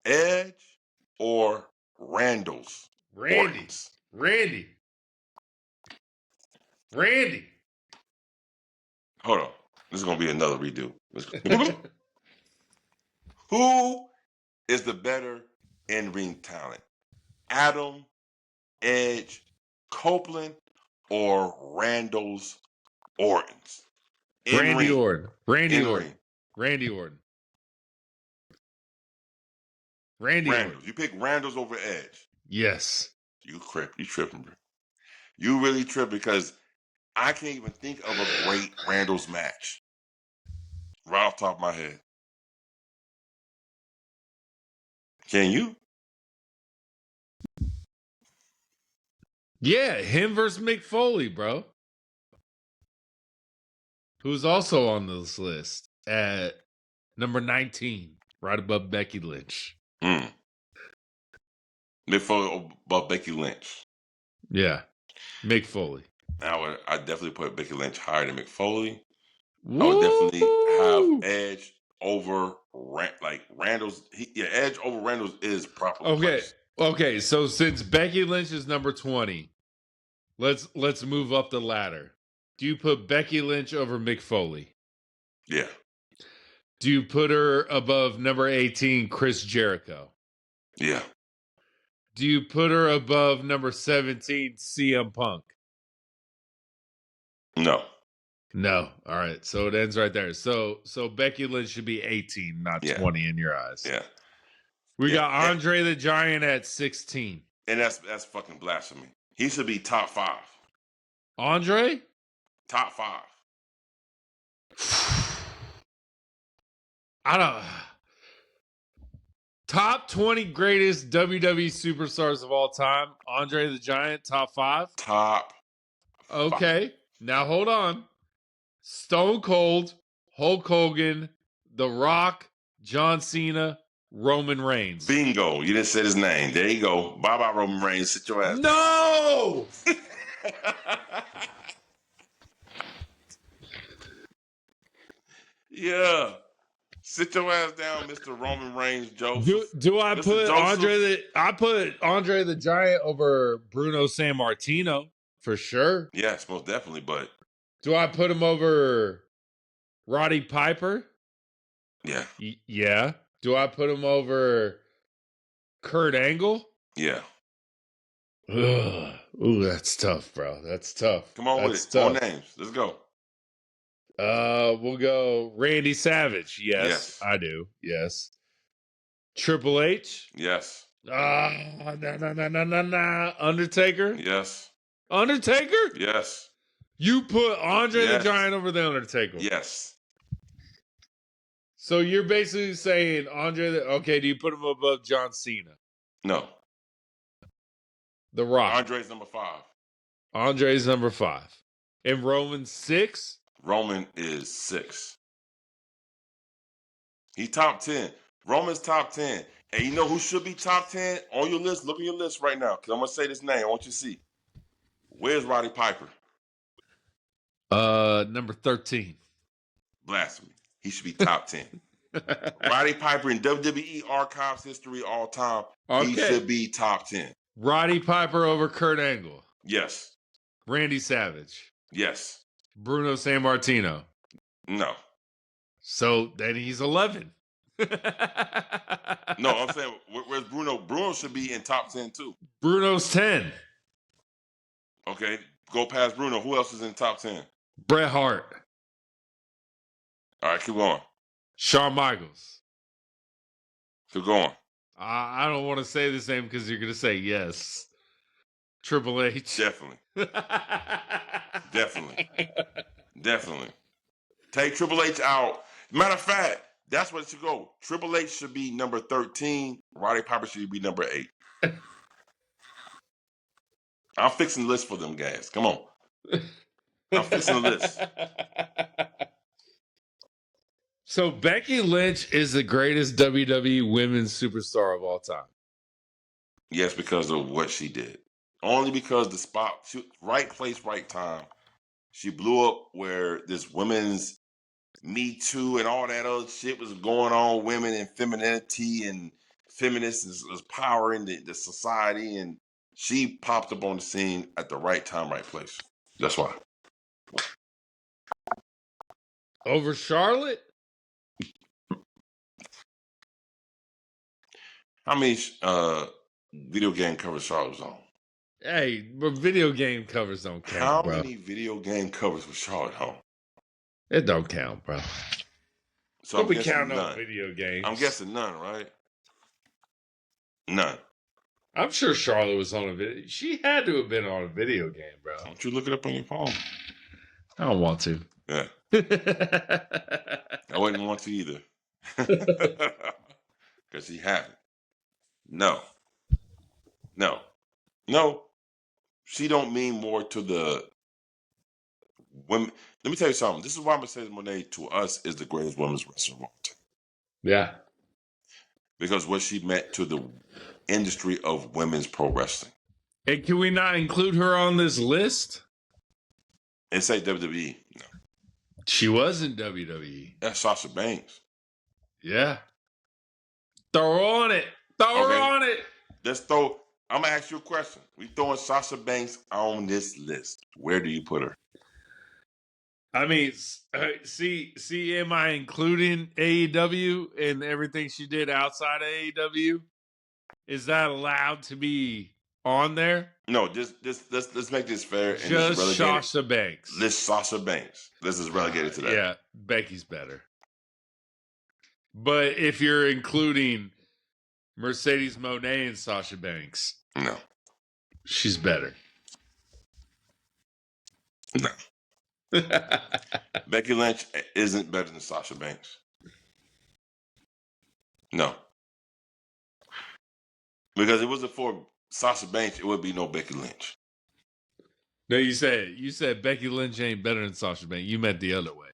Edge, or Randall's? Randy. Hold on. This is going to be another redo. Who is the better in-ring talent? Adam, Edge, Copeland, or Randall's Orton's? Randy Orton. Randy Orton. You pick Randall's over Edge. Yes. You tripping, bro. You really trip because I can't even think of a great Randall's match. Right off the top of my head. Can you? Yeah, him versus Mick Foley, bro. Who's also on this list at number 19, right above Becky Lynch. Mick Foley above Becky Lynch. Yeah, Mick Foley. I definitely put Becky Lynch higher than Mick Foley. I would definitely have Edge over Randall's. Edge over Randall's is properly placed. Okay, so since Becky Lynch is number 20, let's move up the ladder. Do you put Becky Lynch over Mick Foley? Yeah. Do you put her above number 18, Chris Jericho? Yeah. Do you put her above number 17, CM Punk? No. No. All right. So it ends right there. So Becky Lynch should be 18, not 20 in your eyes. Yeah. We got Andre the Giant at 16. And that's fucking blasphemy. He should be top 5. Andre? Top 5. I don't. Top 20 greatest WWE superstars of all time. Andre the Giant, top 5? Top 5. Okay. Now hold on. Stone Cold, Hulk Hogan, The Rock, John Cena, Roman Reigns. Bingo. You didn't say his name. There you go. Bye-bye, Roman Reigns. Sit your ass down. No! Yeah. Sit your ass down, Mr. Roman Reigns Joseph. Do I put Joseph? I put Andre the Giant over Bruno Sammartino for sure. Yes, most definitely, but do I put him over Roddy Piper? Yeah. Yeah. Do I put him over Kurt Angle? Yeah. Ugh. Ooh, that's tough, bro. That's tough. Come on with it. More names. Let's go. We'll go Randy Savage. Yes, I do. Yes. Triple H. Yes. Undertaker. Yes. Undertaker. Yes. You put Andre the Giant over the Undertaker. Yes. So you're basically saying Andre. Okay, do you put him above John Cena? No. The Rock. Andre's number 5. Andre's number 5. And Roman's 6? Roman is 6. He's top 10. Roman's top 10. And you know who should be top 10 on your list? Look at your list right now, because I'm going to say this name. I want you to see. Where's Roddy Piper? Number 13. Blasphemy. He should be top 10. Roddy Piper in WWE Archives history all time. Okay. He should be top 10. Roddy Piper over Kurt Angle. Yes. Randy Savage. Yes. Bruno Sammartino. No. So then he's 11. No, I'm saying, where's Bruno? Bruno should be in top 10 too. Bruno's 10. Okay, go past Bruno. Who else is in top 10? Bret Hart. All right, keep going. Shawn Michaels. Keep going. I don't want to say this name because you're going to say yes. Triple H. Definitely. Definitely. Take Triple H out. Matter of fact, that's what it should go. Triple H should be number 13. Roddy Piper should be number 8. I'm fixing the list for them guys. Come on. I'm fixing the list. So Becky Lynch is the greatest WWE women's superstar of all time. Yes, because of what she did. Only because the spot, right place, right time. She blew up where this women's Me Too and all that other shit was going on. Women and femininity and feminists is power in the society. And she popped up on the scene at the right time, right place. That's why. Over Charlotte? How many video game covers Charlotte was on? Hey, but video game covers don't count, bro. How many video game covers was Charlotte on? It don't count, bro. So we count on video games. I'm guessing none, right? None. I'm sure Charlotte was on a video. She had to have been on a video game, bro. Why don't you look it up on your phone? I don't want to. Yeah. I wouldn't want to either. Because she hadn't. No. She don't mean more to the women. Let me tell you something. This is why Mercedes Moné to us is the greatest women's wrestler of all time. Yeah. Because what she meant to the industry of women's pro wrestling. And can we not include her on this list? And say WWE. No. She was in WWE. That's Sasha Banks. Yeah. Throw her on it. Throw her on it. I'm going to ask you a question. We throwing Sasha Banks on this list. Where do you put her? I mean, see, am I including AEW and everything she did outside of AEW? Is that allowed to be on there? No, let's make this fair. And just Sasha Banks. This Sasha Banks. This is relegated to that. Yeah, Becky's better. But if you're including Mercedes Moné and Sasha Banks, no, she's better. No. Becky Lynch isn't better than Sasha Banks. No. Because if it wasn't for Sasha Banks, it would be no Becky Lynch. No, you said Becky Lynch ain't better than Sasha Banks. You meant the other way.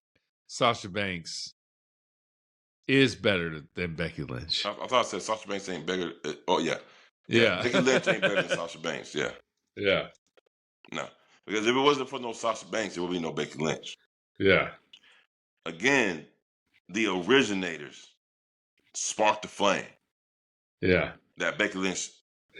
Sasha Banks is better than Becky Lynch. I thought I said Sasha Banks ain't better. Oh, yeah. Yeah. Becky Lynch ain't better than Sasha Banks. Yeah. Yeah. No. Because if it wasn't for no Sasha Banks, it would be no Becky Lynch. Yeah. Again, the originators sparked the flame. Yeah. That Becky Lynch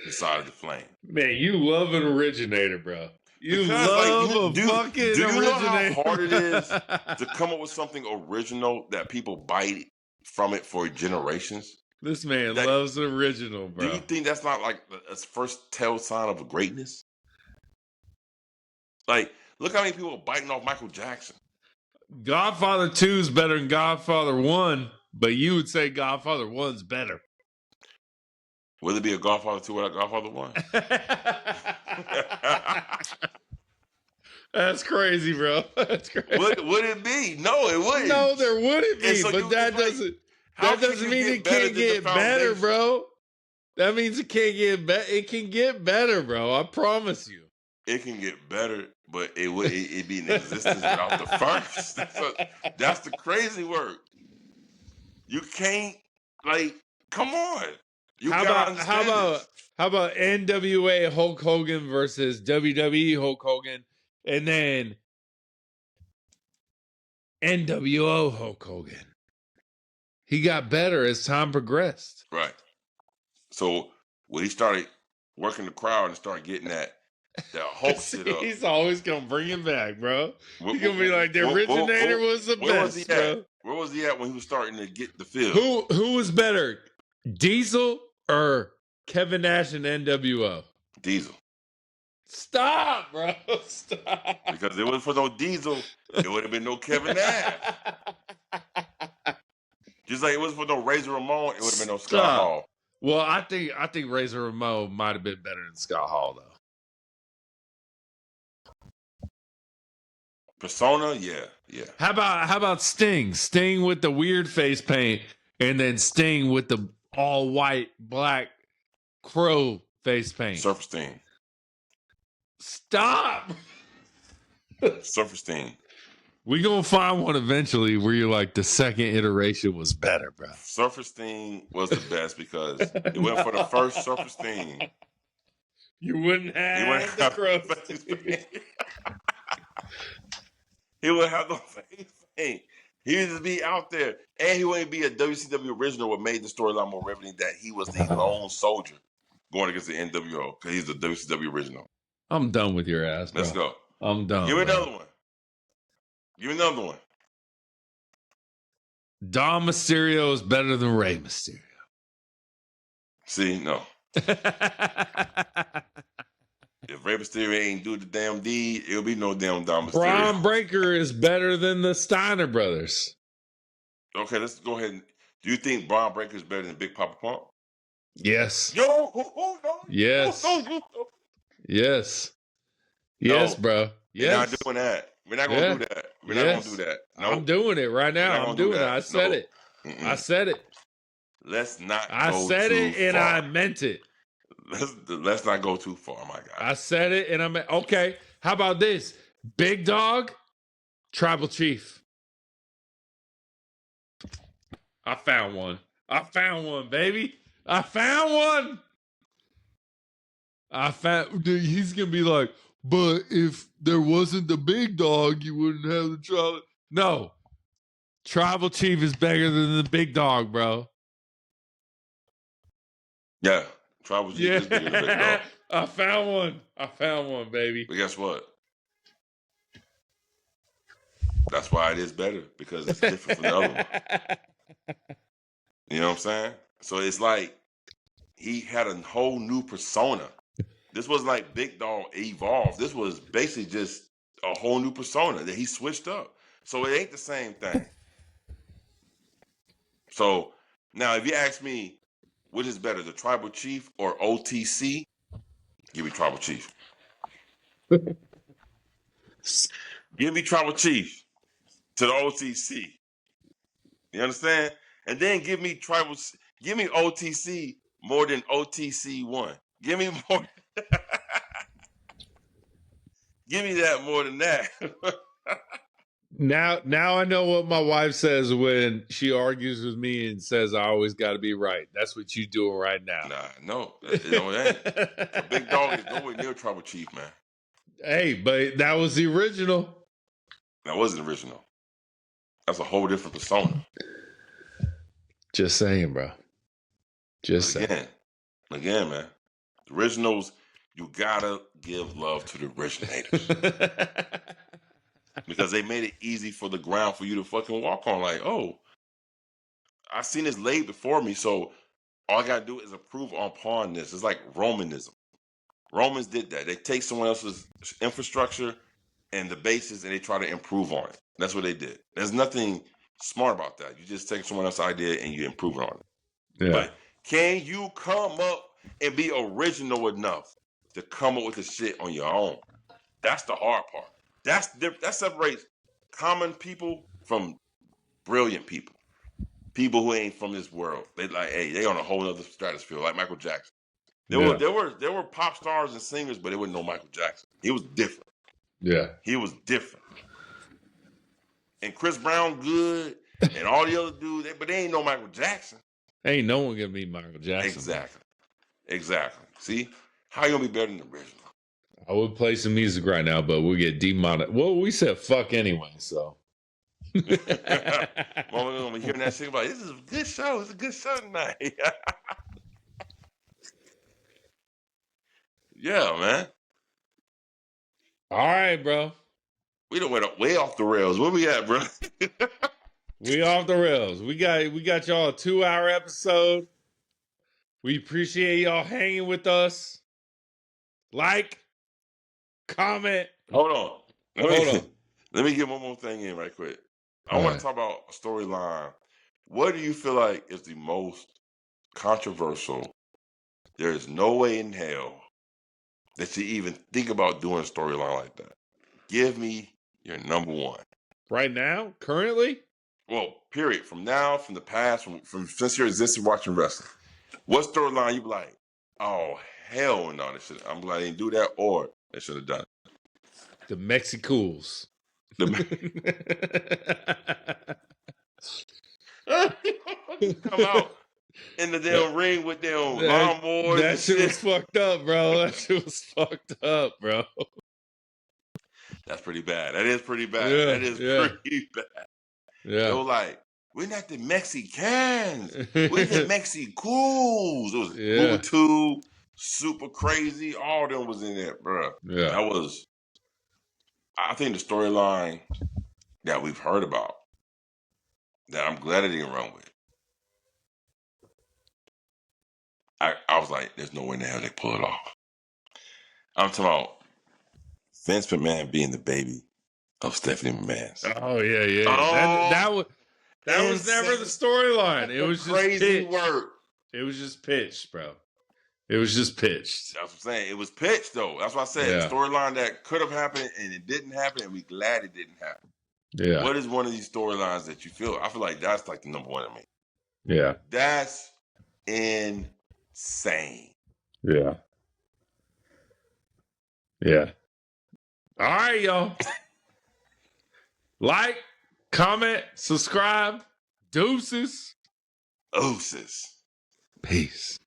decided to flame. Man, you love an originator, bro. You love a fucking originator. Do you know how hard it is to come up with something original that people bite from it for generations? This man loves an original, bro. Do you think that's not like a first tell sign of a greatness? Like, look how many people are biting off Michael Jackson. Godfather 2 is better than Godfather 1, but you would say Godfather 1's better. Will it be a Godfather 2 or a Godfather 1? That's crazy, bro. That's crazy. Would it be? No, it wouldn't. No, there wouldn't be. So but that doesn't mean it can't get better, bro. That means it can't get better. It can get better, bro. I promise you. It can get better, but it'd be in existence without the first. That's the crazy work. You can't, come on. You gotta understand this. How about NWA Hulk Hogan versus WWE Hulk Hogan, and then NWO Hulk Hogan? He got better as time progressed. Right. So when he started working the crowd and started getting that Hulk shit up, he's always gonna bring it back, bro. He's gonna be like, the originator was the where best, bro. Where was he at when he was starting to get the feel? Who was better, Diesel or Kevin Nash and NWO? Diesel. Stop, bro. Stop. Because if it was for no Diesel, it would have been no Kevin Nash. Just like it was for no Razor Ramon, it would have been no Scott Hall. Well, I think Razor Ramon might have been better than Scott Hall, though. Persona, yeah. How about Sting? Sting with the weird face paint, and then Sting with the all white black crow face paint. Surfer Sting. Stop. Surfer Sting. We gonna find one eventually where you're like the second iteration was better, bro. Surfer Sting was the best because it went for the first Surfer Sting. You wouldn't have the crow face paint. He would have no face paint. He would just be out there. And he wouldn't be a WCW original, what made the storyline more riveting that he was the lone soldier going against the NWO because he's the WCW original. I'm done with your ass, bro. Let's go. I'm done. Give me another one. Give me another one. Dom Mysterio is better than Rey Mysterio. See, no. If Rey Mysterio ain't do the damn deed, it'll be no damn Dom Mysterio. Braun Breaker is better than the Steiner brothers. Okay, let's go ahead. Do you think Braun Breaker is better than Big Papa Pump? Yes. Yo, yes. Yes. No, yes, bro. Yes. We're not doing that. We're not gonna do that. We're not gonna do that. No. I'm doing it right now. I'm doing it. I said it. I said it. Let's not. I said it and I meant it. Let's not go too far, my guy. I said it and I meant. Okay. How about this? Big Dog, Tribal Chief. I found one. Baby. I found one. He's gonna be like, but if there wasn't the Big Dog, you wouldn't have the Tribal. No, Tribal Chief is bigger than the Big Dog, bro. Yeah, Tribal Chief is bigger than Big Dog. I found one, baby. But guess what? That's why it is better because it's different from the other one. You know what I'm saying? So it's like he had a whole new persona. This was like Big Dog evolved. This was basically just a whole new persona that he switched up. So it ain't the same thing. So now if you ask me, which is better, the Tribal Chief or OTC? Give me Tribal Chief. Give me Tribal Chief to the OTC. You understand? And then give me OTC more than OTC1. Give me more. Give me that more than that. Now I know what my wife says when she argues with me and says I always got to be right. That's what you doing right now. Nah, no, it ain't. The Big Dog is nowhere near Tribal Chief, man. Hey, but that was the original. That wasn't original. That's a whole different persona. Just saying, bro. Just saying. Again, man. The originals, you gotta give love to the originators. Because they made it easy for the ground for you to fucking walk on. Like, oh, I seen this laid before me, so all I gotta do is improve upon this. It's like Romanism. Romans did that. They take someone else's infrastructure and the basis and they try to improve on it. That's what they did. There's nothing smart about that. You just take someone else's idea and you improve on it. Yeah. But can you come up and be original enough to come up with the shit on your own? That's the hard part. That separates common people from brilliant people. people who ain't from this world. They like, hey, they on a whole other stratosphere, like Michael Jackson. There were pop stars and singers, but it wasn't no Michael Jackson. He was different. Yeah. He was different. And Chris Brown good, and all the other dudes, but they ain't no Michael Jackson. Ain't no one gonna be Michael Jackson. Exactly. See? How you gonna be better than the original? I would play some music right now, but we'll get demonetized. Well, we said fuck anyway, so. Mama gonna be hearing that shit about, this is a good show. It's a good show tonight. Yeah, man. All right, bro. We done went way off the rails. Where we at, bro? We off the rails. We got y'all a 2-hour episode. We appreciate y'all hanging with us. Like, comment. Hold on. Let me get one more thing in right quick. I want to talk about a storyline. What do you feel like is the most controversial? There is no way in hell that you even think about doing a storyline like that. Give me your number one. Right now? Currently? Well, period. From now, from the past, from since you're existing watching wrestling. What storyline you be like, oh, hell no, I'm glad they didn't do that, or they should have done it. The Mexicools. Come out in the damn ring with them lawnmowers. That shit was fucked up, bro. That shit was fucked up, bro. That's pretty bad. That is pretty bad. Pretty bad. Yeah. They were like, we're not the Mexicans. We're the Mexicools. It was Boo Super Crazy. All of them was in there, bro. Yeah. That was, I think, the storyline that we've heard about that I'm glad I didn't run with. I was like, there's no way in the hell they pull it off. I'm talking about Vince McMahon being the baby of Stephanie McMahon. Oh, yeah. Oh, that was never the storyline. It was just crazy work. It was just pitched, bro. It was just pitched. That's what I'm saying. It was pitched, though. That's what I said. The storyline that could have happened and it didn't happen, and we're glad it didn't happen. Yeah. What is one of these storylines that you feel? I feel like that's like the number one to me. Yeah. That's insane. Yeah. Yeah. All right, y'all. Like, comment, subscribe. Deuces. Ooses. Peace.